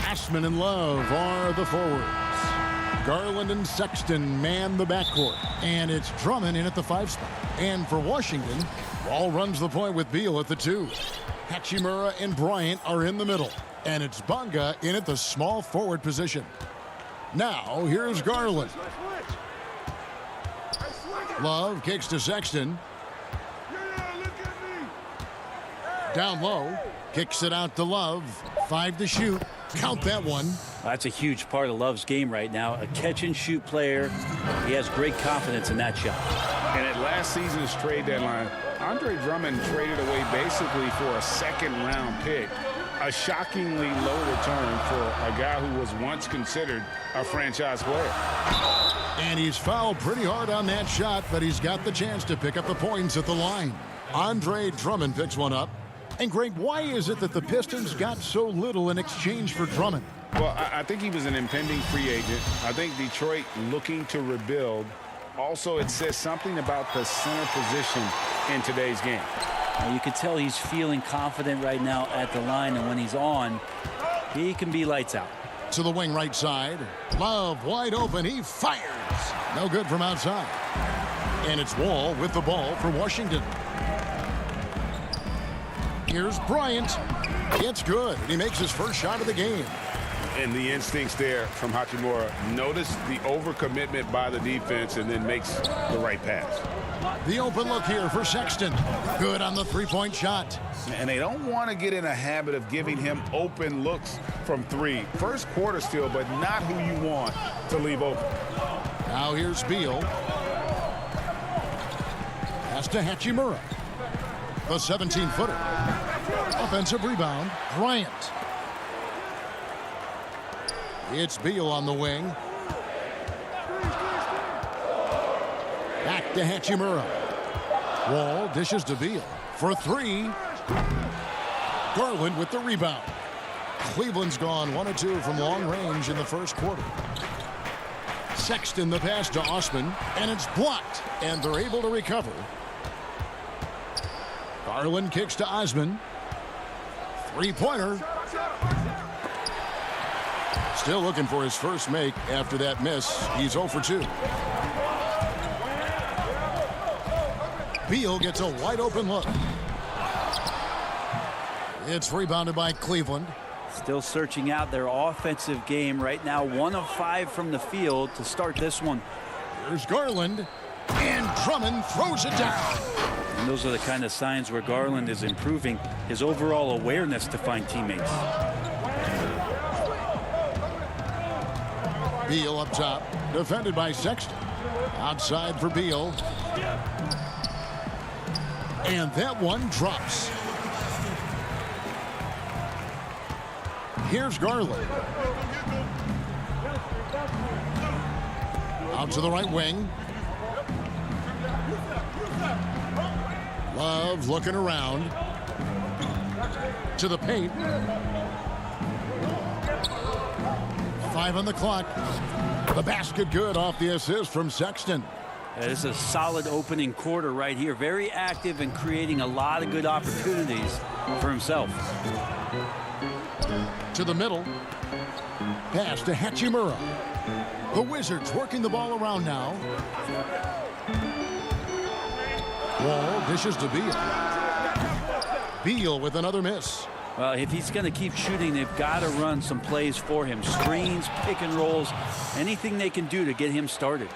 Assman and Love are the forwards. Garland and Sexton man the backcourt. And it's Drummond in at the 5 spot. And for Washington, Wall runs the point with Beal at the 2. Hachimura and Bryant are in the middle. And it's Bonga in at the small forward position. Now, here's Garland. Love kicks to Sexton. Down low. Kicks it out to Love. 5 to shoot. Count that one. That's a huge part of Love's game right now. A catch-and-shoot player. He has great confidence in that shot. And at last season's trade deadline, Andre Drummond traded away basically for a second-round pick. A shockingly low return for a guy who was once considered a franchise player. And he's fouled pretty hard on that shot, but he's got the chance to pick up the points at the line. Andre Drummond picks one up. And Greg, why is it that the Pistons got so little in exchange for Drummond? Well, I think he was an impending free agent. I think Detroit looking to rebuild. Also, it says something about the center position in today's game. You can tell he's feeling confident right now at the line, and when he's on, he can be lights out. To the wing right side. Love wide open. He fires. No good from outside. And it's Wall with the ball for Washington. Here's Bryant. It's good. He makes his first shot of the game. And the instincts there from Hachimura. Notice the overcommitment by the defense and then makes the right pass. The open look here for Sexton. Good on the three-point shot. And they don't want to get in a habit of giving him open looks from 3. First quarter still, but not who you want to leave open. Now here's Beal. Pass to Hachimura. The 17-footer. Offensive rebound. Bryant. It's Beal on the wing. Back to Hachimura. Wall dishes to Beal for 3. Garland with the rebound. Cleveland's gone 1 of 2 from long range in the first quarter. Sexton the pass to Osman, and it's blocked, and they're able to recover. Garland kicks to Osman. 3-pointer. Still looking for his first make after that miss. He's 0 for 2. Beal gets a wide open look. It's rebounded by Cleveland. Still searching out their offensive game right now. 1 of 5 from the field to start this one. Here's Garland. And Drummond throws it down. And those are the kind of signs where Garland is improving his overall awareness to find teammates. Beal up top. Defended by Sexton. Outside for Beal. And that one drops. Here's Garland. Out to the right wing. Love looking around. To the paint. 5 on the clock. The basket good off the assist from Sexton. This is a solid opening quarter right here. Very active and creating a lot of good opportunities for himself. To the middle. Pass to Hachimura. The Wizards working the ball around now. Wall dishes to Beal. Beal with another miss. Well, if he's going to keep shooting, they've got to run some plays for him. Screens, pick and rolls, anything they can do to get him started.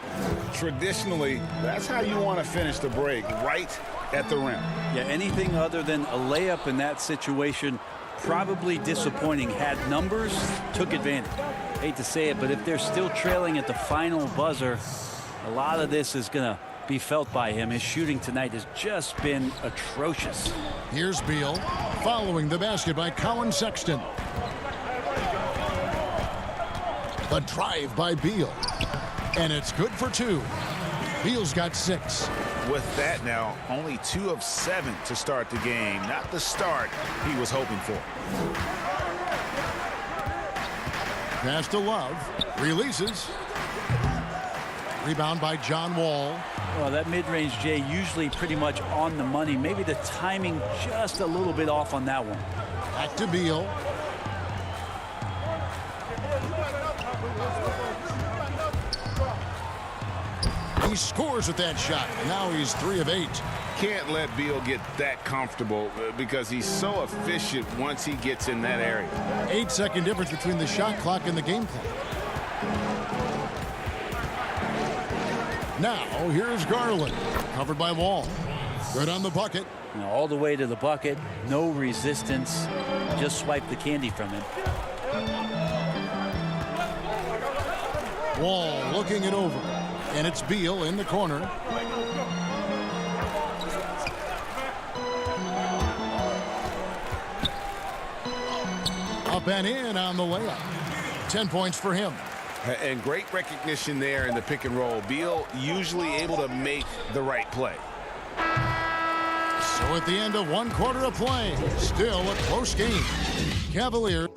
Traditionally, that's how you want to finish the break, right at the rim. Yeah, anything other than a layup in that situation, probably disappointing. Had numbers, took advantage. Hate to say it, but if they're still trailing at the final buzzer, a lot of this is going to be felt by him. His shooting tonight has just been atrocious. Here's Beal following the basket by Colin Sexton. The drive by Beal. And it's good for 2. Beal's got 6. With that now, only 2 of 7 to start the game. Not the start he was hoping for. Pass to Love. Releases. Rebound by John Wall. Well, that mid-range, Jay, usually pretty much on the money. Maybe the timing just a little bit off on that one. Back to Beal. He scores with that shot. Now he's 3 of 8. Can't let Beal get that comfortable because he's so efficient once he gets in that area. 8-second difference between the shot clock and the game clock. Now here's Garland, covered by Wall. Good on the bucket. Now, all the way to the bucket, no resistance. Just swipe the candy from him. Wall looking it over, and it's Beal in the corner. Up and in on the layup. 10 points for him. And great recognition there in the pick and roll. Beal usually able to make the right play. So at the end of 1 quarter of play, still a close game. Cavaliers.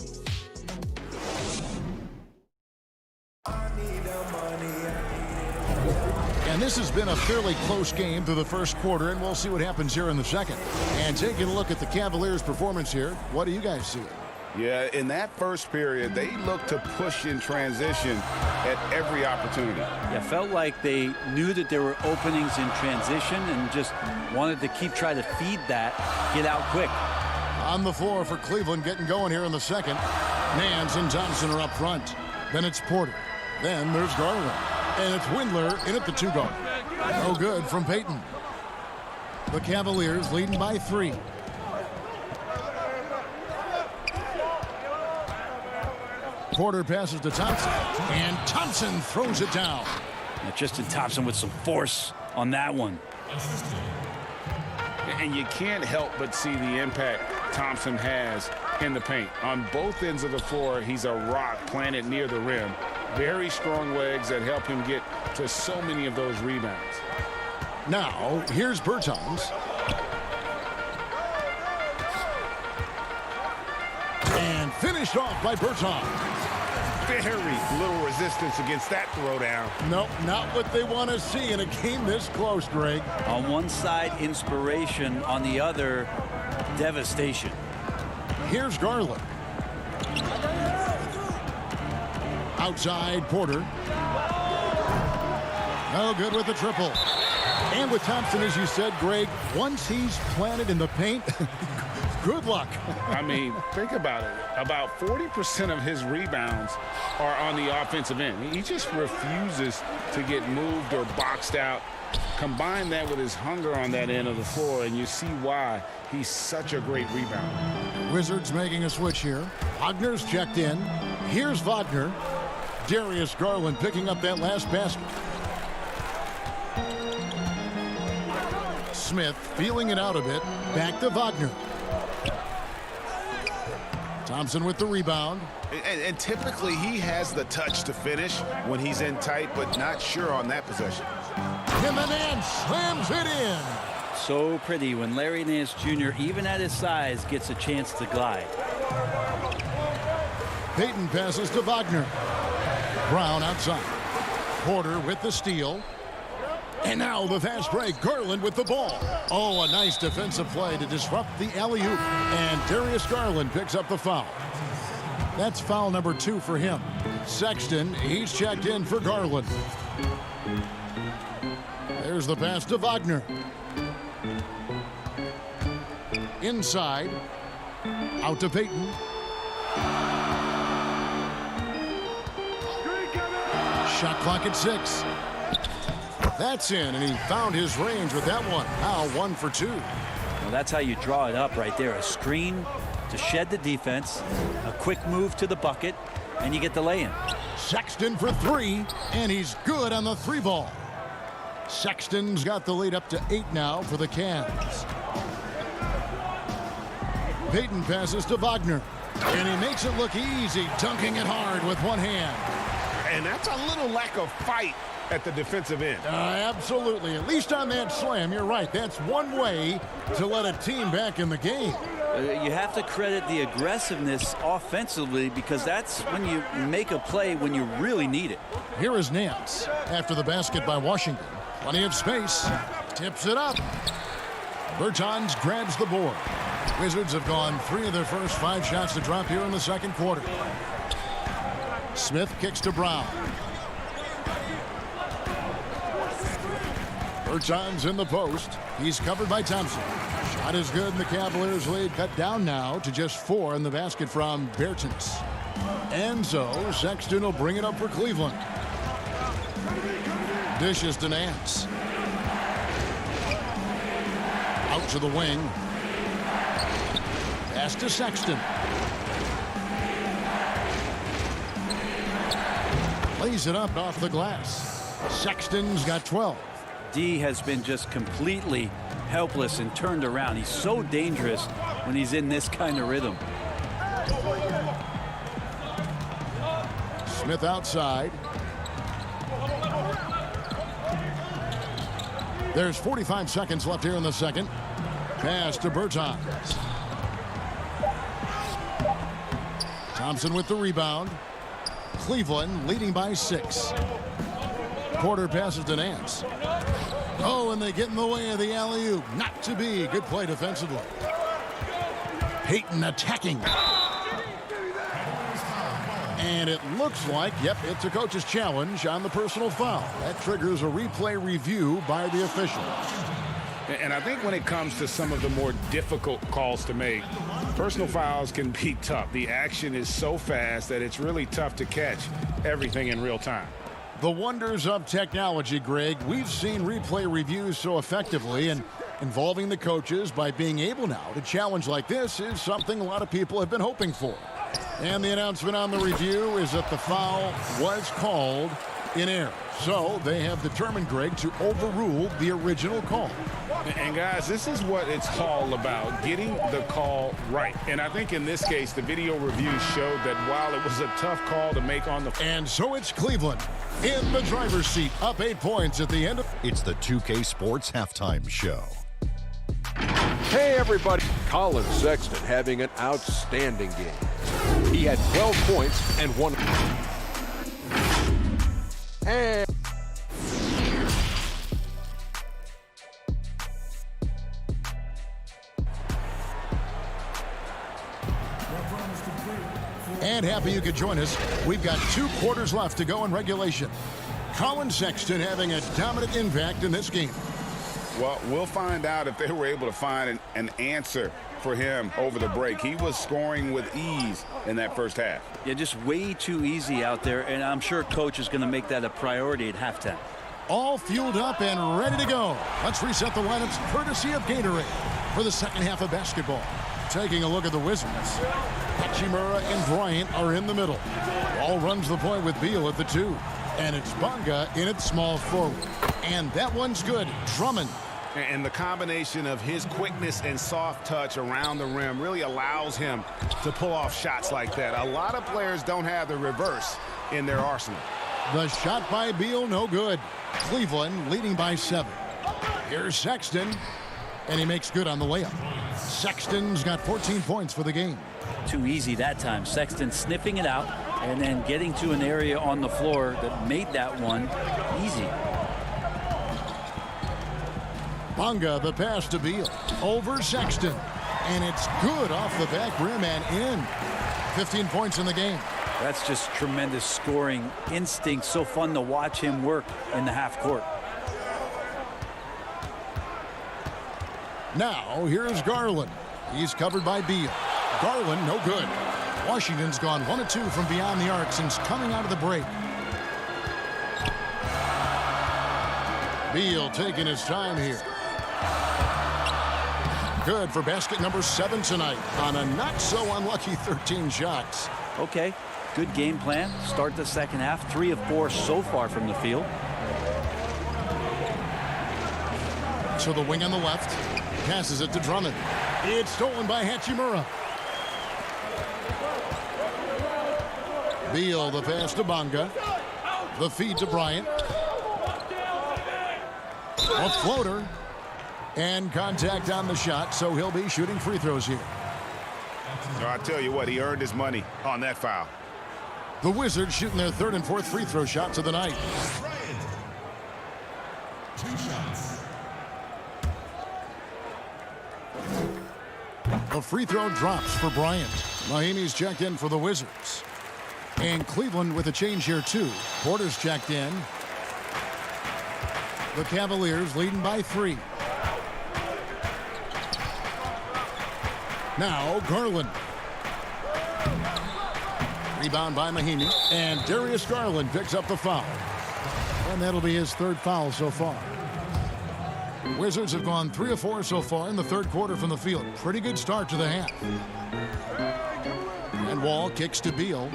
And this has been a fairly close game through the first quarter, and we'll see what happens here in the second. And taking a look at the Cavaliers' performance here, what do you guys see? Yeah, in that first period, they looked to push in transition at every opportunity. Yeah, felt like they knew that there were openings in transition and just wanted to keep trying to feed that, get out quick. On the floor for Cleveland, getting going here in the second. Nance and Thompson are up front. Then it's Porter. Then there's Garland. And it's Windler in at the 2 guard. No good from Payton. The Cavaliers leading by 3. Porter passes to Thompson, and Thompson throws it down. Now Tristan Thompson with some force on that one. And you can't help but see the impact Thompson has in the paint. On both ends of the floor, he's a rock planted near the rim. Very strong legs that help him get to so many of those rebounds. Now, here's Bertans. And finished off by Bertans. Very little resistance against that throwdown. Nope, not what they want to see in a game this close, Greg. On one side, inspiration. On the other, devastation. Here's Garland. Outside, Porter. No good with the triple. And with Thompson, as you said, Greg, once he's planted in the paint, good luck. I mean, think about it. About 40% of his rebounds are on the offensive end. He just refuses to get moved or boxed out. Combine that with his hunger on that end of the floor, and you see why he's such a great rebounder. Wizards making a switch here. Wagner's checked in. Here's Wagner. Darius Garland picking up that last basket. Smith feeling it out a bit. Back to Wagner. Thompson with the rebound. And typically he has the touch to finish when he's in tight, but not sure on that possession. And the Nance slams it in. So pretty when Larry Nance Jr., even at his size, gets a chance to glide. Payton passes to Wagner. Brown outside. Porter with the steal. And now the fast break. Garland with the ball. Oh, a nice defensive play to disrupt the alley-oop. And Darius Garland picks up the foul. That's foul number 2 for him. Sexton, he's checked in for Garland. There's the pass to Wagner. Inside. Out to Payton. Shot clock at 6. That's in, and he found his range with that one. Now 1 for 2. Well, that's how you draw it up right there. A screen to shed the defense, a quick move to the bucket, and you get the lay-in. Sexton for 3, and he's good on the 3 ball. Sexton's got the lead up to 8 now for the Cavs. Payton passes to Wagner, and he makes it look easy, dunking it hard with one hand. And that's a little lack of fight at the defensive end. Absolutely. At least on that slam, you're right. That's one way to let a team back in the game. You have to credit the aggressiveness offensively because that's when you make a play when you really need it. Here is Nance after the basket by Washington. Plenty of space. Tips it up. Bertans grabs the board. Wizards have gone 3 of their first 5 shots to drop here in the second quarter. Smith kicks to Brown. Bertans in the post. He's covered by Thompson. Shot is good, and the Cavaliers lead cut down now to just 4 in the basket from Bertans. And so Sexton will bring it up for Cleveland. Dishes to Nance. Out to the wing. Pass to Sexton. Lays it up off the glass. Sexton's got 12. D has been just completely helpless and turned around. He's so dangerous when he's in this kind of rhythm. Smith outside. There's 45 seconds left here in the second. Pass to Bertans. Thompson with the rebound. Cleveland leading by 6. Porter passes to Nance. Oh, and they get in the way of the alley-oop. Not to be. Good play defensively. Payton attacking. And it looks like, yep, it's a coach's challenge on the personal foul. That triggers a replay review by the official. And I think when it comes to some of the more difficult calls to make, personal fouls can be tough. The action is so fast that it's really tough to catch everything in real time. The wonders of technology, Greg. We've seen replay reviews so effectively, and involving the coaches by being able now to challenge like this is something a lot of people have been hoping for. And the announcement on the review is that the foul was called in error. So they have determined, Greg, to overrule the original call. And guys, this is what it's all about, getting the call right. And I think in this case, the video review showed that while it was a tough call to make on the... And so it's Cleveland in the driver's seat, up 8 points at the end of... It's the 2K Sports Halftime Show. Hey, everybody. Colin Sexton having an outstanding game. He had 12 points and 1. And happy you could join us. We've got 2 quarters left to go in regulation. Colin Sexton having a dominant impact in this game. Well, we'll find out if they were able to find an answer for him over the break. He was scoring with ease in that first half. Yeah, just way too easy out there, and I'm sure coach is going to make that a priority at halftime. All fueled up and ready to go. Let's reset the lineups courtesy of Gatorade for the second half of basketball. Taking a look at the Wizards. Hachimura and Bryant are in the middle. Ball runs the point with Beal at the 2. And it's Bonga in at small forward. And that one's good. Drummond. And the combination of his quickness and soft touch around the rim really allows him to pull off shots like that. A lot of players don't have the reverse in their arsenal. The shot by Beal, no good. Cleveland leading by 7. Here's Sexton. And he makes good on the layup. Sexton's got 14 points for the game. Too easy that time. Sexton sniffing it out and then getting to an area on the floor that made that one easy. Bonga, the pass to Beal. Over Sexton. And it's good off the back rim and in. 15 points in the game. That's just tremendous scoring instinct. So fun to watch him work in the half court. Now, here's Garland. He's covered by Beal. Garland, no good. Washington's gone 1 of 2 from beyond the arc since coming out of the break. Beal taking his time here. Good for basket number 7 tonight on a not-so-unlucky 13 shots. Okay, good game plan. Start the second half. 3 of 4 so far from the field. So the wing on the left. Passes it to Drummond. It's stolen by Hachimura. Beal, the pass to Bonga. The feed to Bryant. A floater. And contact on the shot, so he'll be shooting free throws here. So I tell you what, he earned his money on that foul. The Wizards shooting their 3rd and 4th free throw shots of the night. 2 shots. The free throw drops for Bryant. Mahimi's checked in for the Wizards. And Cleveland with a change here, too. Porter's checked in. The Cavaliers leading by 3. Now Garland. Rebound by Mahimi. And Darius Garland picks up the foul. And that'll be his 3rd foul so far. Wizards have gone 3 of 4 so far in the 3rd quarter from the field. Pretty good start to the half. And Wall kicks to Beal.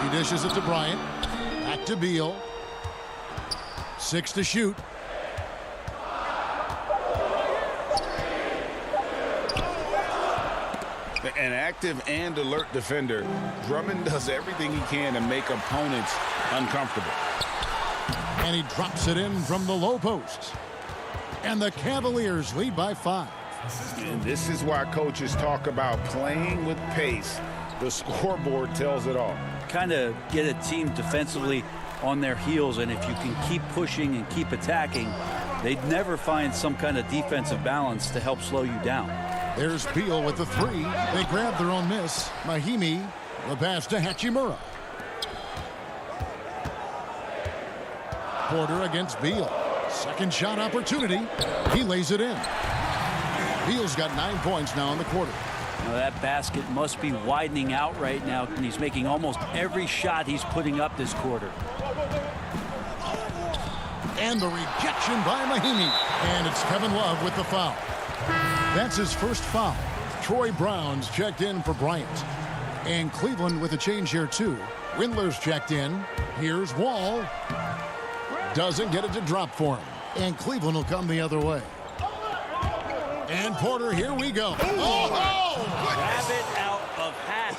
He dishes it to Bryant. Back to Beal. 6 to shoot. An active and alert defender, Drummond does everything he can to make opponents uncomfortable. And he drops it in from the low post. And the Cavaliers lead by 5. And this is why coaches talk about playing with pace. The scoreboard tells it all. Kind of get a team defensively on their heels, and if you can keep pushing and keep attacking, they'd never find some kind of defensive balance to help slow you down. There's Beal with the 3. They grab their own miss. Mahimi, the pass to Hachimura. Porter against Beal. Second shot opportunity. He lays it in. Beal's got 9 points now in the quarter. Now that basket must be widening out right now, and he's making almost every shot he's putting up this quarter. And the rejection by Mahimi. And it's Kevin Love with the foul. That's his 1st foul. Troy Brown's checked in for Bryant. And Cleveland with a change here, too. Windler's checked in. Here's Wall. Doesn't get it to drop for him. And Cleveland will come the other way. And Porter, here we go. Oh! Rabbit out of hat.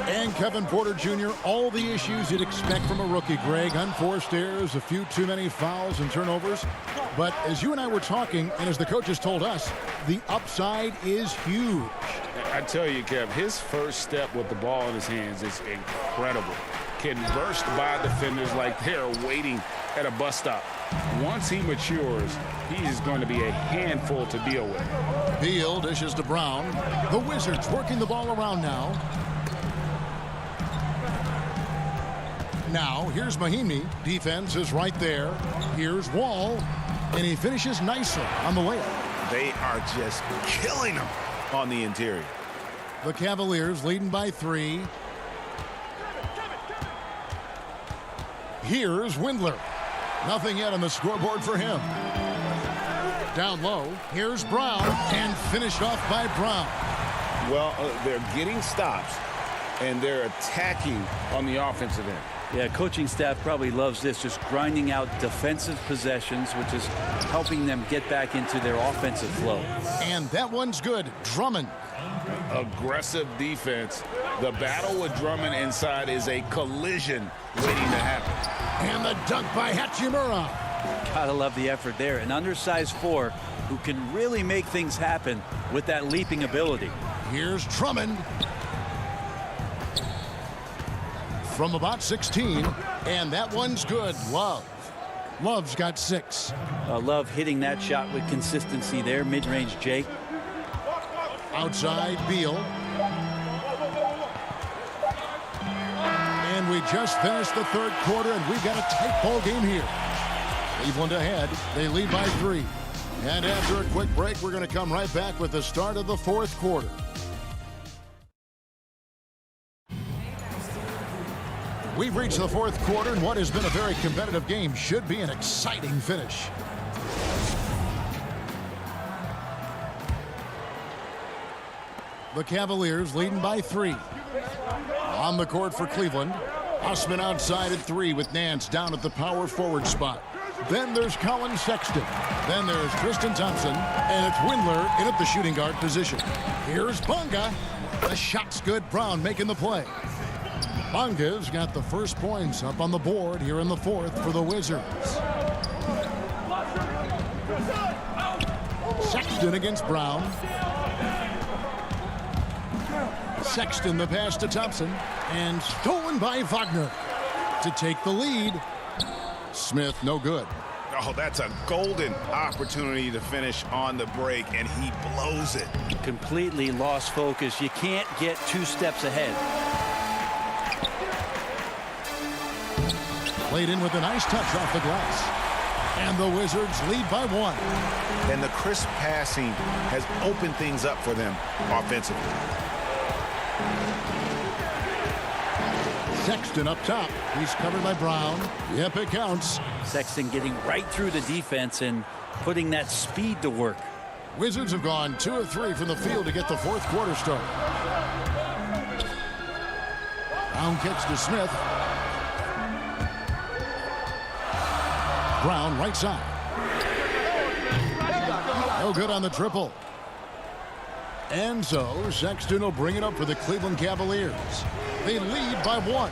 And Kevin Porter Jr., all the issues you'd expect from a rookie, Greg. Unforced errors, a few too many fouls and turnovers. But as you and I were talking, and as the coaches told us, the upside is huge. I tell you, Kev, his first step with the ball in his hands is incredible. Can burst by defenders like they're waiting at a bus stop. Once he matures, he is going to be a handful to deal with. Beal dishes to Brown. The Wizards working the ball around now. Now, here's Mahimi. Defense is right there. Here's Wall. And he finishes nicely on the layup. They are just killing him on the interior. The Cavaliers leading by 3. Here's Windler. Nothing yet on the scoreboard for him. Down low, here's Brown, and finished off by Brown. Well, they're getting stops, and they're attacking on the offensive end. Yeah, coaching staff probably loves this, just grinding out defensive possessions, which is helping them get back into their offensive flow. And that one's good. Drummond. Aggressive defense. The battle with Drummond inside is a collision waiting to happen. And the dunk by Hachimura. Gotta love the effort there. An undersized 4 who can really make things happen with that leaping ability. Here's Drummond. From about 16, and that one's good. Love. Love's got 6. Love hitting that shot with consistency there, mid-range Jake. Outside, Beal. And we just finished the 3rd quarter, and we've got a tight ball game here. Cleveland ahead. They lead by 3. And after a quick break, we're going to come right back with the start of the 4th quarter. We've reached the 4th quarter, and what has been a very competitive game should be an exciting finish. The Cavaliers leading by 3. On the court for Cleveland. Osman outside at 3 with Nance down at the power forward spot. Then there's Colin Sexton. Then there's Tristan Thompson. And it's Windler in at the shooting guard position. Here's Bonga. The shot's good. Brown making the play. Bonga's got the first points up on the board here in the 4th for the Wizards. Sexton against Brown. Sexton the pass to Thompson. And stolen by Wagner to take the lead. Smith no good. Oh, that's a golden opportunity to finish on the break, and he blows it. Completely lost focus. You can't get 2 steps ahead. Played in with a nice touch off the glass. And the Wizards lead by 1. And the crisp passing has opened things up for them offensively. Sexton up top. He's covered by Brown. Yep, it counts. Sexton getting right through the defense and putting that speed to work. Wizards have gone 2 of 3 from the field to get the 4th quarter started. Brown kicks to Smith. Brown right side. No good on the triple. And so Sexton will bring it up for the Cleveland Cavaliers. They lead by 1.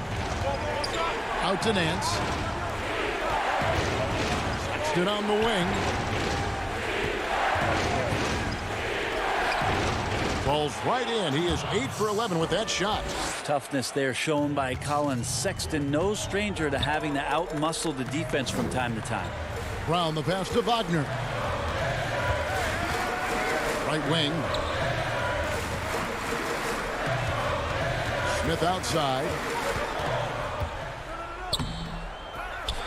Out to Nance. Sexton on the wing. Falls right in. He is 8 for 11 with that shot. Toughness there shown by Colin Sexton. No stranger to having to out-muscle the defense from time to time. Brown the pass to Wagner. Right wing. Smith outside.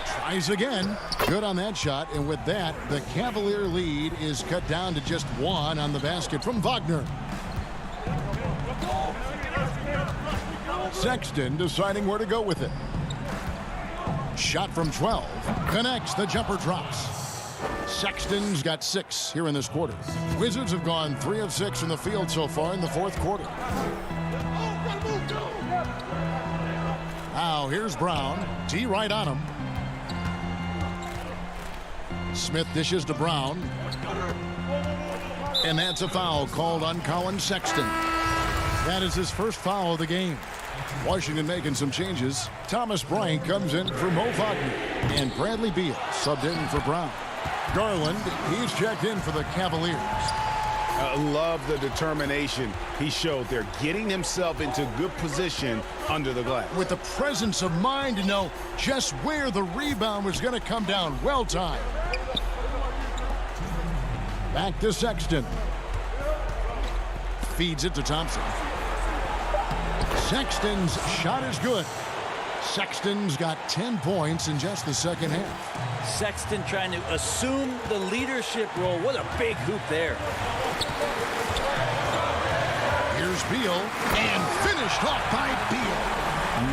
Tries again. Good on that shot. And with that, the Cavalier lead is cut down to just 1 on the basket from Wagner. Sexton deciding where to go with it. Shot from 12. Connects. The jumper drops. Sexton's got 6 here in this quarter. Wizards have gone 3 of 6 from the field so far in the 4th quarter. Now here's Brown. T right on him. Smith dishes to Brown. And that's a foul called on Colin Sexton. That is his first foul of the game. Washington making some changes. Thomas Bryant comes in for Mo Wagner. And Bradley Beal subbed in for Brown. Garland, he's checked in for the Cavaliers. I love the determination he showed there, getting himself into good position under the glass. With the presence of mind to know just where the rebound was going to come down. Well timed. Back to Sexton. Feeds it to Thompson. Sexton's shot is good. Sexton's got 10 points in just the second half. Sexton trying to assume the leadership role. What a big hoop there. Here's Beal, and finished off by Beal.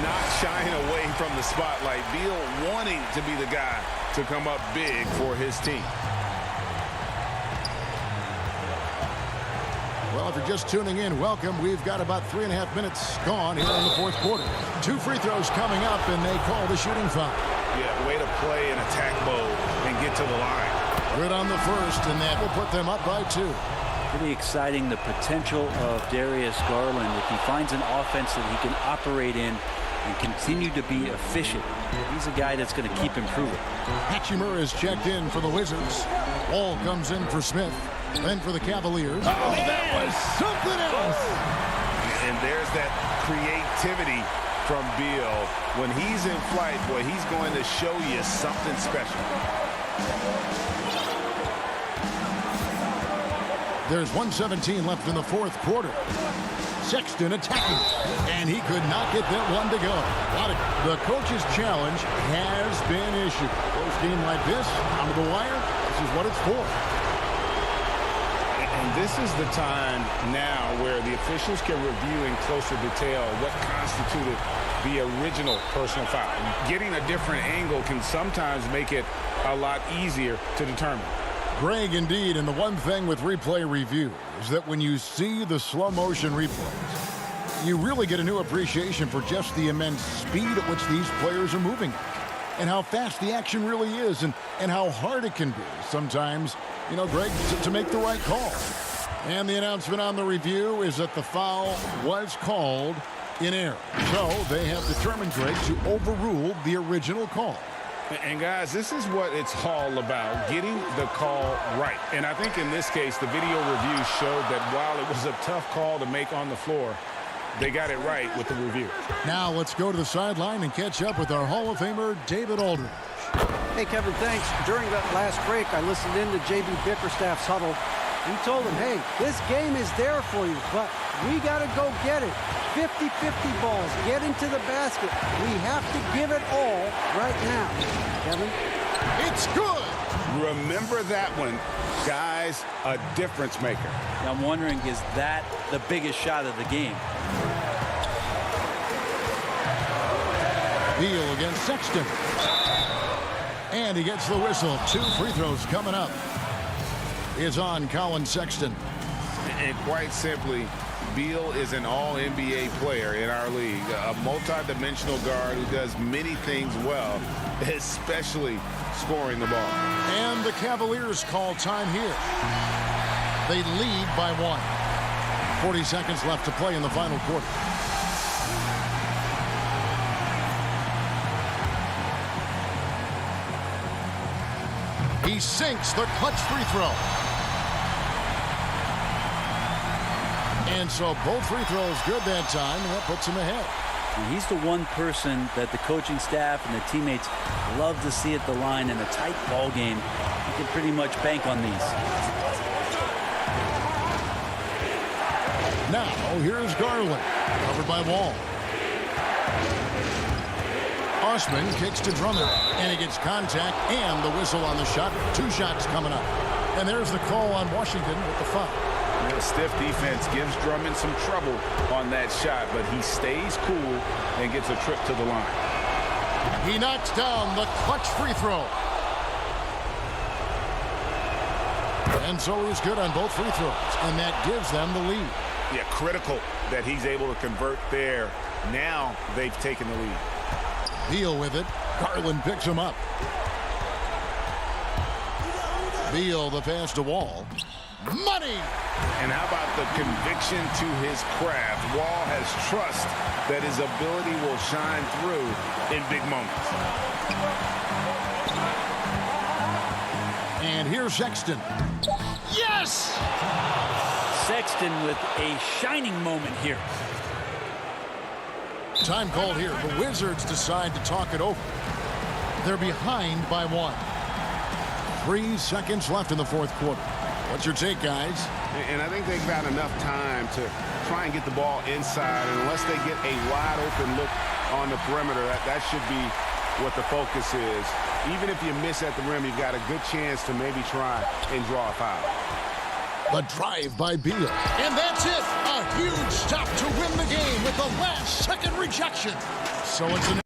Not shying away from the spotlight. Beal wanting to be the guy to come up big for his team. Well, if you're just tuning in, welcome. We've got about 3.5 minutes gone here in the 4th quarter. 2 free throws coming up, and they call the shooting foul. Yeah, way to play in attack mode and get to the line. Good on the first, and that will put them up by 2. Pretty exciting, the potential of Darius Garland. If he finds an offense that he can operate in and continue to be efficient, he's a guy that's going to keep improving. Hachimura is checked in for the Wizards. Ball comes in for Smith. Then for the Cavaliers. Oh, that was something else. And there's that creativity from Beal. When he's in flight, boy, he's going to show you something special. There's 1:17 left in the 4th quarter. Sexton attacking, and he could not get that one to go. The coach's challenge has been issued. Close game like this, down to the wire, this is what it's for. And this is the time now where the officials can review in closer detail what constituted the original personal foul. Getting a different angle can sometimes make it a lot easier to determine. Greg, indeed, and the one thing with replay review is that when you see the slow motion replays, you really get a new appreciation for just the immense speed at which these players are moving and how fast the action really is and how hard it can be sometimes, you know, Greg, to make the right call. And the announcement on the review is that the foul was called in error. So they have determined, Greg, to overrule the original call. And guys, this is what it's all about, getting the call right. And I think in this case, the video review showed that while it was a tough call to make on the floor, they got it right with the review. Now let's go to the sideline and catch up with our Hall of Famer, David Aldridge. Hey, Kevin, thanks. During that last break, I listened in to J.B. Bickerstaff's huddle. He told him, hey, this game is there for you, but we got to go get it. 50-50 balls, get into the basket. We have to give it all right now. Kevin? It's good. Remember that one. Guys, a difference maker. I'm wondering, is that the biggest shot of the game? Beal against Sexton. And he gets the whistle. 2 free throws coming up. Is on Colin Sexton. And quite simply, Beal is an all-NBA player in our league, a multi-dimensional guard who does many things well, especially scoring the ball. And the Cavaliers call time here. They lead by 1. 40 seconds left to play in the final quarter. He sinks the clutch free throw. And so both free throws good that time, and that puts him ahead. And he's the one person that the coaching staff and the teammates love to see at the line in a tight ball game. You can pretty much bank on these. Now, here's Garland, covered by Wall. Osman kicks to Drummond, and he gets contact and the whistle on the shot. 2 shots coming up. And there's the call on Washington with the foul. The stiff defense gives Drummond some trouble on that shot, but he stays cool and gets a trip to the line. He knocks down the clutch free throw. And so he's good on both free throws, and that gives them the lead. Yeah, critical that he's able to convert there. Now they've taken the lead. Beal with it. Garland picks him up. Beal the pass to Wall. Money! And how about the conviction to his craft? Wall has trust that his ability will shine through in big moments. And here's Sexton. Yes! Sexton with a shining moment here. Time called here. The Wizards decide to talk it over. They're behind by 1. 3 seconds left in the fourth quarter. What's your take, guys? And I think they've got enough time to try and get the ball inside. And unless they get a wide open look on the perimeter, that should be what the focus is. Even if you miss at the rim, you've got a good chance to maybe try and draw a foul. The drive by Beal. And that's it. A huge stop to win the game with the last-second rejection. So it's an...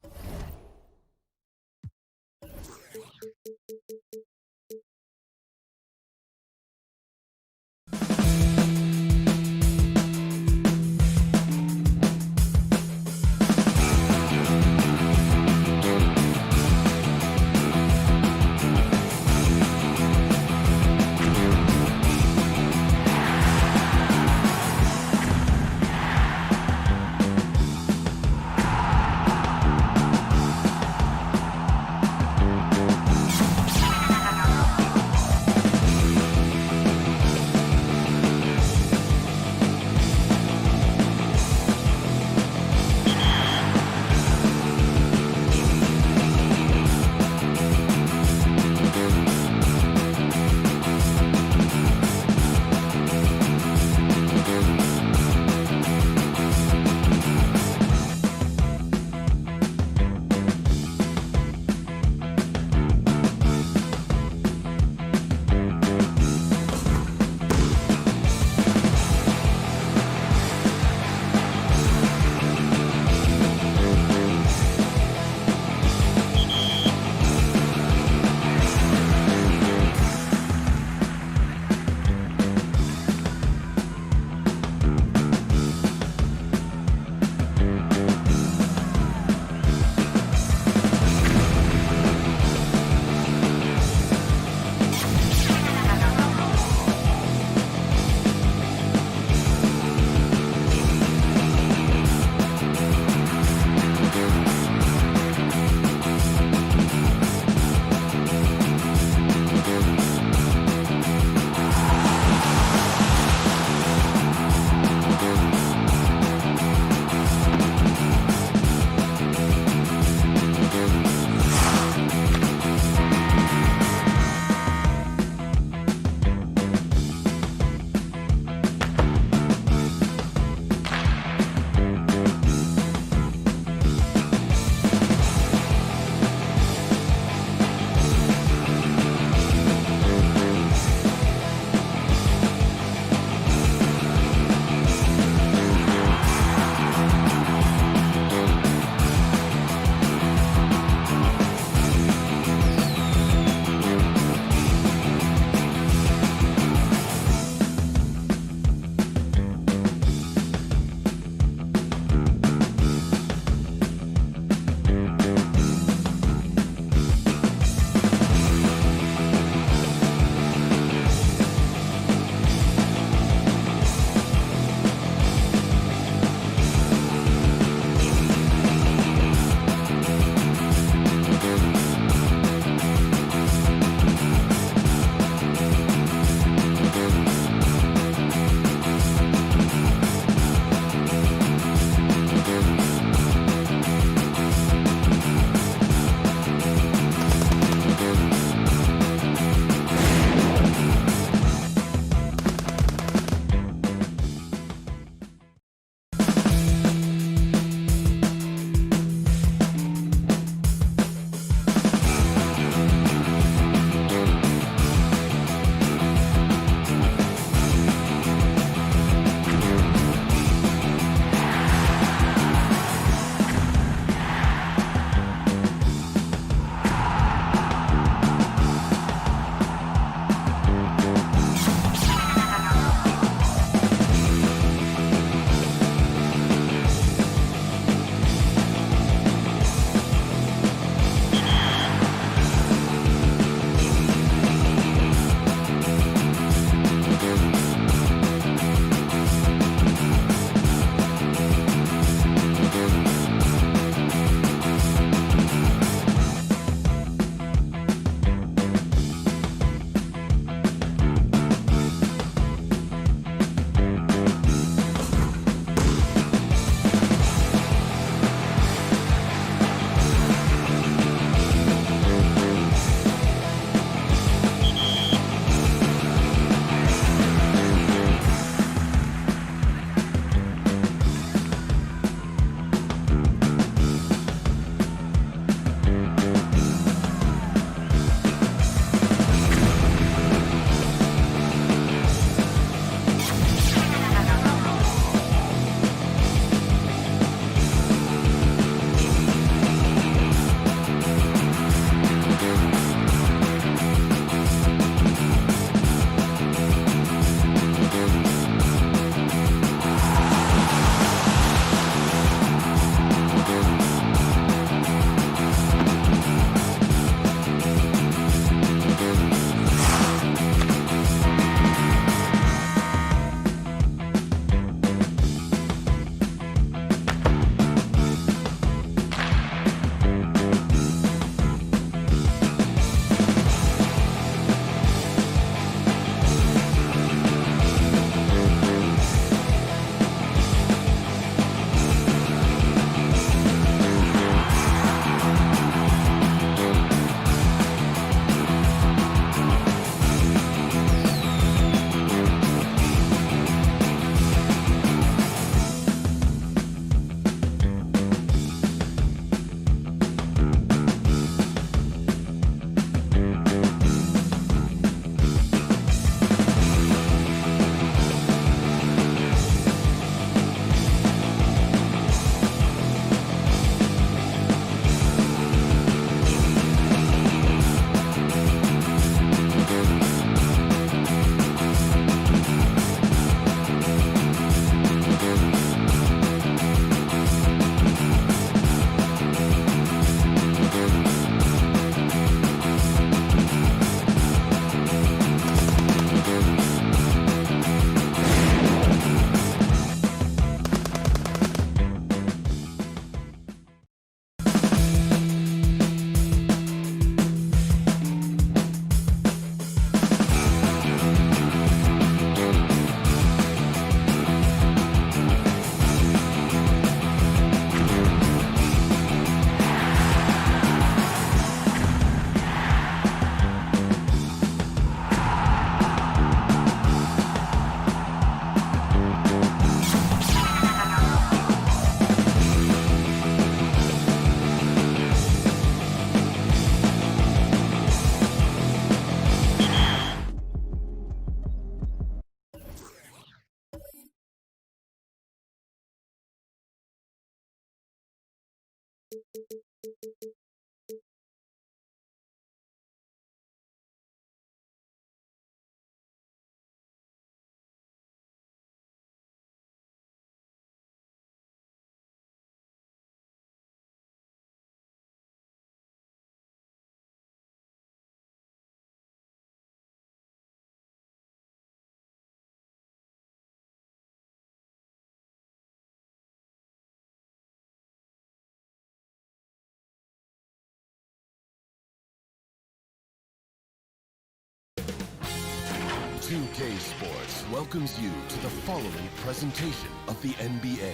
2K Sports welcomes you to the following presentation of the NBA.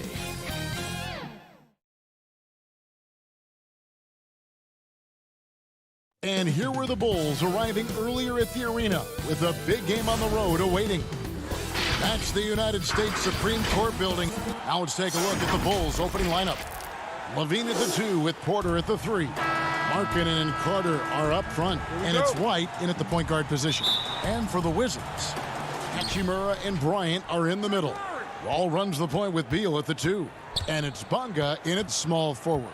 And here were the Bulls arriving earlier at the arena with a big game on the road awaiting. That's the United States Supreme Court building. Now let's take a look at the Bulls opening lineup. Levine at the 2 with Porter at the 3. Markkanen and Carter are up front, and it's White in at the point guard position. And for the Wizards, Hachimura and Bryant are in the middle. Wall runs the point with Beal at the 2. And it's Bonga in at small forward.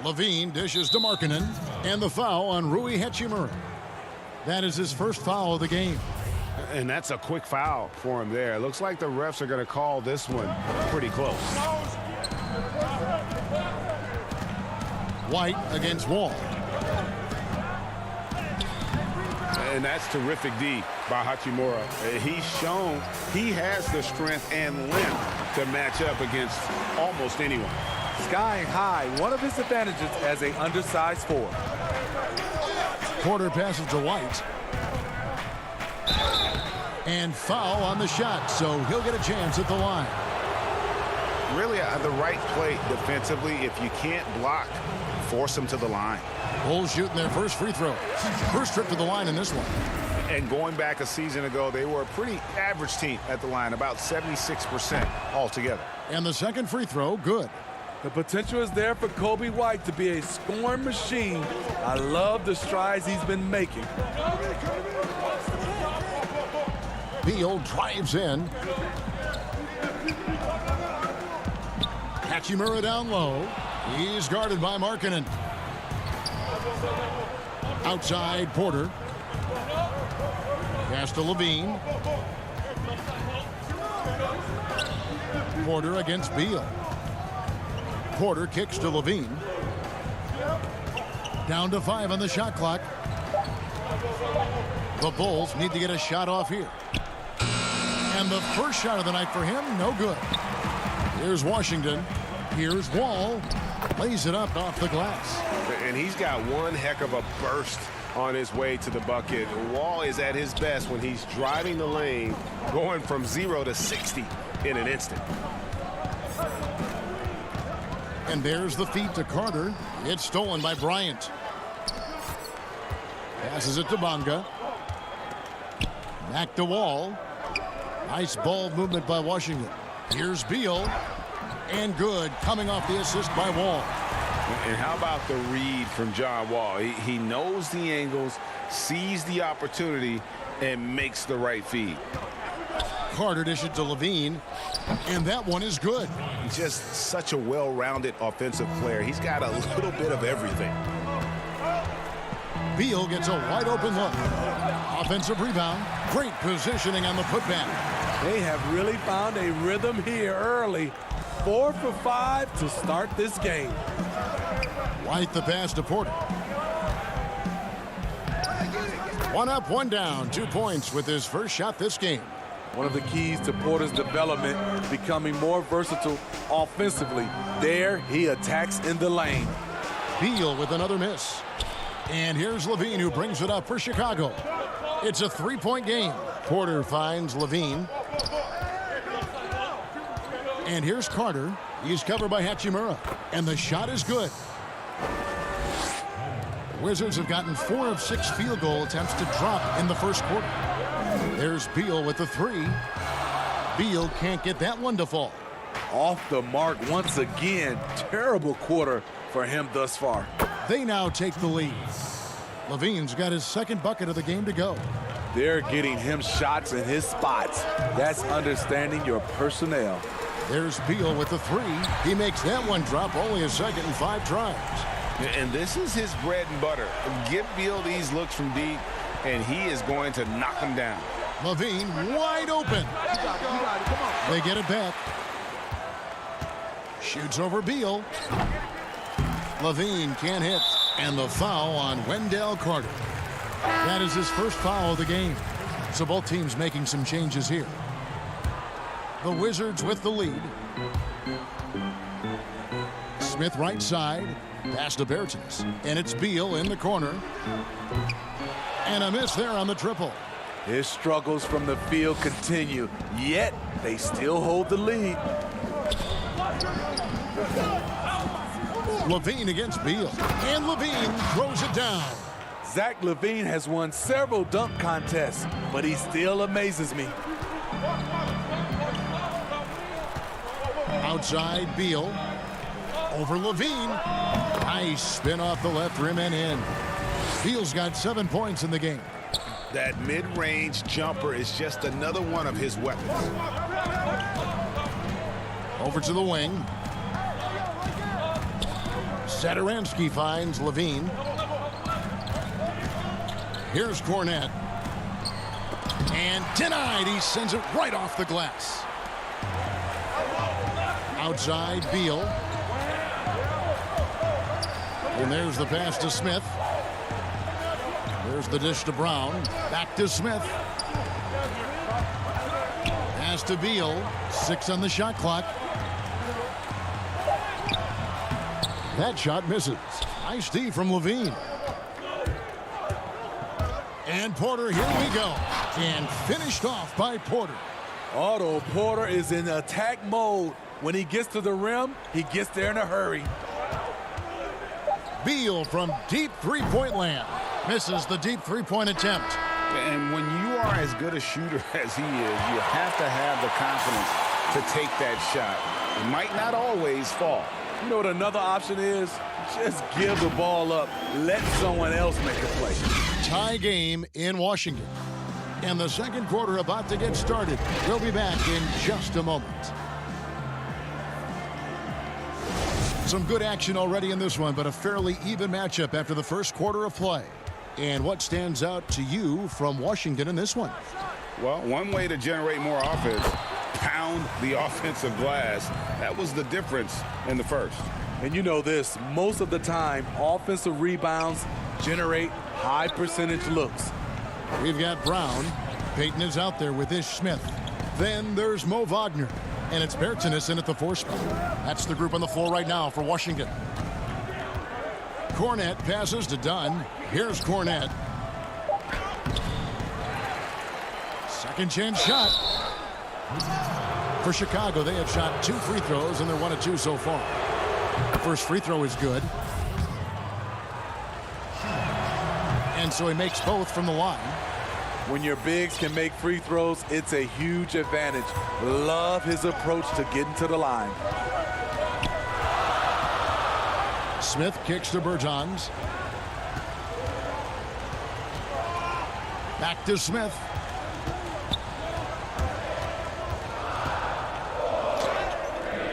Levine dishes to Markkanen, and the foul on Rui Hachimura. That is his first foul of the game. And that's a quick foul for him there. It looks like the refs are going to call this one pretty close. White against Wall. And that's terrific D by Hachimura. He's shown he has the strength and length to match up against almost anyone. Skying high, one of his advantages as an undersized forward. Porter passes to White. And foul on the shot, so he'll get a chance at the line. Really the right play defensively. If you can't block, force them to the line. Bulls shooting their first free throw. First trip to the line in this one. And going back a season ago, they were a pretty average team at the line, about 76% altogether. And the second free throw, good. The potential is there for Kobe White to be a scoring machine. I love the strides he's been making. Beal drives in. Hachimura down low. He's guarded by Markkanen. Outside Porter. Pass to Levine. Porter against Beal. Porter kicks to Levine. Down to 5 on the shot clock. The Bulls need to get a shot off here. And the first shot of the night for him, no good. Here's Washington. Here's Wall. Lays it up off the glass. And he's got one heck of a burst on his way to the bucket. Wall is at his best when he's driving the lane, going from 0 to 60 in an instant. And there's the feed to Carter. It's stolen by Bryant. Passes it to Bonga. Back to Wall. Nice ball movement by Washington. Here's Beal. And good, coming off the assist by Wall. And how about the read from John Wall? He knows the angles, sees the opportunity, and makes the right feed. Carter dishes to Levine, and that one is good. Just such a well-rounded offensive player. He's got a little bit of everything. Beal gets a wide-open look. Offensive rebound. Great positioning on the putback. They have really found a rhythm here early. 4 for 5 to start this game. White the pass to Porter. One up, one down. 2 points with his first shot this game. One of the keys to Porter's development, becoming more versatile offensively. There, he attacks in the lane. Beal with another miss. And here's Levine, who brings it up for Chicago. It's a 3-point game. Porter finds Levine. And here's Carter. He's covered by Hachimura. And the shot is good. The Wizards have gotten 4 of 6 field goal attempts to drop in the first quarter. There's Beal with the 3. Beal can't get that one to fall. Off the mark once again. Terrible quarter for him thus far. They now take the lead. Levine's got his second bucket of the game to go. They're getting him shots in his spots. That's understanding your personnel. There's Beal with the 3. He makes that one drop, only a second in 5 tries. And this is his bread and butter. Give Beal these looks from deep, and he is going to knock him down. Levine wide open. They get it back. Shoots over Beal. Levine can't hit. And the foul on Wendell Carter. That is his first foul of the game. So both teams making some changes here. The Wizards with the lead. Smith right side. Pass to Bertans. And it's Beal in the corner. And a miss there on the triple. His struggles from the field continue, yet they still hold the lead. Levine against Beal. And Levine throws it down. Zach LaVine has won several dunk contests, but he still amazes me. Outside Beal. Over Levine. Nice spin off the left rim and in. Beal's got 7 points in the game. That mid-range jumper is just another one of his weapons. Over to the wing. Satoransky finds Levine. Here's Cornette. And denied. He sends it right off the glass. Outside Beal. And there's the pass to Smith. There's the dish to Brown. Back to Smith. Pass to Beal. 6 on the shot clock. That shot misses. Nice D from Levine. And Porter, here we go. And finished off by Porter. Otto Porter is in attack mode. When he gets to the rim, he gets there in a hurry. Beal from deep three-point land. Misses the deep three-point attempt. And when you are as good a shooter as he is, you have to have the confidence to take that shot. It might not always fall. You know what another option is? Just give the ball up. Let someone else make the play. Tie game in Washington. And the second quarter about to get started. We'll be back in just a moment. Some good action already in this one, but a fairly even matchup after the first quarter of play. And what stands out to you from Washington in this one? Well, one way to generate more offense, pound the offensive glass. That was the difference in the first. And you know this, most of the time, offensive rebounds generate high percentage looks. We've got Brown. Peyton is out there with Ish Smith. Then there's Mo Wagner. And it's Bertans in at the 4 spot. That's the group on the floor right now for Washington. Cornette passes to Dunn. Here's Cornette. Second chance shot. For Chicago, they have shot 2 free throws, and they're 1 of 2 so far. The first free throw is good. And so he makes both from the line. When your bigs can make free throws, it's a huge advantage. Love his approach to getting to the line. Smith kicks to Bertans. Back to Smith.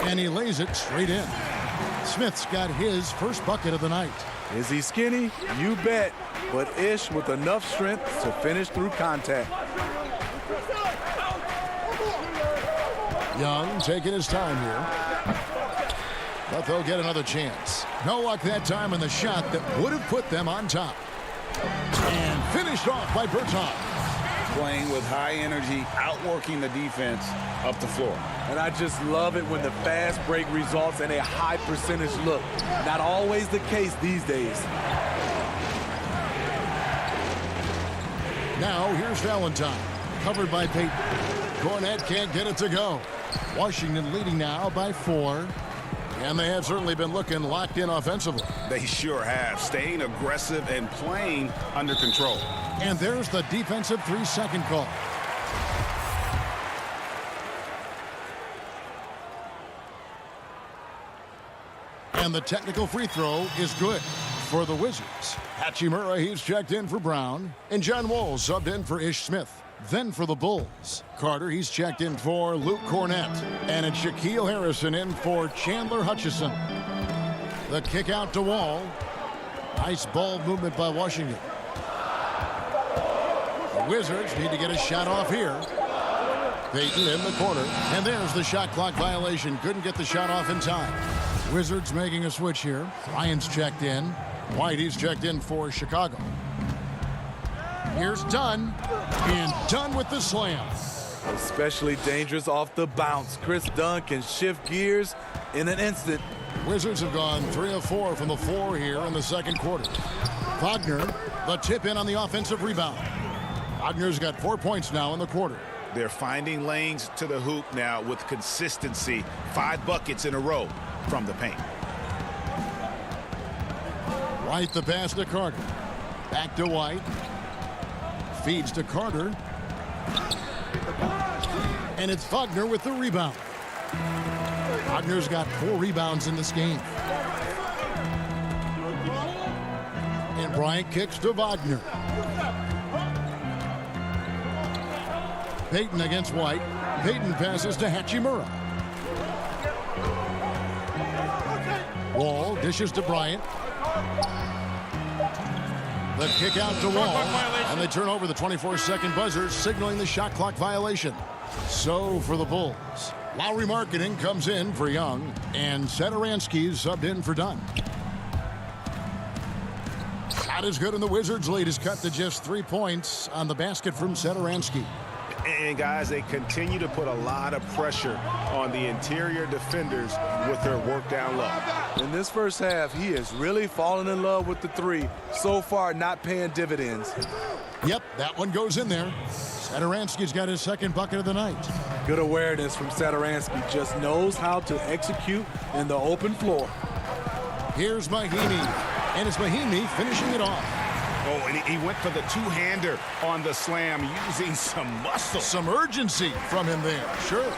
And he lays it straight in. Smith's got his first bucket of the night. Is he skinny? You bet. But Ish with enough strength to finish through contact. Young taking his time here. But they'll get another chance. No luck that time in the shot that would have put them on top. And finished off by Bertans. Playing with high energy, outworking the defense up the floor. And I just love it when the fast break results in a high percentage look. Not always the case these days. Now here's Valentine. Covered by Peyton. Cornette can't get it to go. Washington leading now by 4. And they have certainly been looking locked in offensively. They sure have. Staying aggressive and playing under control. And there's the defensive 3-second call. And the technical free throw is good for the Wizards. Hachimura, he's checked in for Brown. And John Wall subbed in for Ish Smith. Then for the Bulls, Carter, he's checked in for Luke Cornette. And it's Shaquille Harrison in for Chandler Hutchison. The kick out to Wall. Nice ball movement by Washington. The Wizards need to get a shot off here. Payton in the corner. And there's the shot clock violation. Couldn't get the shot off in time. Wizards making a switch here. Bryant's checked in. White, he's checked in for Chicago. Here's Dunn. And Dunn with the slam. Especially dangerous off the bounce. Chris Dunn can shift gears in an instant. Wizards have gone 3 of 4 from the floor here in the second quarter. Wagner, the tip in on the offensive rebound. Wagner's got 4 points now in the quarter. They're finding lanes to the hoop now with consistency. 5 buckets in a row from the paint. White the pass to Carter. Back to White. Feeds to Carter. And it's Wagner with the rebound. Wagner's got 4 rebounds in this game. And Bryant kicks to Wagner. Payton against White. Payton passes to Hachimura. Wall dishes to Bryant. The kick out to Wall. And they turn over the 24-second buzzer, signaling the shot clock violation. So for the Bulls, Lauri Markkanen comes in for Young, and Satoransky's subbed in for Dunn. Shot is good, and the Wizards' lead is cut to just 3 points on the basket from Satoransky. And guys, they continue to put a lot of pressure on the interior defenders with their work down low. In this first half, he has really fallen in love with the 3. So far, not paying dividends. Yep, that one goes in there. Satoransky's got his second bucket of the night. Good awareness from Satoransky. Just knows how to execute in the open floor. Here's Mahinmi, and it's Mahinmi finishing it off. Oh, and he went for the two-hander on the slam, using some muscle. Some urgency from him there, sure.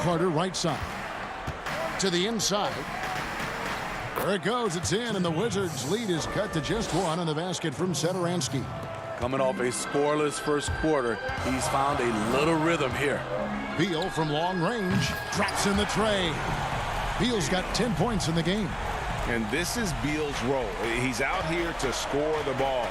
Carter right side. To the inside. There it goes, it's in, and the Wizards' lead is cut to just 1 on the basket from Satoransky. Coming off a scoreless first quarter, he's found a little rhythm here. Beal from long range drops in the tray. Beal's got 10 points in the game. And this is Beal's role. He's out here to score the ball,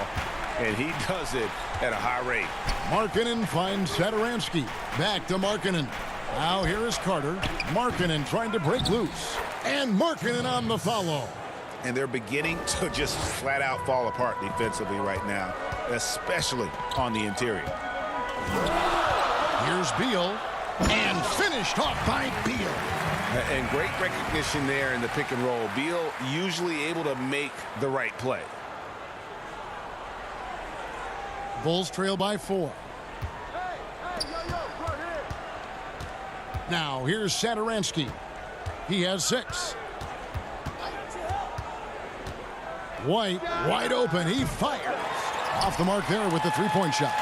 and he does it at a high rate. Markkanen finds Satoransky. Back to Markkanen. Now here is Carter. Markkanen trying to break loose. And Markkanen on the follow. And they're beginning to just flat out fall apart defensively right now, especially on the interior. Here's Beal. And finished off by Beal. And great recognition there in the pick and roll. Beal usually able to make the right play. Bulls trail by 4. Now here's Satoransky. He has 6. White wide open. He fires. Off the mark there with the 3-point shot.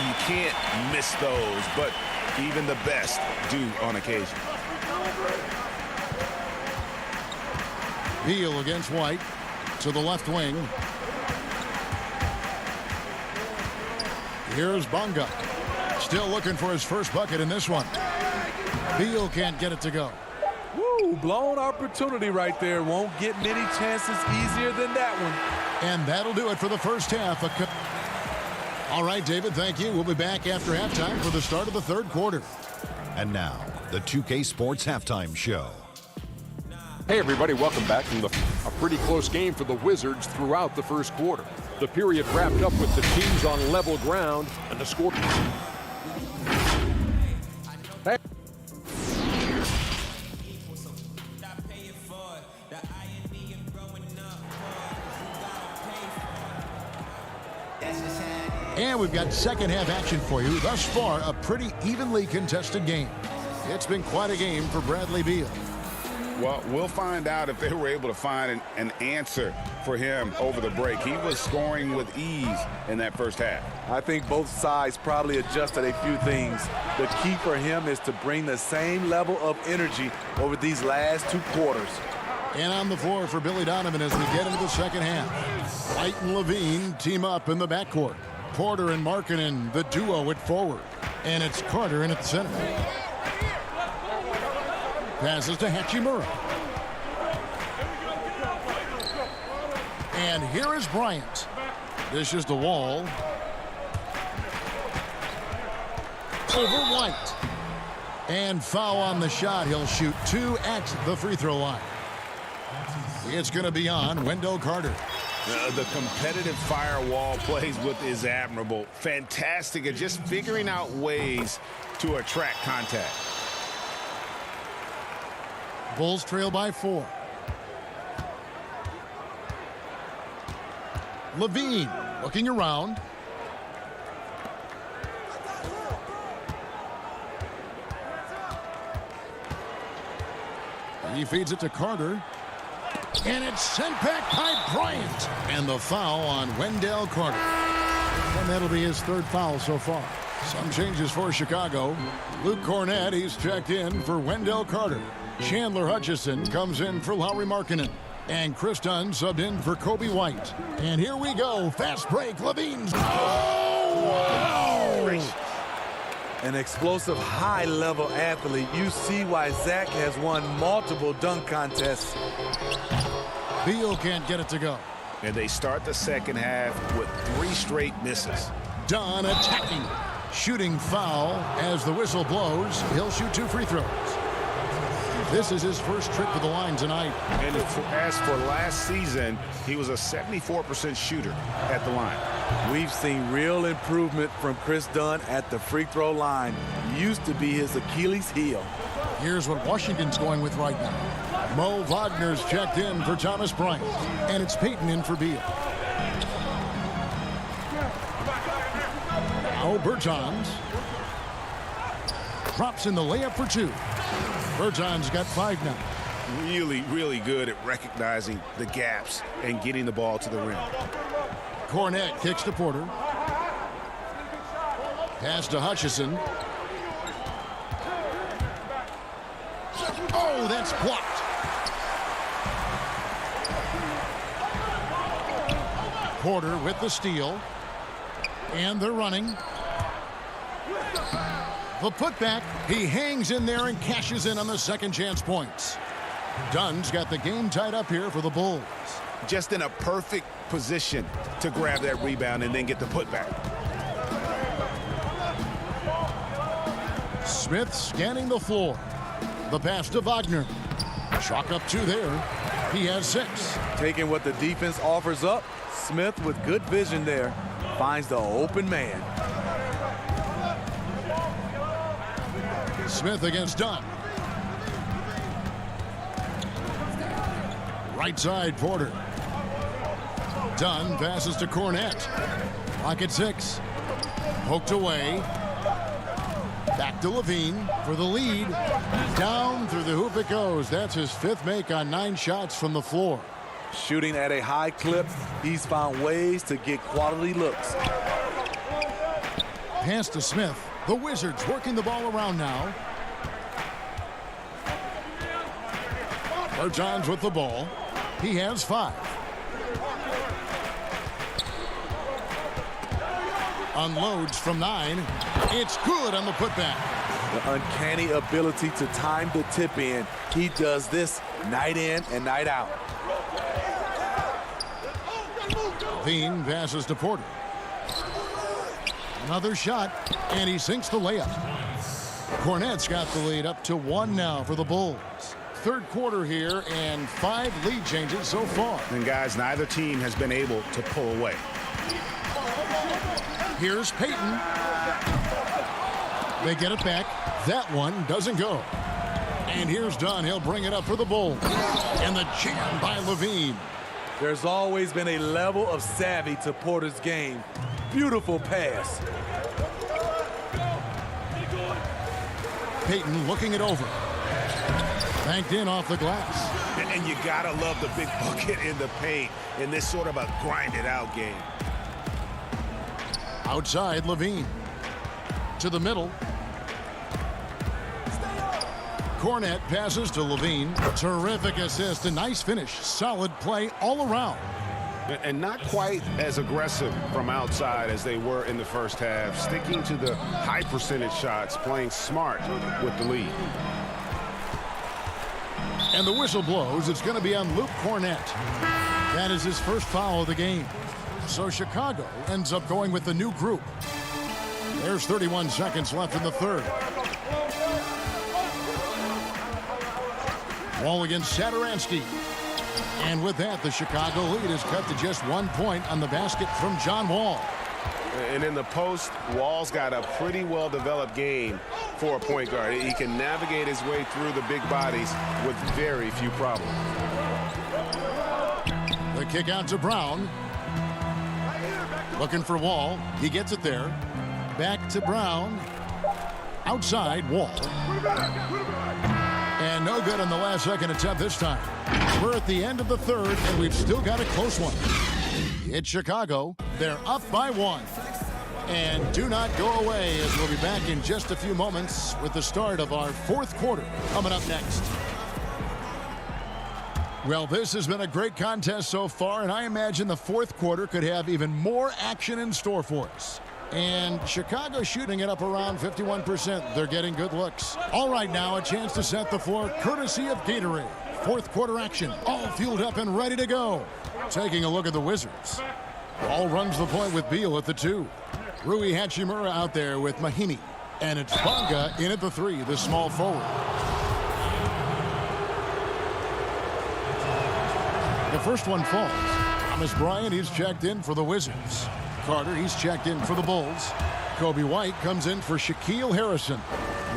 You can't miss those, but even the best do on occasion. Beal against White to the left wing. Here's Bonga. Still looking for his first bucket in this one. Beal can't get it to go. Woo, blown opportunity right there. Won't get many chances easier than that one. And that'll do it for the first half. All right, David, thank you. We'll be back after halftime for the start of the third quarter. And now, the 2K Sports Halftime Show. Hey everybody, welcome back from a pretty close game for the Wizards throughout the first quarter. The period wrapped up with the teams on level ground and the score. Hey. And we've got second half action for you. Thus far, a pretty evenly contested game. It's been quite a game for Bradley Beal. Well, we'll find out if they were able to find an answer for him over the break. He was scoring with ease in that first half. I think both sides probably adjusted a few things. The key for him is to bring the same level of energy over these last 2 quarters. And on the floor for Billy Donovan as we get into the second half. White and Levine team up in the backcourt. Porter and Markkanen, the duo at forward. And it's Carter in at the center. passes to Hachimura. And here is Bryant. Dishes the Wall. Over White. And foul on the shot. He'll shoot 2 at the free throw line. It's going to be on Wendell Carter. The competitive firewall plays with is admirable. Fantastic at just figuring out ways to attract contact. Bulls trail by 4. Levine looking around. He feeds it to Carter. And it's sent back by Bryant. And the foul on Wendell Carter. And that'll be his 3rd foul so far. Some changes for Chicago. Luke Cornett, he's checked in for Wendell Carter. Chandler Hutchison comes in for Lauri Markkanen. And Chris Dunn subbed in for Kobe White. And here we go. Fast break. Levine's. Oh! Wow! An explosive, high-level athlete. You see why Zach has won multiple dunk contests. Beal can't get it to go. And they start the second half with 3 straight misses. Dunn attacking. Shooting foul as the whistle blows. He'll shoot 2 free throws. This is his first trip to the line tonight. And as for last season, he was a 74% shooter at the line. We've seen real improvement from Chris Dunn at the free throw line. Used to be his Achilles heel. Here's what Washington's going with right now. Mo Wagner's checked in for Thomas Bryant. And it's Payton in for Beal. Now Bertans. Drops in the layup for 2. Bertans got 5 now. Really, really good at recognizing the gaps and getting the ball to the rim. Cornett kicks to Porter. Pass to Hutchison. Oh, that's blocked. Porter with the steal. And they're running. The putback, he hangs in there and cashes in on the second chance points. Dunn's got the game tied up here for the Bulls. Just in a perfect position to grab that rebound and then get the putback. Smith scanning the floor. The pass to Wagner. Chalk up 2 there. He has 6. Taking what the defense offers up, Smith with good vision there finds the open man. Smith against Dunn. Right side, Porter. Dunn passes to Cornett. Clock at 6. Poked away. Back to Levine for the lead. Down through the hoop it goes. That's his 5th make on 9 shots from the floor. Shooting at a high clip, he's found ways to get quality looks. Pass to Smith. The Wizards working the ball around now. Bertans with the ball. He has 5. Unloads from 9. It's good on the putback. The uncanny ability to time the tip in. He does this night in and night out. Levine passes to Porter. Another shot, and he sinks the layup. Cornett's got the lead up to 1 now for the Bulls. 3rd quarter here, and 5 lead changes so far. And guys, neither team has been able to pull away. Here's Payton. They get it back. That one doesn't go. And here's Dunn. He'll bring it up for the Bulls. And the jam by Levine. There's always been a level of savvy to Porter's game. Beautiful pass. Payton looking it over. Banked in off the glass. And you gotta love the big bucket in the paint in this sort of a grind-it-out game. Outside, Levine. To the middle. Cornett passes to Levine. Terrific assist, a nice finish. Solid play all around. And not quite as aggressive from outside as they were in the first half. Sticking to the high percentage shots, playing smart with the lead. And the whistle blows. It's going to be on Luke Cornett. That is his first foul of the game. So Chicago ends up going with the new group. There's 31 seconds left in the third. Wall against Satoransky. And with that, the Chicago lead is cut to just 1 point on the basket from John Wall. And in the post, Wall's got a pretty well-developed game for a point guard. He can navigate his way through the big bodies with very few problems. The kick out to Brown. Looking for Wall. He gets it there. Back to Brown. Outside, Wall. And no good on the last second attempt this time. We're at the end of the third, and we've still got a close one. It's Chicago. They're up by 1. And do not go away, as we'll be back in just a few moments with the start of our fourth quarter coming up next. Well, this has been a great contest so far, and I imagine the fourth quarter could have even more action in store for us. And Chicago shooting it up around 51%. They're getting good looks. All right, now a chance to set the floor courtesy of Gatorade. Fourth quarter action, all fueled up and ready to go. Taking a look at the Wizards. Ball runs the point with Beal at the 2. Rui Hachimura out there with Mahimi. And it's Bonga in at the 3, the small forward. The first one falls. Thomas Bryant, he's checked in for the Wizards. Carter, he's checked in for the Bulls. Kobe White comes in for Shaquille Harrison.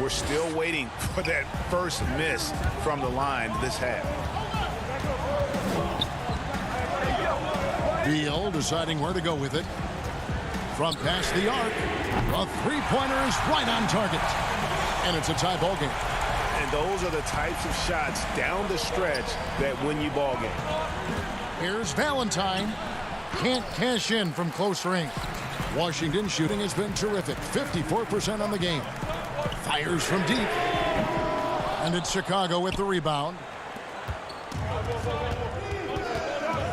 We're still waiting for that first miss from the line this half. Beal deciding where to go with it. From past the arc, a three-pointer is right on target. And it's a tie ball game. And those are the types of shots down the stretch that win you ball game. Here's Valentine. Can't cash in from close range. Washington shooting has been terrific. 54% on the game. Fires from deep. And it's Chicago with the rebound.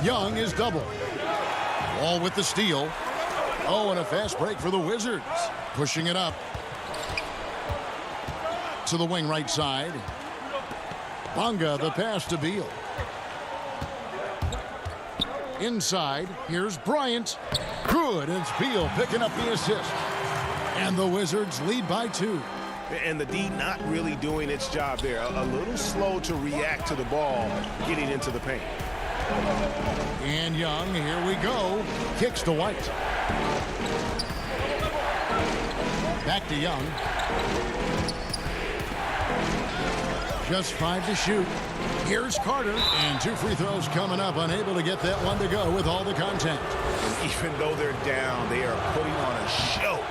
Young is double. Wall with the steal. Oh, and a fast break for the Wizards. Pushing it up. To the wing right side. Bonga, the pass to Beal. Inside, here's Bryant. Good, and it's Beal picking up the assist. And the Wizards lead by 2. And the D not really doing its job there. A little slow to react to the ball getting into the paint. And Young, here we go. Kicks to White. Back to Young. Just 5 to shoot. Here's Carter, and 2 free throws coming up, unable to get that one to go with all the contact. And even though they're down, they are putting on a show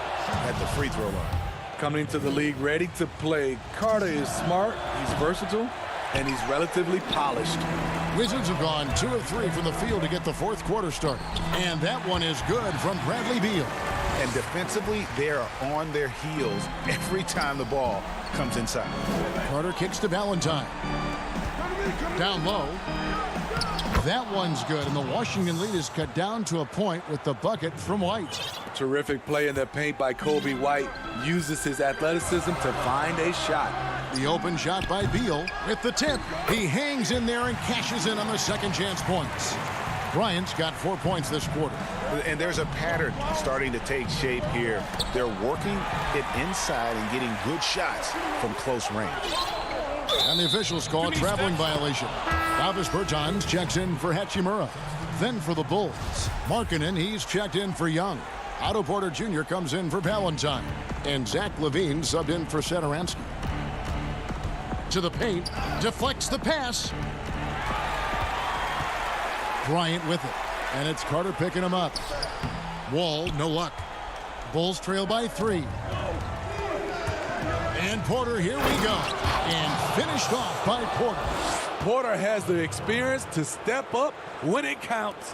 at the free throw line. Coming into the league ready to play. Carter is smart, he's versatile, and he's relatively polished. Wizards have gone 2 of 3 from the field to get the fourth quarter started. And that one is good from Bradley Beal. And defensively, they are on their heels every time the ball comes inside. Carter kicks to Valentine. Down low. That one's good, and the Washington lead is cut down to a point with the bucket from White. Terrific play in the paint by Kobe White. Uses his athleticism to find a shot. The open shot by Beal with the tip. He hangs in there and cashes in on the second chance points. Bryant's got 4 points this quarter. And there's a pattern starting to take shape here. They're working it inside and getting good shots from close range. And the officials call a traveling violation. Davis Bertans checks in for Hachimura. Then for the Bulls, Markkanen, he's checked in for Young. Otto Porter Jr. comes in for Valentine. And Zach LaVine subbed in for Satoransky. To the paint, deflects the pass. Bryant with it. And it's Carter picking him up. Wall, no luck. Bulls trail by 3. And Porter, here we go. And finished off by Porter. Porter has the experience to step up when it counts.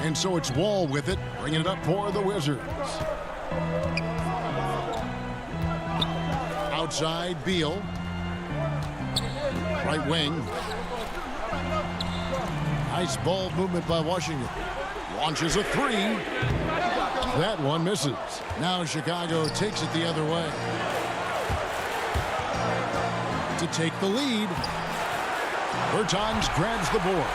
And so it's Wall with it, bringing it up for the Wizards. Outside, Beal. Right wing. Nice ball movement by Washington. Launches a 3. That one misses. Now Chicago takes it the other way. to take the lead. Bertans grabs the board.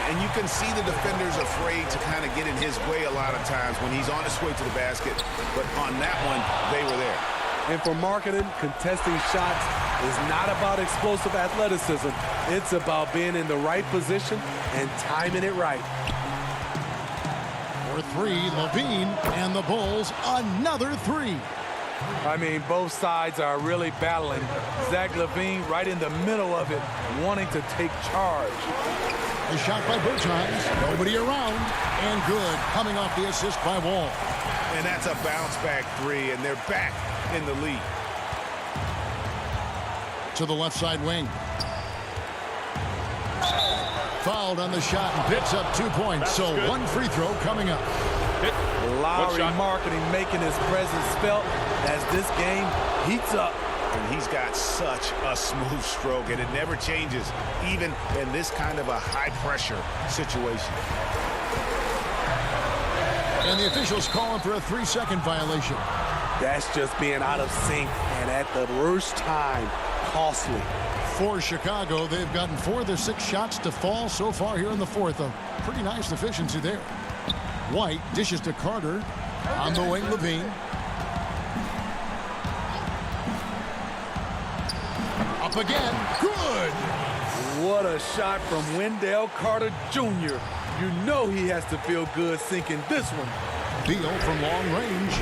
And you can see the defenders afraid to kind of get in his way a lot of times when he's on his way to the basket. But on that one, they were there. And for marketing, contesting shots is not about explosive athleticism. It's about being in the right position and timing it right. For three, Levine, and the Bulls, another three. I mean, both sides are really battling. Zach LaVine right in the middle of it, wanting to take charge. A shot by Bertans, nobody around, and good, coming off the assist by Wall. And that's a bounce-back three, and they're back in the lead. To the left side wing. Fouled on the shot and picks up 2 points. So one free throw coming up. Lowry marketing making his presence felt as this game heats up. And he's got such a smooth stroke, and it never changes, even in this kind of a high-pressure situation. And the officials calling for a 3-second violation. That's just being out of sync, and at the worst time, costly. For Chicago, they've gotten 4 of their 6 shots to fall so far here in the fourth. A pretty nice efficiency there. White dishes to Carter. On the wing, Levine. Up again. Good. What a shot from Wendell Carter Jr. You know he has to feel good sinking this one. Beal from long range.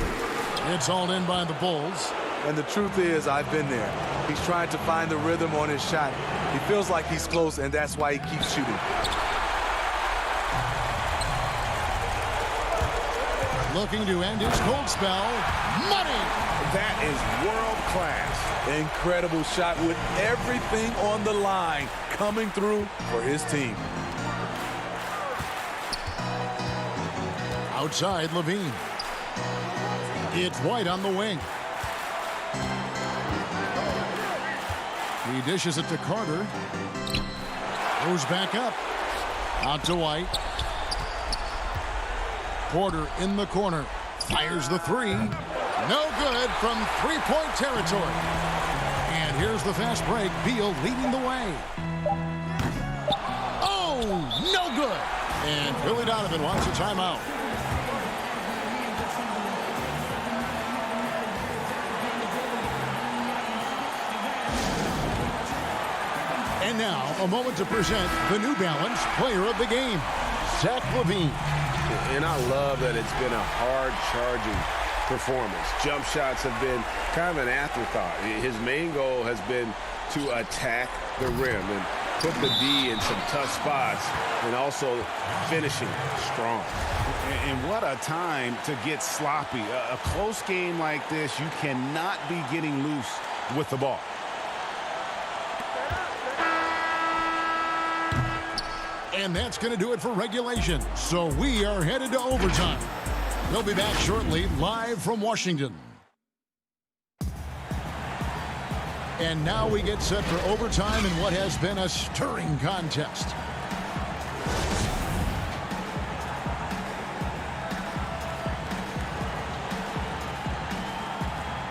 It's all in by the Bulls. And the truth is, I've been there. He's trying to find the rhythm on his shot. He feels like he's close, and that's why he keeps shooting. Looking to end his cold spell. Money! That is world class. Incredible shot with everything on the line coming through for his team. Outside, Levine. It's White on the wing. He dishes it to Carter. Goes back up. Out to White. Porter in the corner. Fires the three. No good from three-point territory. And here's the fast break. Beal leading the way. Oh, no good. And Billy Donovan wants a timeout. And now, a moment to present the New Balance Player of the Game, Zach LaVine. And I love that it's been a hard-charging performance. Jump shots have been kind of an afterthought. His main goal has been to attack the rim and put the D in some tough spots, and also finishing strong. And what a time to get sloppy. A close game like this, you cannot be getting loose with the ball. And that's going to do it for regulation. So we are headed to overtime. We'll be back shortly, live from Washington. And now we get set for overtime in what has been a stirring contest.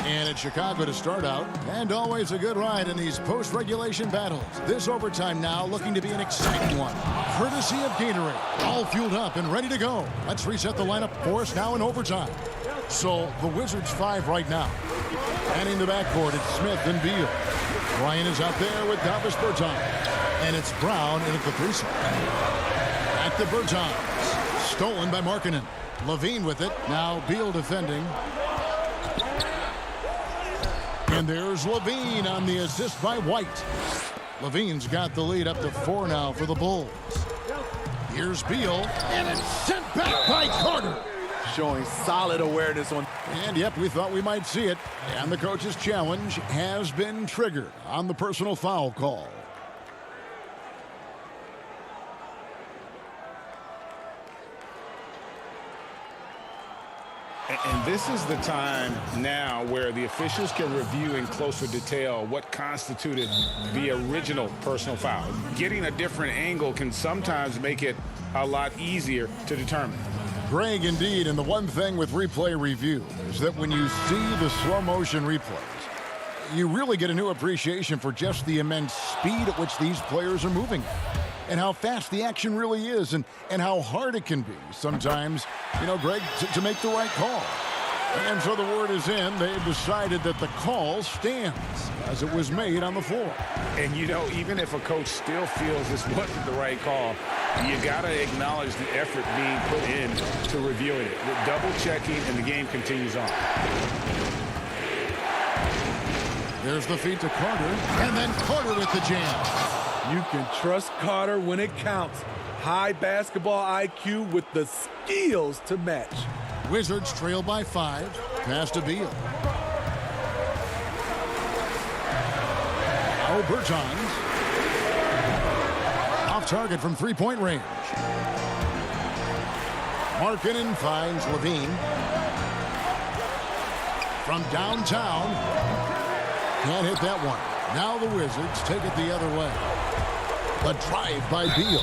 And it's Chicago to start out, and always a good ride in these post-regulation battles. This overtime now looking to be an exciting one, courtesy of Gatorade. All fueled up and ready to go. Let's reset the lineup for us now in overtime. So the Wizards 5 right now. Manning the backcourt, it's Smith and Beal. Ryan is out there with Davis Bertans. And it's Brown in at the 3 side. Back to Bertans. Stolen by Markkanen. Levine with it. Now Beal defending. And there's Levine on the assist by White. Levine's got the lead up to 4 now for the Bulls. Here's Beal, and it's sent back by Carter. Showing solid awareness on. And yep, we thought we might see it. And the coach's challenge has been triggered on the personal foul call. And this is the time now where the officials can review in closer detail what constituted the original personal foul. Getting a different angle can sometimes make it a lot easier to determine. Greg, indeed, and the one thing with replay review is that when you see the slow motion replays, You really get a new appreciation for just the immense speed at which these players are moving and how fast the action really is and how hard it can be sometimes, Greg, to make the right call. And so the word is in. They've decided that the call stands as it was made on the floor. And, even if a coach still feels this wasn't the right call, you got to acknowledge the effort being put in to reviewing it. With double-checking, and the game continues on. There's the feed to Carter, and then Carter with the jam. You can trust Carter when it counts. High basketball IQ with the skills to match. Wizards trail by 5. Pass to Beal. Now Bertans. Off target from three-point range. Markkanen finds Levine. From downtown. Can't hit that one. Now the Wizards take it the other way. The drive by Beal.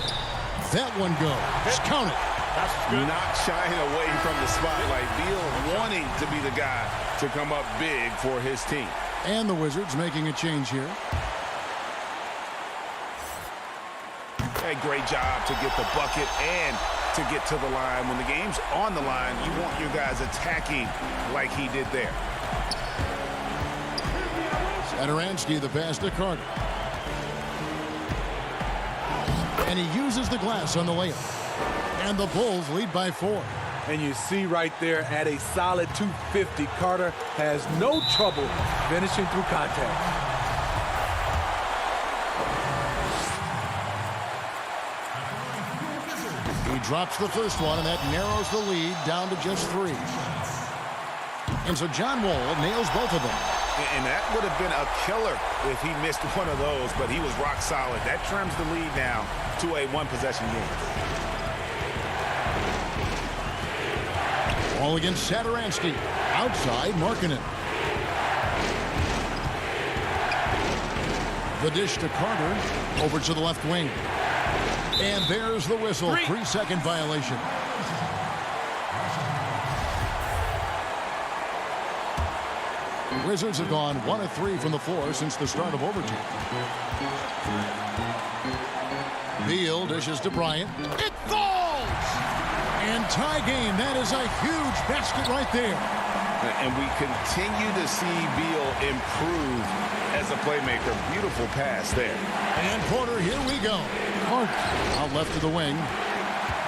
That one goes. Count it. Not shying away from the spotlight. Beal wanting to be the guy to come up big for his team. And the Wizards making a change here. A great job to get the bucket and to get to the line. When the game's on the line, you want your guys attacking like he did there. Satoransky the pass to Carter. And he uses the glass on the layup. And the Bulls lead by 4. And you see right there at a solid 250, Carter has no trouble finishing through contact. He drops the first one, and that narrows the lead down to just 3. And so John Wall nails both of them. And that would have been a killer if he missed one of those, but he was rock solid. That trims the lead now to a one-possession game. Ball against Satoransky. Outside, Markkanen. The dish to Carter. Over to the left wing. And there's the whistle. 3-second violation. The Wizards have gone 1 of 3 from the floor since the start of overtime. Beal dishes to Bryant. It falls! And tie game. That is a huge basket right there. And we continue to see Beal improve as a playmaker. Beautiful pass there. And Porter, here we go. Carter out left to the wing.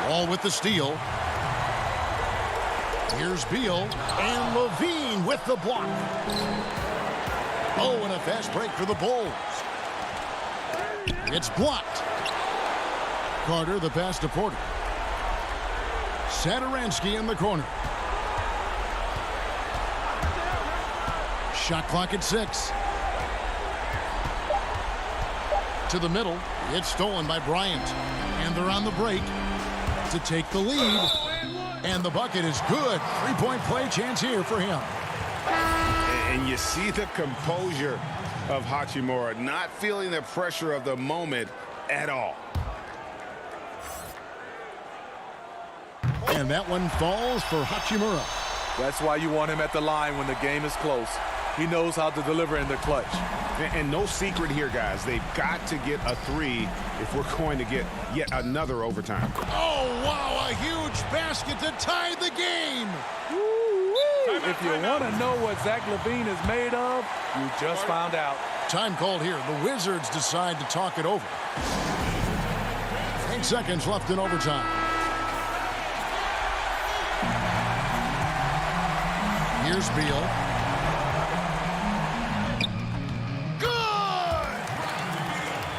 Wall with the steal. Here's Beal. And Levine with the block. Oh, and a fast break for the Bulls. It's blocked. Carter, the pass to Porter. Satoransky in the corner. Shot clock at 6. To the middle. It's stolen by Bryant. And they're on the break to take the lead. And the bucket is good. 3-point play chance here for him. And you see the composure of Hachimura, not feeling the pressure of the moment at all. And that one falls for Hachimura. That's why you want him at the line when the game is close. He knows how to deliver in the clutch. And no secret here, guys. They've got to get a 3 if we're going to get yet another overtime. Oh, wow, a huge basket to tie the game. If you want to know what Zach LaVine is made of, you just found out. Time called here. The Wizards decide to talk it over. 8 seconds left in overtime. Here's Beal.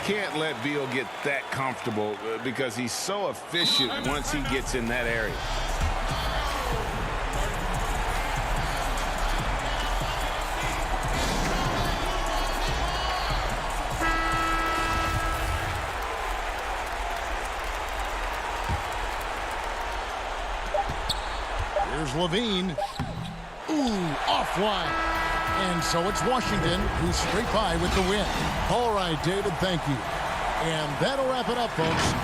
Can't let Beal get that comfortable because he's so efficient once he gets in that area. Here's Levine. Ooh, offline. And so it's Washington who's straight by with the win. All right, David, thank you. And that'll wrap it up, folks.